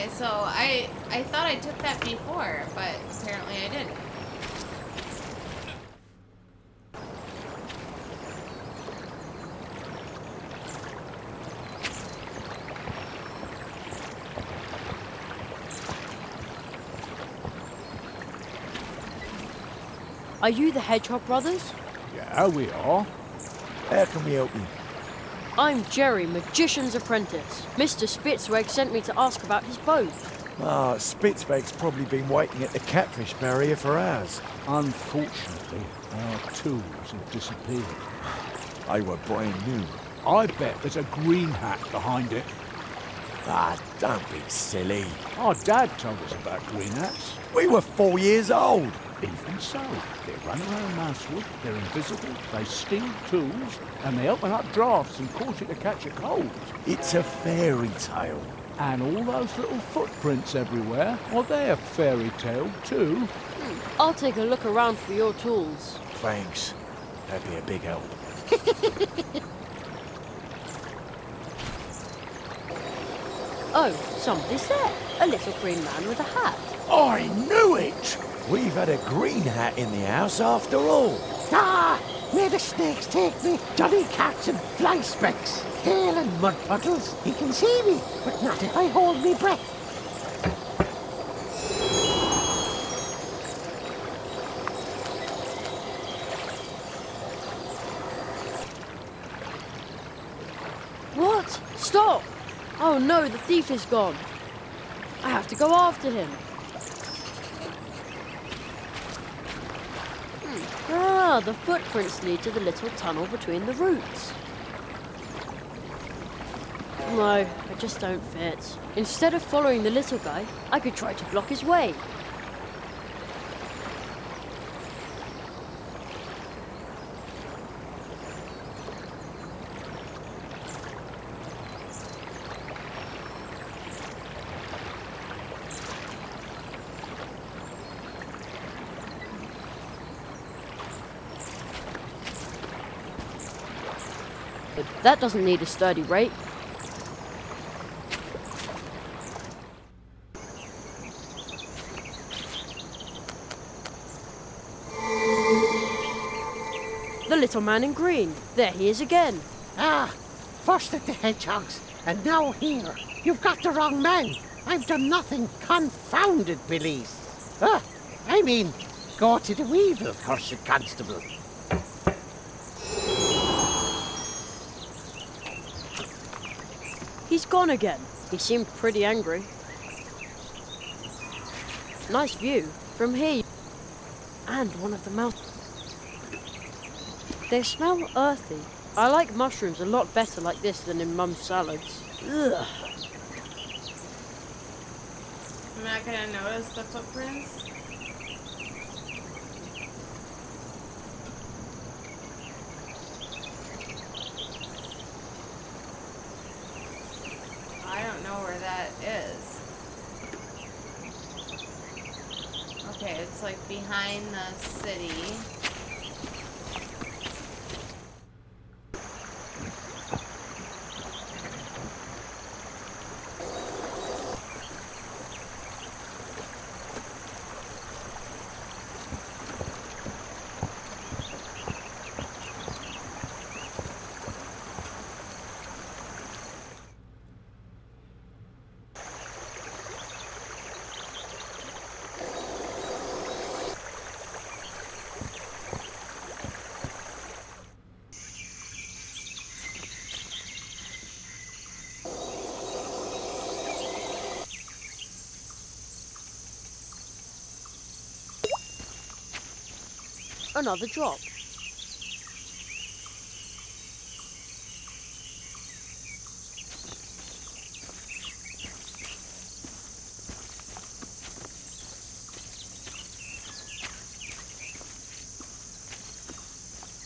Okay, so I thought I took that before, but apparently I didn't. Are you the Hedgehog brothers? Yeah, we are. How can we help you? I'm Jerry, Magician's apprentice. Mr. Spitzweg sent me to ask about his boat. Ah, Spitzweg's probably been waiting at the catfish barrier for hours. Unfortunately, our tools have disappeared. They were brand new. I bet there's a green hat behind it. Ah, don't be silly. Our dad told us about green hats. We were 4 years old. Even so, they run around Mousewood, they're invisible, they steal tools, and they open up drafts and cause you to catch a cold. It's a fairy tale. And all those little footprints everywhere, well, they're fairy tale too. I'll take a look around for your tools. Thanks. That'd be a big help. Oh, somebody's there. A little green man with a hat. I knew it! We've had a green hat in the house after all. Ah! May the snakes take me, jolly cats and fly specks, hail and mud puddles. He can see me, but not if I hold me breath. What? Stop! Oh no, the thief is gone. I have to go after him. Ah, the footprints lead to the little tunnel between the roots. No, I just don't fit. Instead of following the little guy, I could try to block his way. But that doesn't need a sturdy rake. The little man in green. There he is again. Ah, first at the hedgehogs, and now here. You've got the wrong man. I've done nothing. Confounded police. I mean, go to the weevil, cursed constable. He's gone again. He seemed pretty angry. Nice view. From here. And one of the mouth. They smell earthy. I like mushrooms a lot better like this than in Mum's salads. Ugh. I'm not gonna notice the footprints. I don't know where that is. Okay, it's like behind the city. Another drop.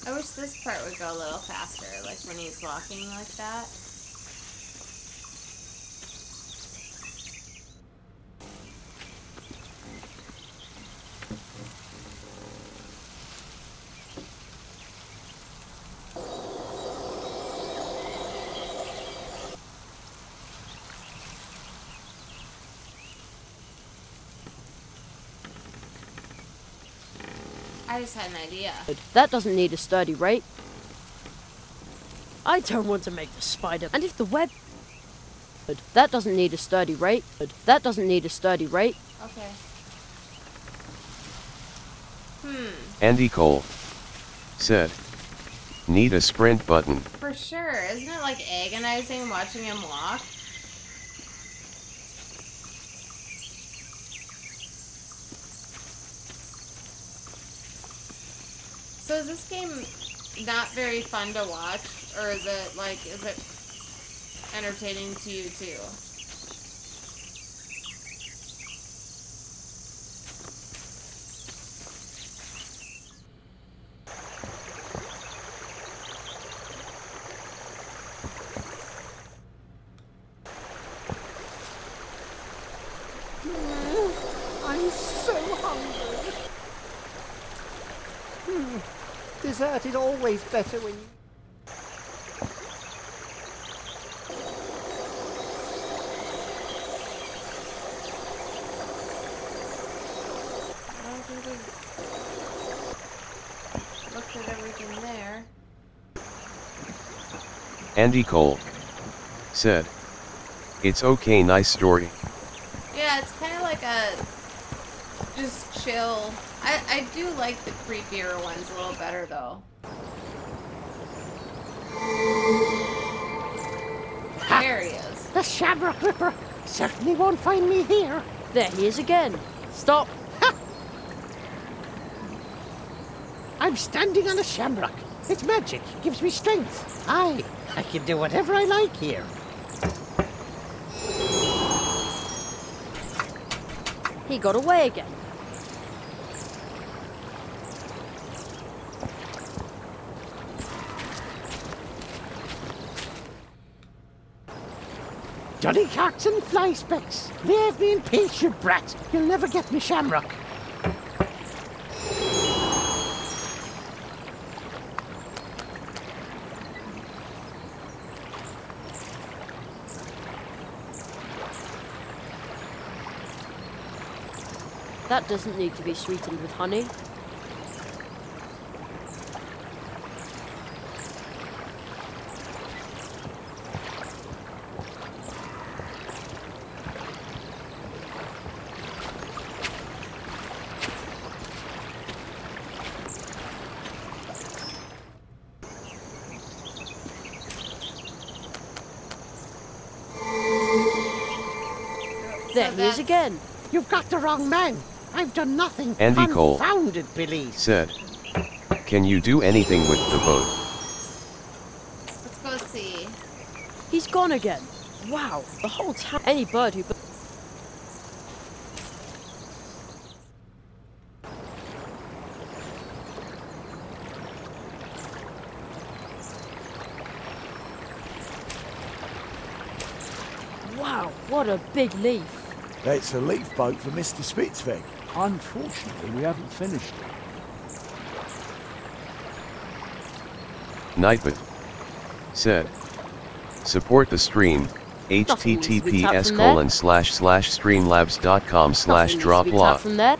I wish this part would go a little faster, like when he's walking like that. I just had an idea. That doesn't need a sturdy rate. I don't want to make the spider. And if the web... That doesn't need a sturdy rate. That doesn't need a sturdy rate. Okay. Andy Cole said, need a sprint button. For sure. Isn't it like agonizing watching him walk? So is this game not very fun to watch? Or is it like, is it entertaining to you too? I'm so hungry. Dessert is always better when you... Looked at everything there. Andy Cole said, it's okay, nice story. Yeah, it's kind of like a just chill. I do like the creepier ones a little better though. There he is. The Shamrock Ripper certainly won't find me here. There he is again. Stop. I'm standing on a shamrock. It's magic. Gives me strength. I can do whatever I like here. He got away again. Johnny Carts and fly specks. Leave me in peace, you brat. You'll never get me shamrock. That doesn't need to be sweetened with honey. There he is again. You've got the wrong man. I've done nothing. Andy Cole Confounded Billy said, can you do anything with the boat? Let's go see. He's gone again. Wow, the whole town. Any bird who... Wow, what a big leaf. It's a leaf boat for Mr. Spitzweg. Unfortunately, we haven't finished it. Nightbot said, support the stream, https://streamlabs.com/droplock. From there.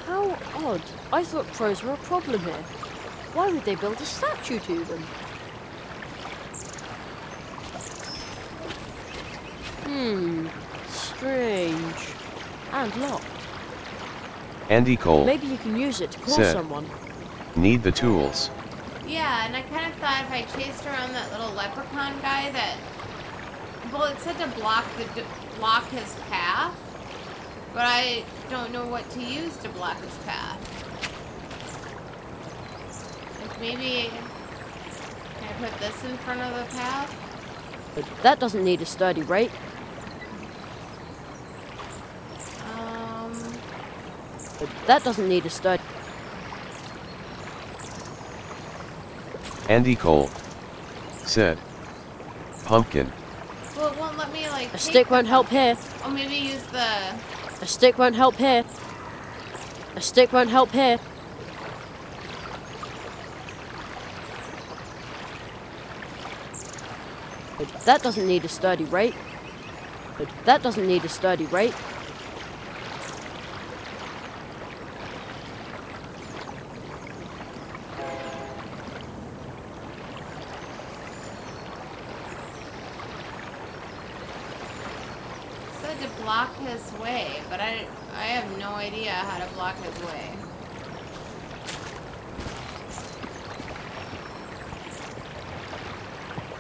How odd. I thought crows were a problem here. Why would they build a statue to them? Strange. And locked. Andy Cole Maybe you can use it to call said, someone. need the tools. Yeah, and I kind of thought if I chased around that little leprechaun guy that... Well, it said to block his path, but I don't know what to use to block his path. Like maybe... Can I put this in front of the path? That doesn't need a sturdy rate. That doesn't need a stud. Andy Cole said, pumpkin. Well, it won't let me, like, A stick won't help here. Oh, maybe use the... A stick won't help here. A stick won't help here. That doesn't need a sturdy rate. That doesn't need a sturdy rate. said to block his way, but I have no idea how to block his way.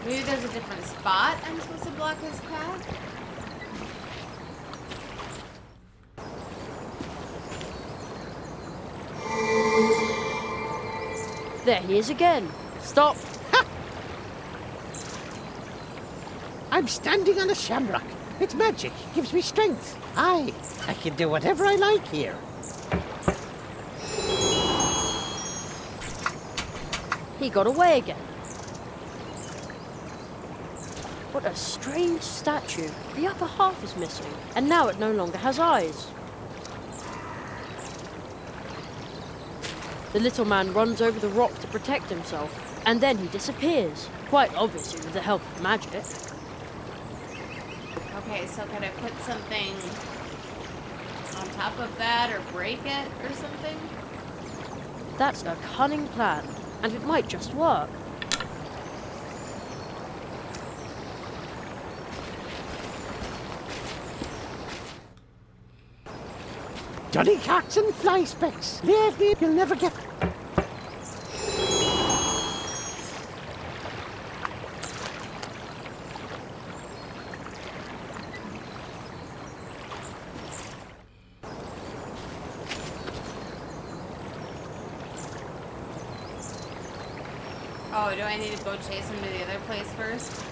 Maybe there's a different spot I'm supposed to block his path? There he is again. Stop. Ha! I'm standing on a shamrock. It's magic. Gives me strength. I can do whatever I like here. He got away again. What a strange statue. The upper half is missing, and now it no longer has eyes. The little man runs over the rock to protect himself, and then he disappears. Quite obviously with the help of magic. Okay, so could I put something on top of that or break it or something? That's a cunning plan, and it might just work. Johnny Cocks and Fly Specks. Leave me, you'll never get... Oh, do I need to go chase him to the other place first?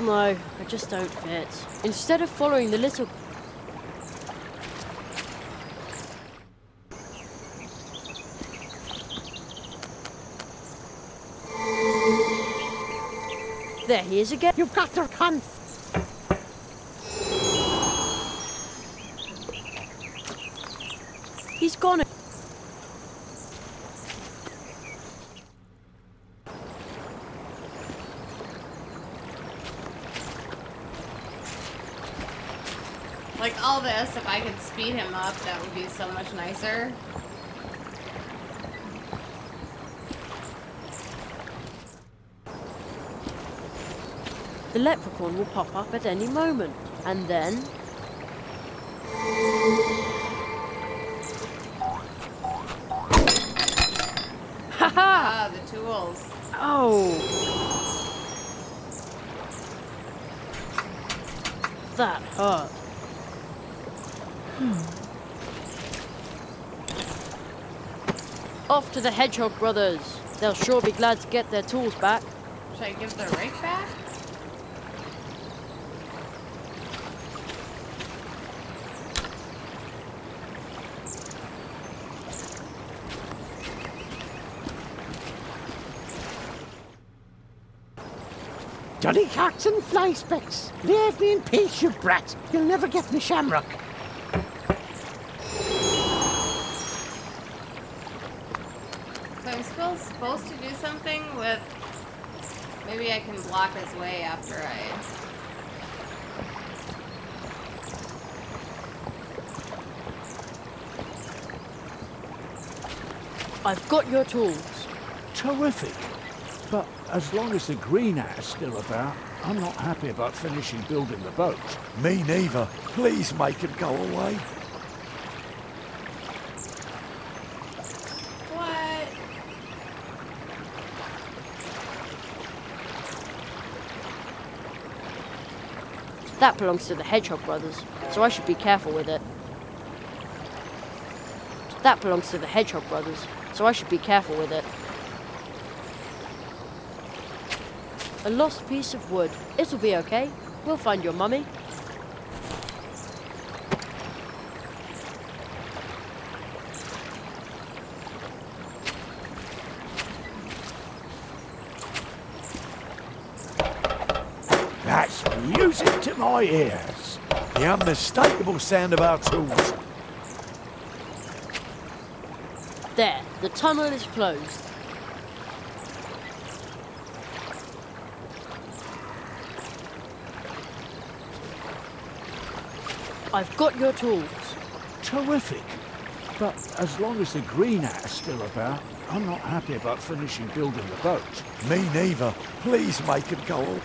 No, I just don't fit. Instead of following the little... There he is again. You've got to cunt. He's gone. Like all this, if I could speed him up, that would be so much nicer. The leprechaun will pop up at any moment, and then... Ha-ha! Ah, the tools. Oh! That hurt. Off to the Hedgehog brothers. They'll sure be glad to get their tools back. Should I give the rake back? Johnny Cocks and Fly Specks. Leave me in peace, you brat. You'll never get me shamrock. So I'm supposed to do something with... Maybe I can block his way after I... I've got your tools. Terrific. But as long as the green hat's still about, I'm not happy about finishing building the boat. Me neither. Please make it go away. What? That belongs to the Hedgehog brothers, so I should be careful with it. That belongs to the Hedgehog brothers, so I should be careful with it. A lost piece of wood. It'll be okay. We'll find your mummy. That's music to my ears. The unmistakable sound of our tools. There. The tunnel is closed. I've got your tools. Terrific. But as long as the green hat's still about, I'm not happy about finishing building the boat. Me neither. Please make it go.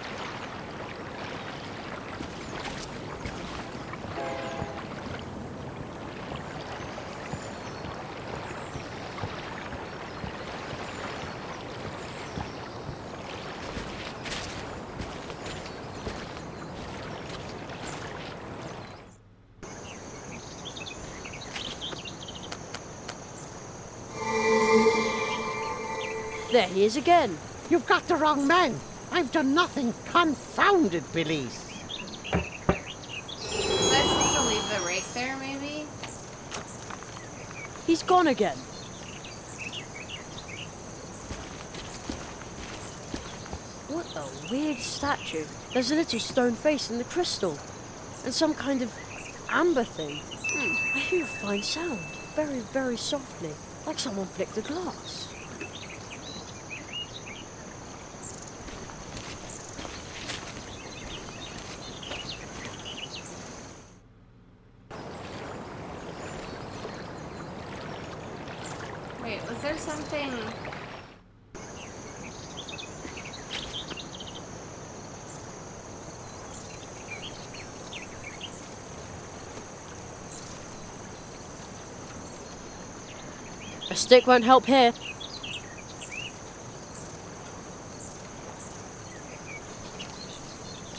There he is again. You've got the wrong man. I've done nothing. Confounded Billies. Was I supposed to leave the rake there, maybe? He's gone again. What a weird statue. There's a little stone face in the crystal. And some kind of amber thing. I hear a fine sound. Very, very softly. Like someone flicked the glass. Wait, was there something... A stick won't help here.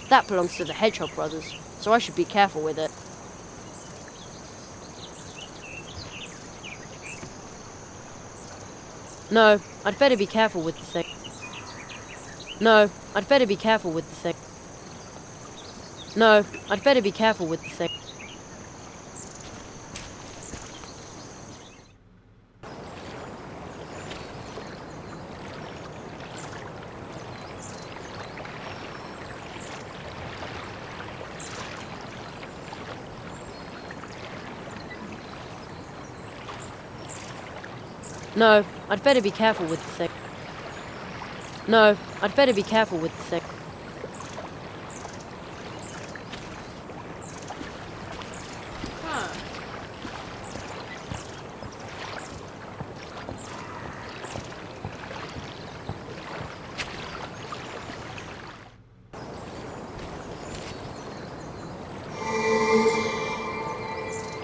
That belongs to the Hedgehog brothers, so I should be careful with it. No, I'd better be careful with the thing. No, I'd better be careful with the thing. No, I'd better be careful with the thing. No, I'd better be careful with the thing. No, I'd better be careful with the thing. Huh.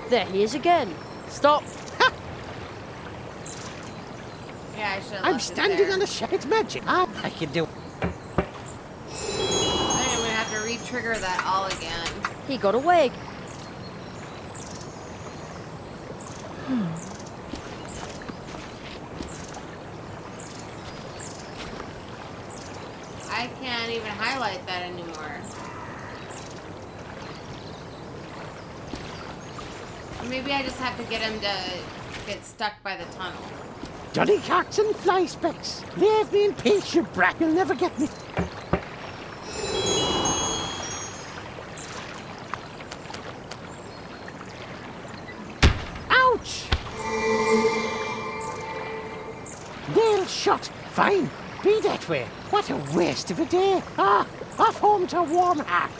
There he is again. Stop. Yeah, I should have I'm left it standing there. on a ship. It's magic. I can do. Then I'm gonna have to re-trigger that all again. He got away. I can't even highlight that anymore. Maybe I just have to get him to get stuck by the tunnel. Dolly cocks and fly specks. Leave me in peace, you brat. You'll never get me. Ouch! Nail shot. Fine. Be that way. What a waste of a day. Ah, off home to warm heart.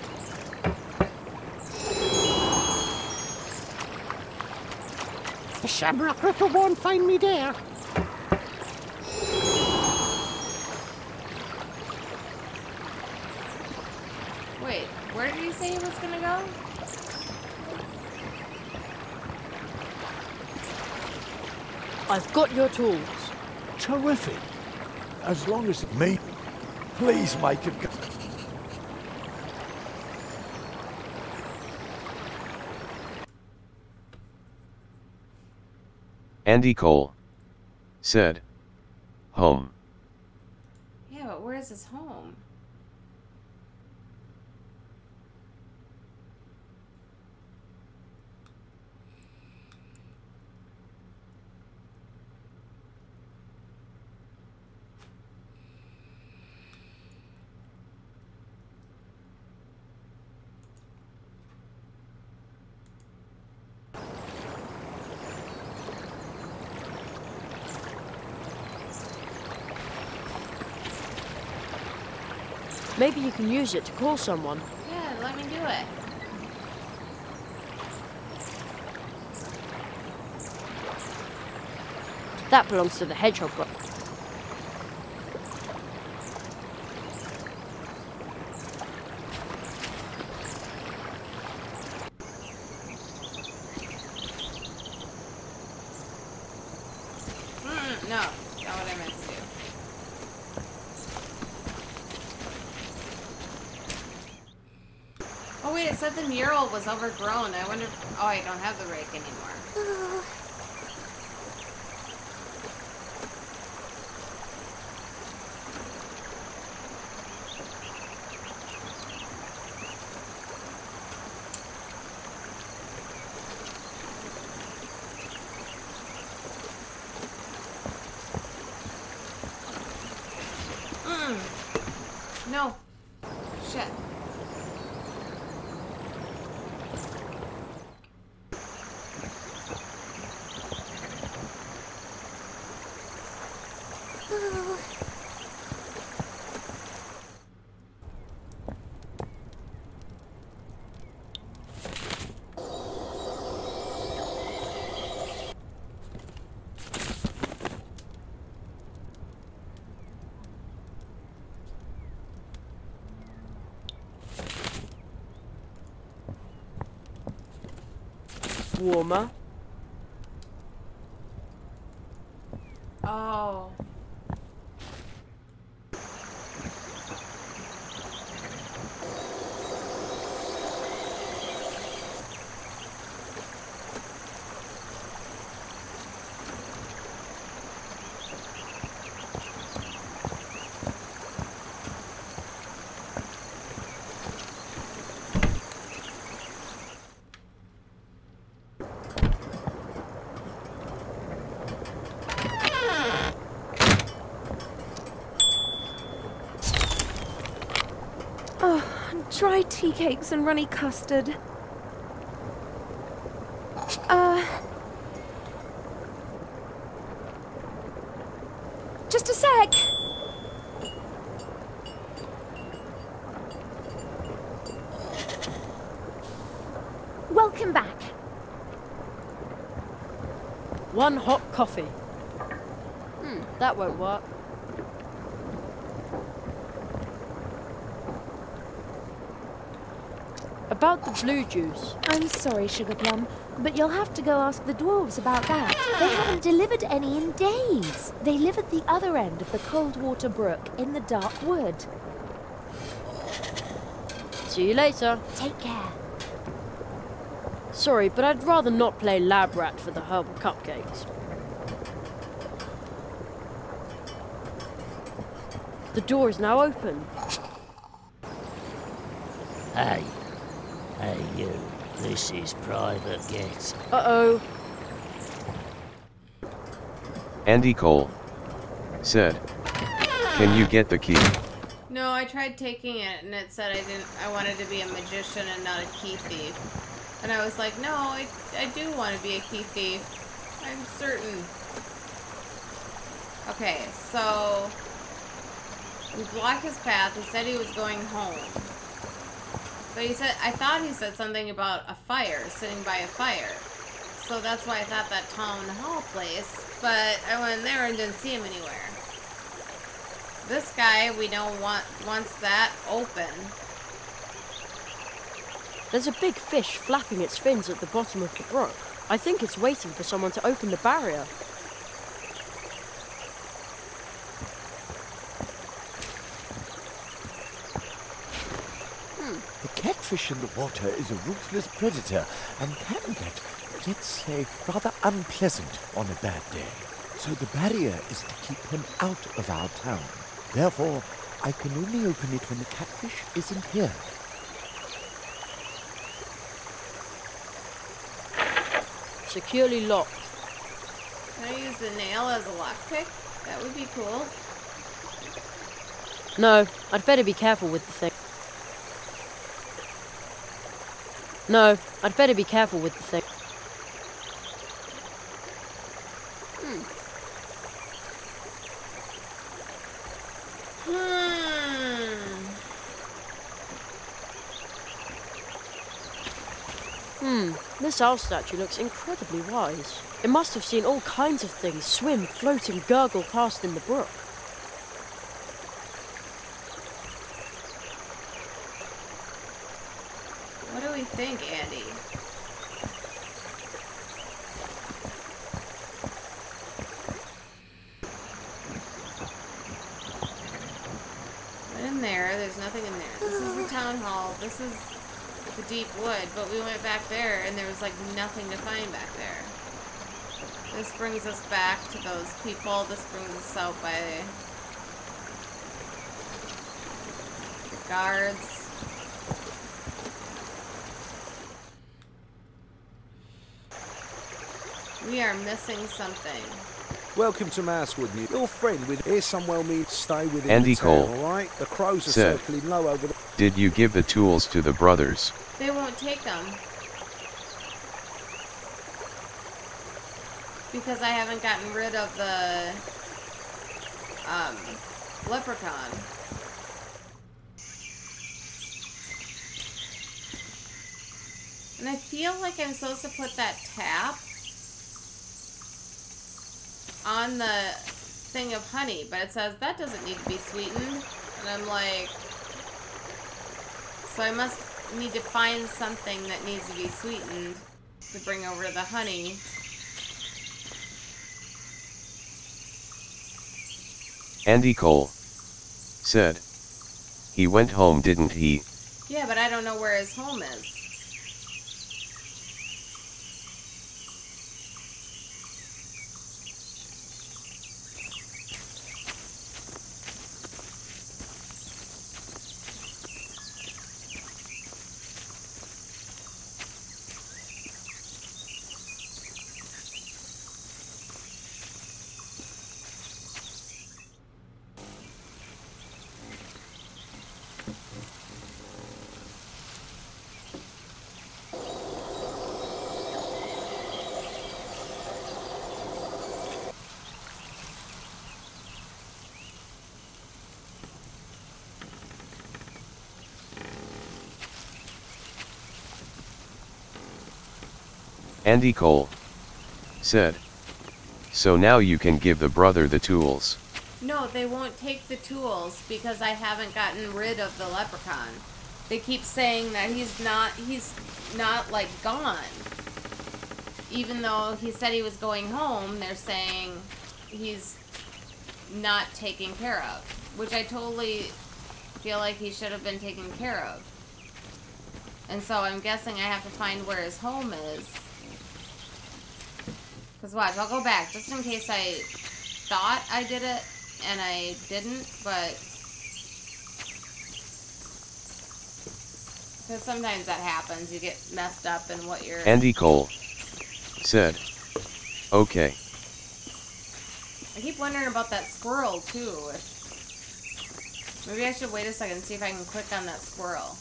The Shamrock Ripper won't find me there. Wait, where did he say he was gonna go? I've got your tools. Terrific. As long as me, please make it go. Andy Cole said, home. Yeah, but where's his home? Maybe you can use it to call someone. Yeah, let me do it. That belongs to the hedgehog book. No, not what I meant to do. Oh wait, it said the mural was overgrown. I wonder if... Oh, I don't have the rake anymore. No. Shit. Warmer. Oh. Dry tea cakes and runny custard. Just a sec. Welcome back. One hot coffee. That won't work. About the blue juice. I'm sorry, Sugar Plum, but you'll have to go ask the dwarves about that. They haven't delivered any in days. They live at the other end of the Coldwater Brook in the Dark Wood. See you later. Take care. Sorry, but I'd rather not play lab rat for the herbal cupcakes. The door is now open. Hey. Hey, you. This is Private Get. Uh-oh. Andy Cole said, "Can you get the key?" No, I tried taking it and it said I wanted to be a magician and not a key thief. And I was like, no, I do want to be a key thief. I'm certain. Okay, so we blocked his path. He said he was going home. But I thought he said something about a fire, sitting by a fire. So that's why I thought that town hall place. But I went there and didn't see him anywhere. This guy, we know, wants that open. There's a big fish flapping its fins at the bottom of the brook. I think it's waiting for someone to open the barrier. The catfish in the water is a ruthless predator and can get, let's say, rather unpleasant on a bad day. So the barrier is to keep him out of our town. Therefore, I can only open it when the catfish isn't here. Securely locked. Can I use the nail as a lockpick? That would be cool. No, I'd better be careful with the thing. No, I'd better be careful with the thing. This owl statue looks incredibly wise. It must have seen all kinds of things swim, float, and gurgle past in the brook. What do we think, Andy? In there's nothing in there. This is the town hall. This is the deep wood, but we went back there and there was like nothing to find back there. This brings us back to those people. This brings us out by the guards. We are missing something. Welcome to Mousewood, New. Your friend with here somewhere me stay within Andy the town, Cole alright? The crows are said, circling low over the... Did you give the tools to the brothers? They won't take them. Because I haven't gotten rid of the leprechaun. And I feel like I'm supposed to put that tap on the thing of honey, but it says that doesn't need to be sweetened. And I'm like, so I must need to find something that needs to be sweetened to bring over the honey. Andy Cole said, he went home, didn't he? Yeah, but I don't know where his home is. Andy Cole said, so now you can give the brother the tools. No, they won't take the tools because I haven't gotten rid of the leprechaun. They keep saying that he's not like gone. Even though he said he was going home, they're saying he's not taken care of. Which I totally feel like he should have been taken care of. And so I'm guessing I have to find where his home is. Because watch, I'll go back just in case I thought I did it and I didn't, but because sometimes that happens, you get messed up in what you're... Andy Cole said, okay. I keep wondering about that squirrel too. Maybe I should wait a second and see if I can click on that squirrel.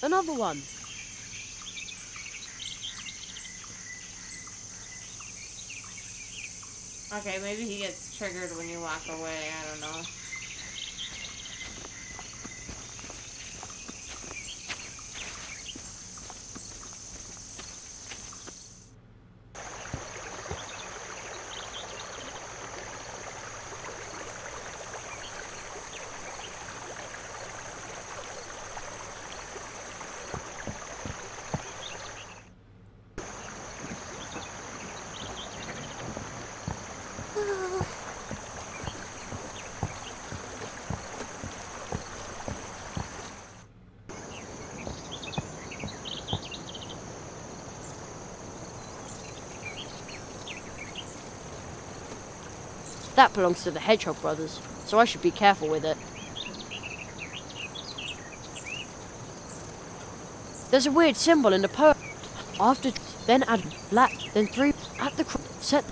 Another one. Okay, maybe he gets triggered when you walk away. I don't know. That belongs to the Hedgehog brothers, so I should be careful with it. There's a weird symbol in the poem. After, then add black, then 3 at the set.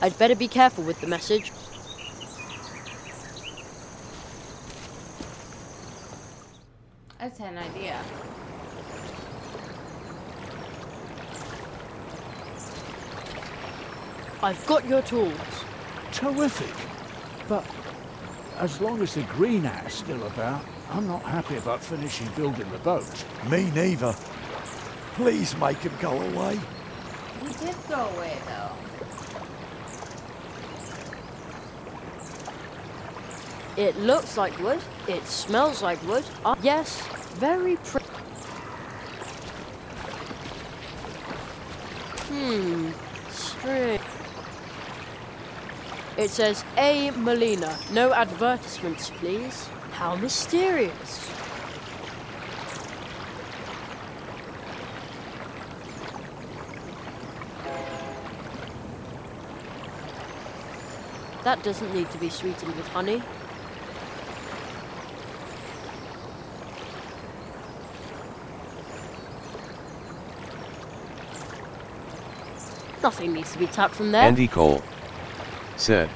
I'd better be careful with the message. I just had an idea. I've got your tools. Terrific. But as long as the green hat's still about, I'm not happy about finishing building the boat. Me neither. Please make him go away. He did go away, though. It looks like wood. It smells like wood. Yes, very pretty. Strange. It says A. Molina. No advertisements, please. How mysterious. That doesn't need to be sweetened with honey. Nothing needs to be tapped from there. Andy Cole said,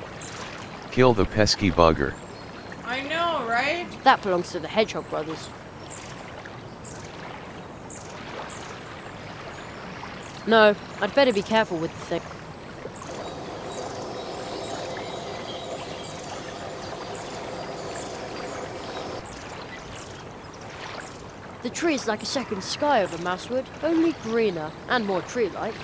"Kill the pesky bugger." I know, right? That belongs to the Hedgehog brothers. No, I'd better be careful with the thing. The tree is like a second sky over Mousewood, only greener and more tree-like.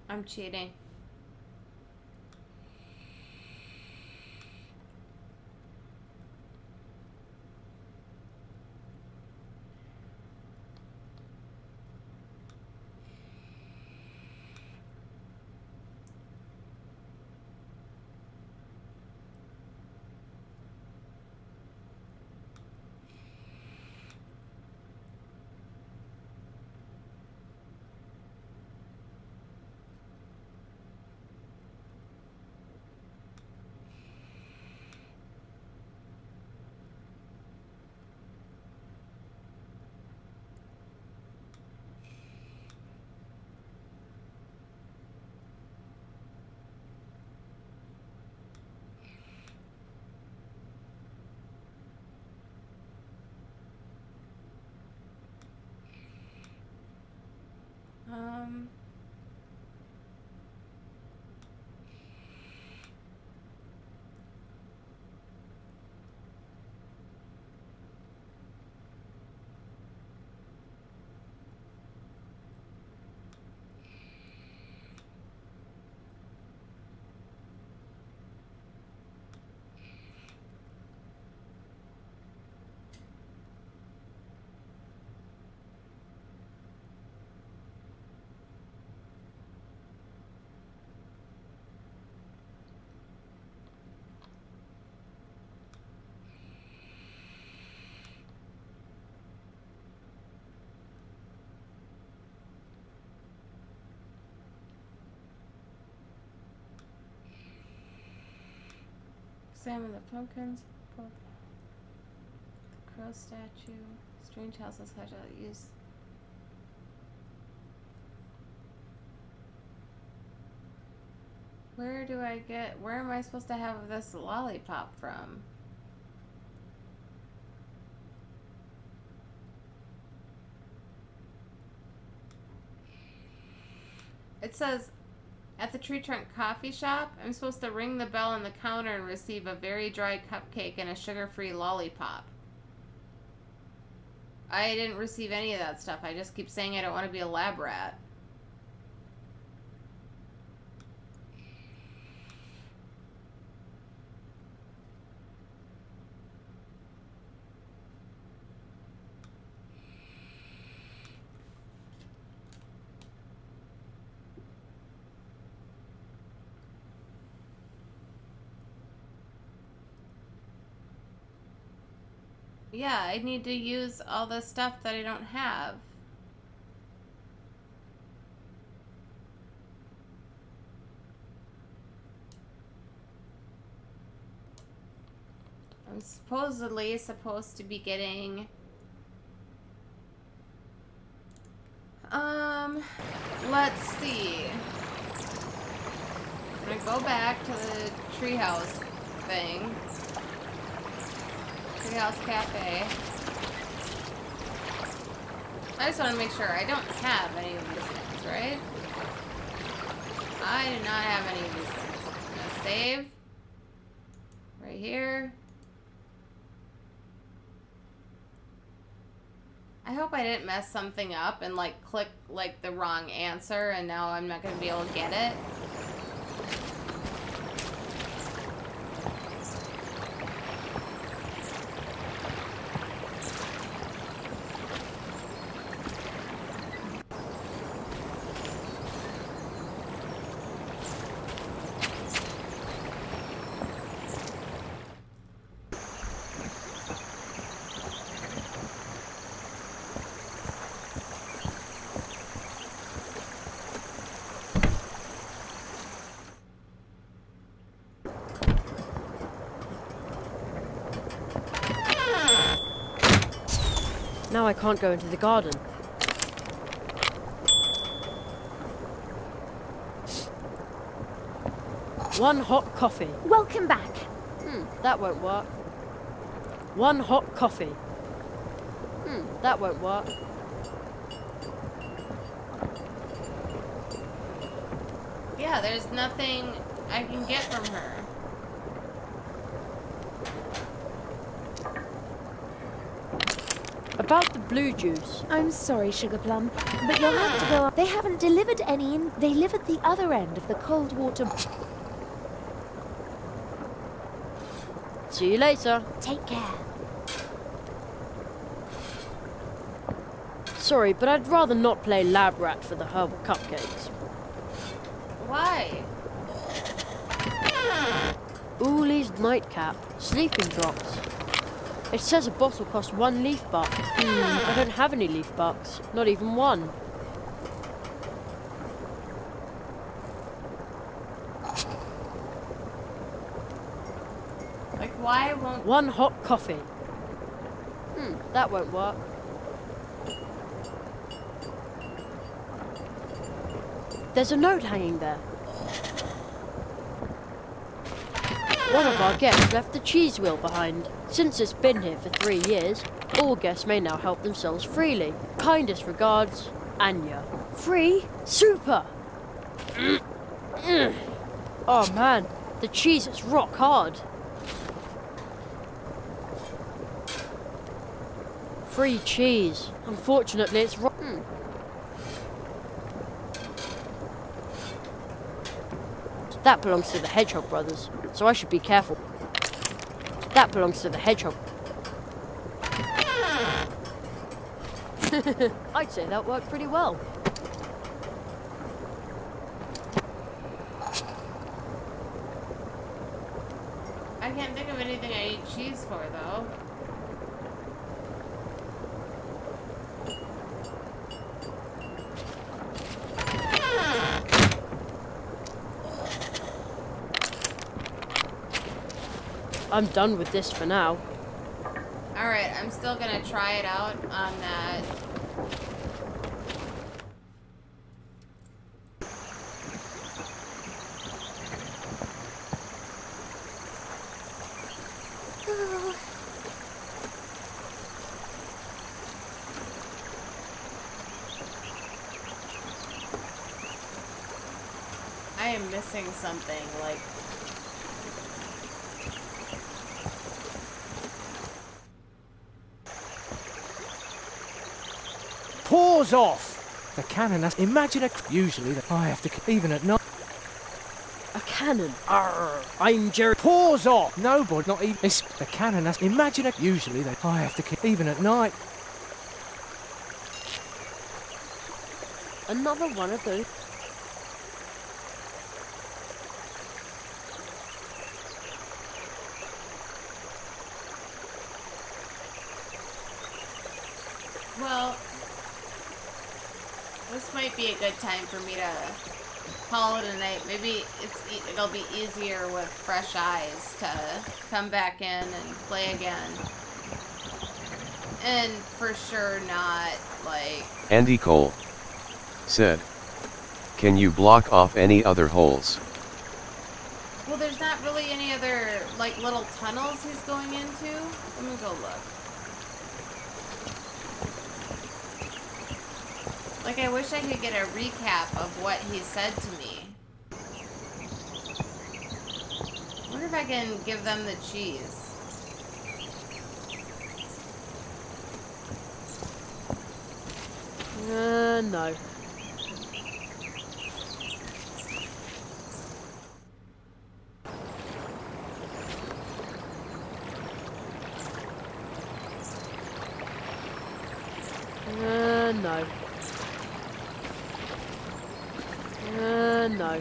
I'm cheating. Examine the pumpkins, the crow statue, strange houses, use. Where am I supposed to have this lollipop from? It says, at the Tree Trunk Coffee Shop, I'm supposed to ring the bell on the counter and receive a very dry cupcake and a sugar-free lollipop. I didn't receive any of that stuff. I just keep saying I don't want to be a lab rat. Yeah, I need to use all the stuff that I don't have. I'm supposedly supposed to be getting... let's see. I'm gonna go back to the treehouse thing. Treehouse Cafe. I just want to make sure I don't have any of these things, right? I do not have any of these things. I'm gonna save. Right here. I hope I didn't mess something up and like click like the wrong answer and now I'm not gonna be able to get it. Now I can't go into the garden. One hot coffee. Welcome back. That won't work. One hot coffee. That won't work. Yeah, there's nothing I can get from her. About the blue juice. I'm sorry, Sugar Plum, but you'll have to go. They haven't delivered any, and they live at the other end of the cold water. See you later. Take care. Sorry, but I'd rather not play lab rat for the herbal cupcakes. Why? Ooley's nightcap. Sleeping drops. It says a bottle costs 1 leaf buck. I don't have any leaf bucks. Not even one. Like, why won't... One hot coffee. That won't work. There's a note hanging there. One of our guests left the cheese wheel behind. Since it's been here for 3 years, all guests may now help themselves freely. Kindest regards, Anya. Free? Super! Oh man, the cheese is rock hard. Free cheese. Unfortunately, it's rotten. That belongs to the Hedgehog brothers, so I should be careful. That belongs to the Hedgehog. I'd say that worked pretty well. I can't think of anything I eat cheese for, though. I'm done with this for now. Alright, I'm still gonna try it out on that. Oh. I am missing something, like... Paws off! The cannon has... Imagine a... Usually, I have to... Even at night... A cannon? Arr, I'm Jerry... Paws off! No, boy, not even... It's... The cannon has... Imagine a... Usually, I have to... Even at night... Another one of those... Well, this might be a good time for me to call it a night. Maybe it'll be easier with fresh eyes to come back in and play again. And for sure not, like... Andy Cole said, can you block off any other holes? Well, there's not really any other, like, little tunnels he's going into. Let me go look. Like, I wish I could get a recap of what he said to me. I wonder if I can give them the cheese. No. No. No.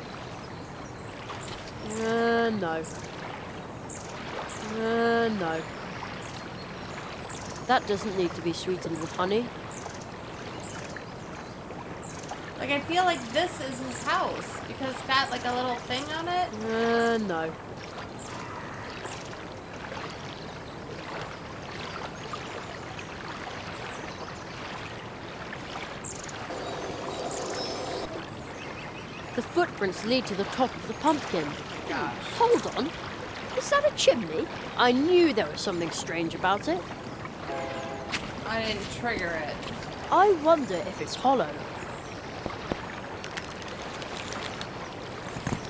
No. No. That doesn't need to be sweetened with honey. Like, I feel like this is his house because it's got like a little thing on it. No. The footprints lead to the top of the pumpkin. Gosh. Hold on. Is that a chimney? I knew there was something strange about it. I didn't trigger it. I wonder if it's hollow.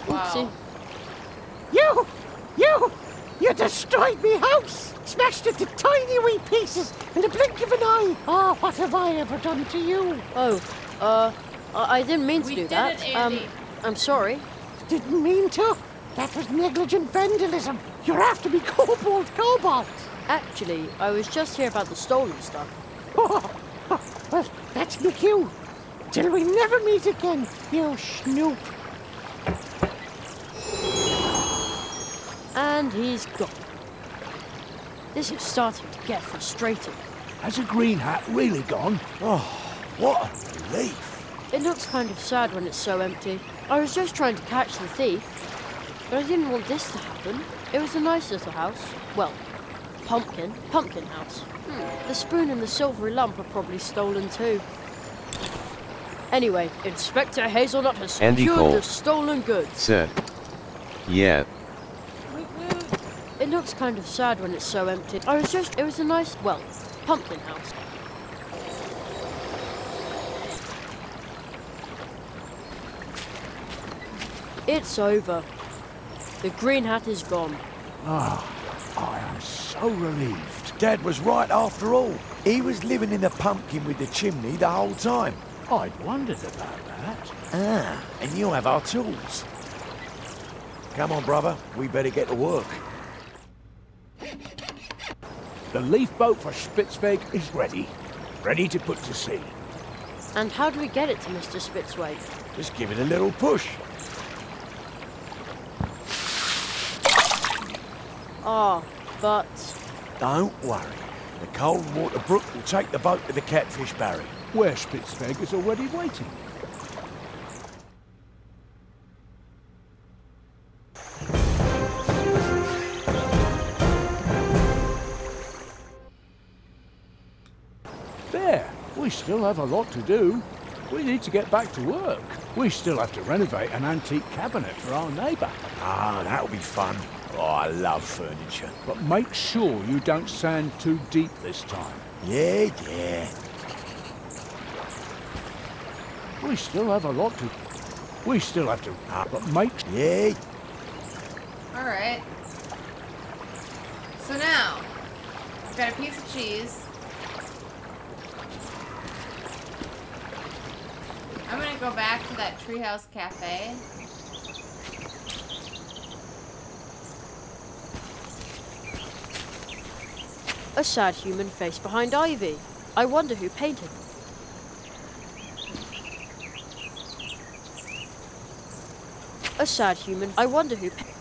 Oopsie. Wow. You destroyed me house! Smashed it to tiny wee pieces in the blink of an eye! Oh, what have I ever done to you? Oh, I didn't mean to do that. I'm sorry. Didn't mean to? That was negligent vandalism. You're after me, Kobold Cobalt. Actually, I was just here about the stolen stuff. Oh, well, that's me cue. Till we never meet again, you snoop. And he's gone. This is starting to get frustrating. Has a green hat really gone? Oh, what a relief. It looks kind of sad when it's so empty. I was just trying to catch the thief, but I didn't want this to happen. It was a nice little house. Well, pumpkin house. The spoon and the silvery lamp are probably stolen too. Anyway, Inspector Hazelnut has Andy secured Cole the stolen goods. said, yeah. It looks kind of sad when it's so empty. It was a nice, well, pumpkin house. It's over. The green hat is gone. Ah, I am so relieved. Dad was right after all. He was living in the pumpkin with the chimney the whole time. I'd wondered about that. Ah, and you have our tools. Come on, brother. We better get to work. The leaf boat for Spitzweg is ready. Ready to put to sea. And how do we get it to Mr. Spitzweg? Just give it a little push. Ah, but... Don't worry. The cold water brook will take the boat to the Catfish Barry. Where Spitzweg is already waiting. There. We still have a lot to do. We need to get back to work. We still have to renovate an antique cabinet for our neighbour. Ah, that'll be fun. Oh, I love furniture. But make sure you don't sand too deep this time. Yeah. We still have a lot to... We still have to... but make... Yeah. Alright. So now, I've got a piece of cheese. I'm gonna go back to that Treehouse Cafe. A sad human face behind ivy. I wonder who painted them. A sad human. I wonder who painted.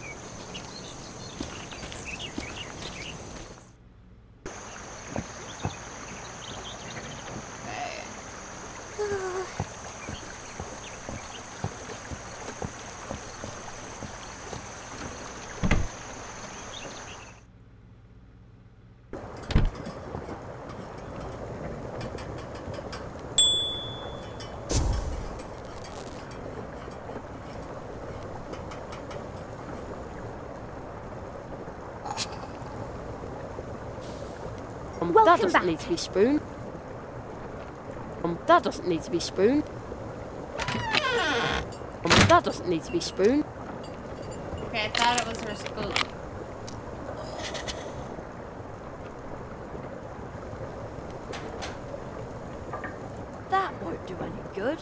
That doesn't need to be spooned. That doesn't need to be spooned. That doesn't need to be spooned. Okay, I thought it was her spoon. That won't do any good.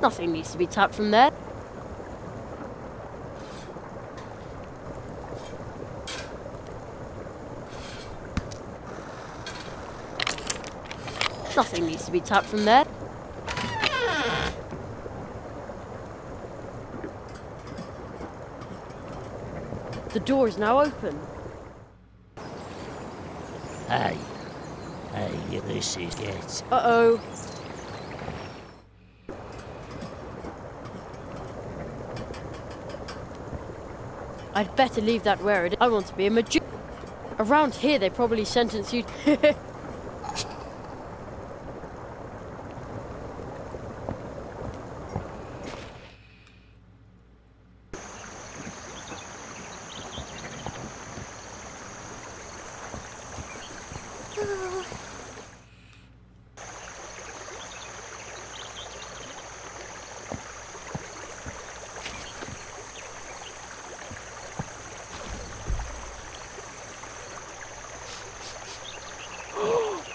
Nothing needs to be tapped from there. Nothing needs to be tapped from there. The door is now open. Hey, this is it. Uh-oh. I'd better leave that where it is. I want to be a magician. Around here, they probably sentence you.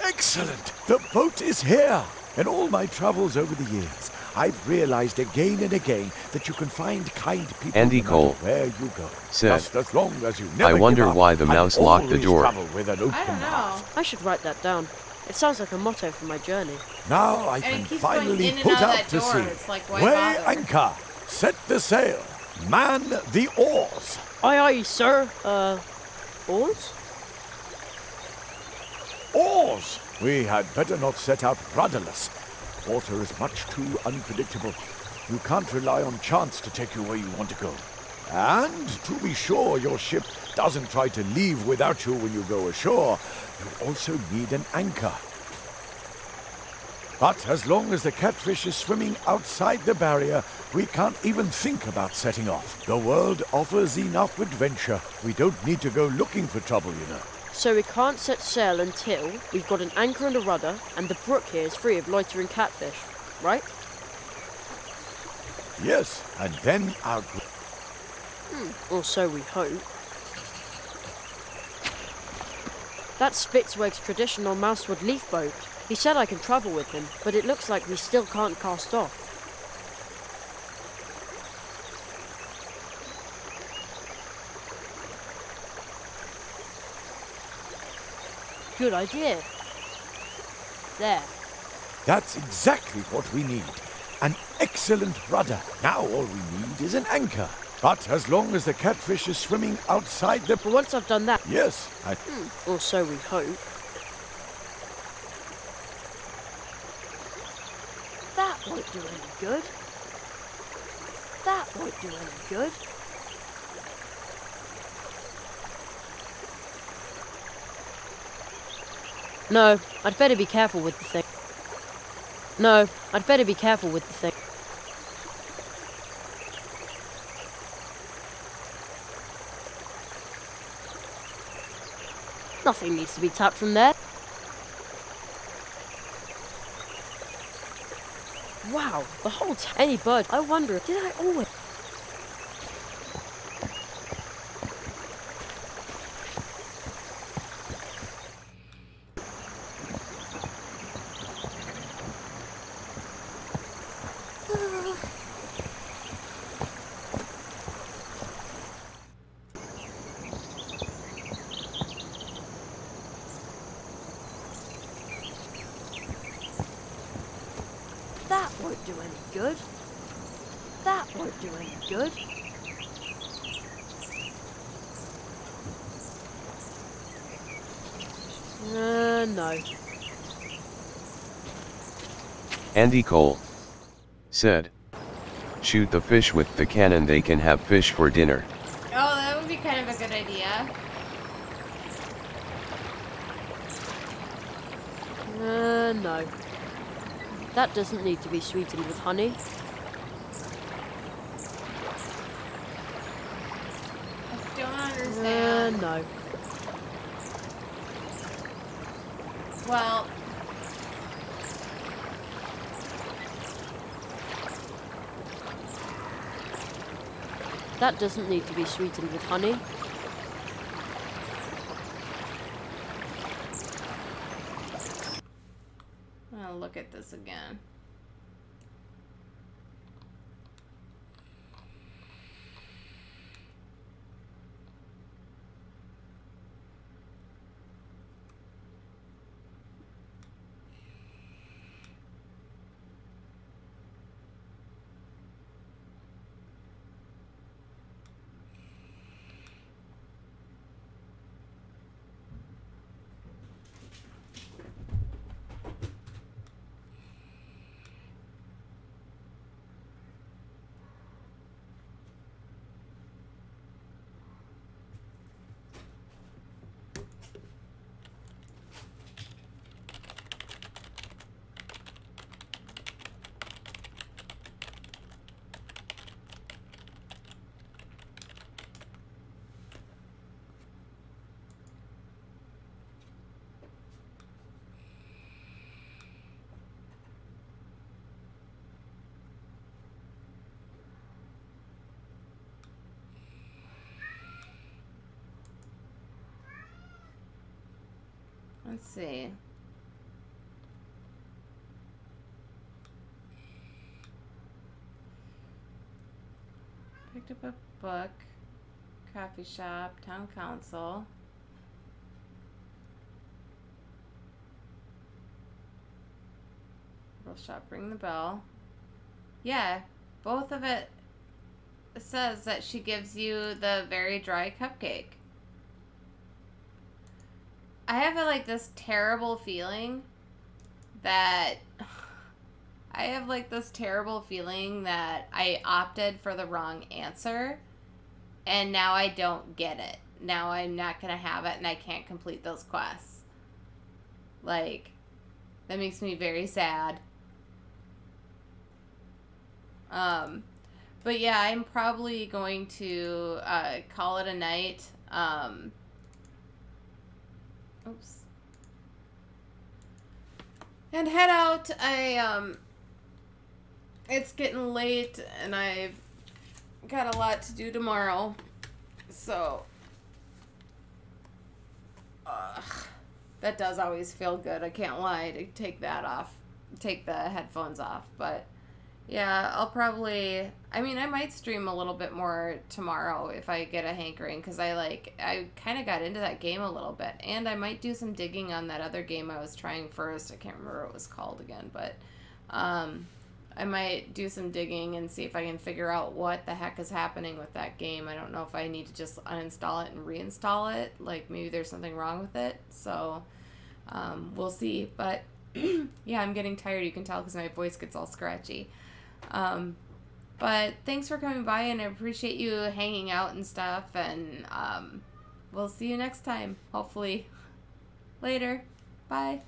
Excellent! The boat is here! In all my travels over the years, I've realized again and again that you can find kind people Andy no Cole matter where you go. said, Just as long as you never I wonder give up why the and mouse locked the always door. travel with an open I don't know. mouth. I should write that down. It sounds like a motto for my journey. Now I And can it keeps going finally in and put out of out that to door. sea. It's like, why Weigh bother? anchor, set the sail, man the oars. Aye, aye, sir. Oars? Oars! We had better not set out rudderless. Water is much too unpredictable. You can't rely on chance to take you where you want to go. And to be sure your ship doesn't try to leave without you when you go ashore, you also need an anchor. But as long as the catfish is swimming outside the barrier, we can't even think about setting off. The world offers enough adventure. We don't need to go looking for trouble, you know. So we can't set sail until we've got an anchor and a rudder, and the brook here is free of loitering catfish, right? Yes, and then our... Or so we hope. That's Spitzweg's traditional mousewood leaf boat. He said I can travel with him, but it looks like we still can't cast off. Good idea. There. That's exactly what we need. An excellent rudder. Now all we need is an anchor. But as long as the catfish is swimming outside the... But once I've done that... Yes, Or so we hope. That won't do any good. That won't do any good. No, I'd better be careful with the thing. No, I'd better be careful with the thing. Nothing needs to be tapped from there. Wow, the whole any bird. I wonder, did I always... That won't do any good. That won't do any good. No. Andy Cole said, shoot the fish with the cannon, they can have fish for dinner. Oh, that would be kind of a good idea. No. That doesn't need to be sweetened with honey. understand. No. Well, that doesn't need to be sweetened with honey. I'll look at this again. Let's see. Picked up a book, coffee shop, town council. Girl shop, ring the bell. Yeah, both of it says that she gives you the very dry cupcake. I have like this terrible feeling that I opted for the wrong answer and now I don't get it. Now I'm not gonna have it and I can't complete those quests. Like, that makes me very sad. But yeah, I'm probably going to call it a night. Oops. And head out. It's getting late and I've got a lot to do tomorrow. So, that does always feel good. I can't lie, to take that off, take the headphones off. But yeah, I'll probably, I mean, I might stream a little bit more tomorrow if I get a hankering, because I kind of got into that game a little bit, and I might do some digging on that other game I was trying first. I can't remember what it was called again, but I might do some digging and see if I can figure out what the heck is happening with that game. I don't know if I need to just uninstall it and reinstall it, like maybe there's something wrong with it, so we'll see. But yeah, I'm getting tired, you can tell, because my voice gets all scratchy. But thanks for coming by, and I appreciate you hanging out and stuff, and we'll see you next time, hopefully. Later. Bye.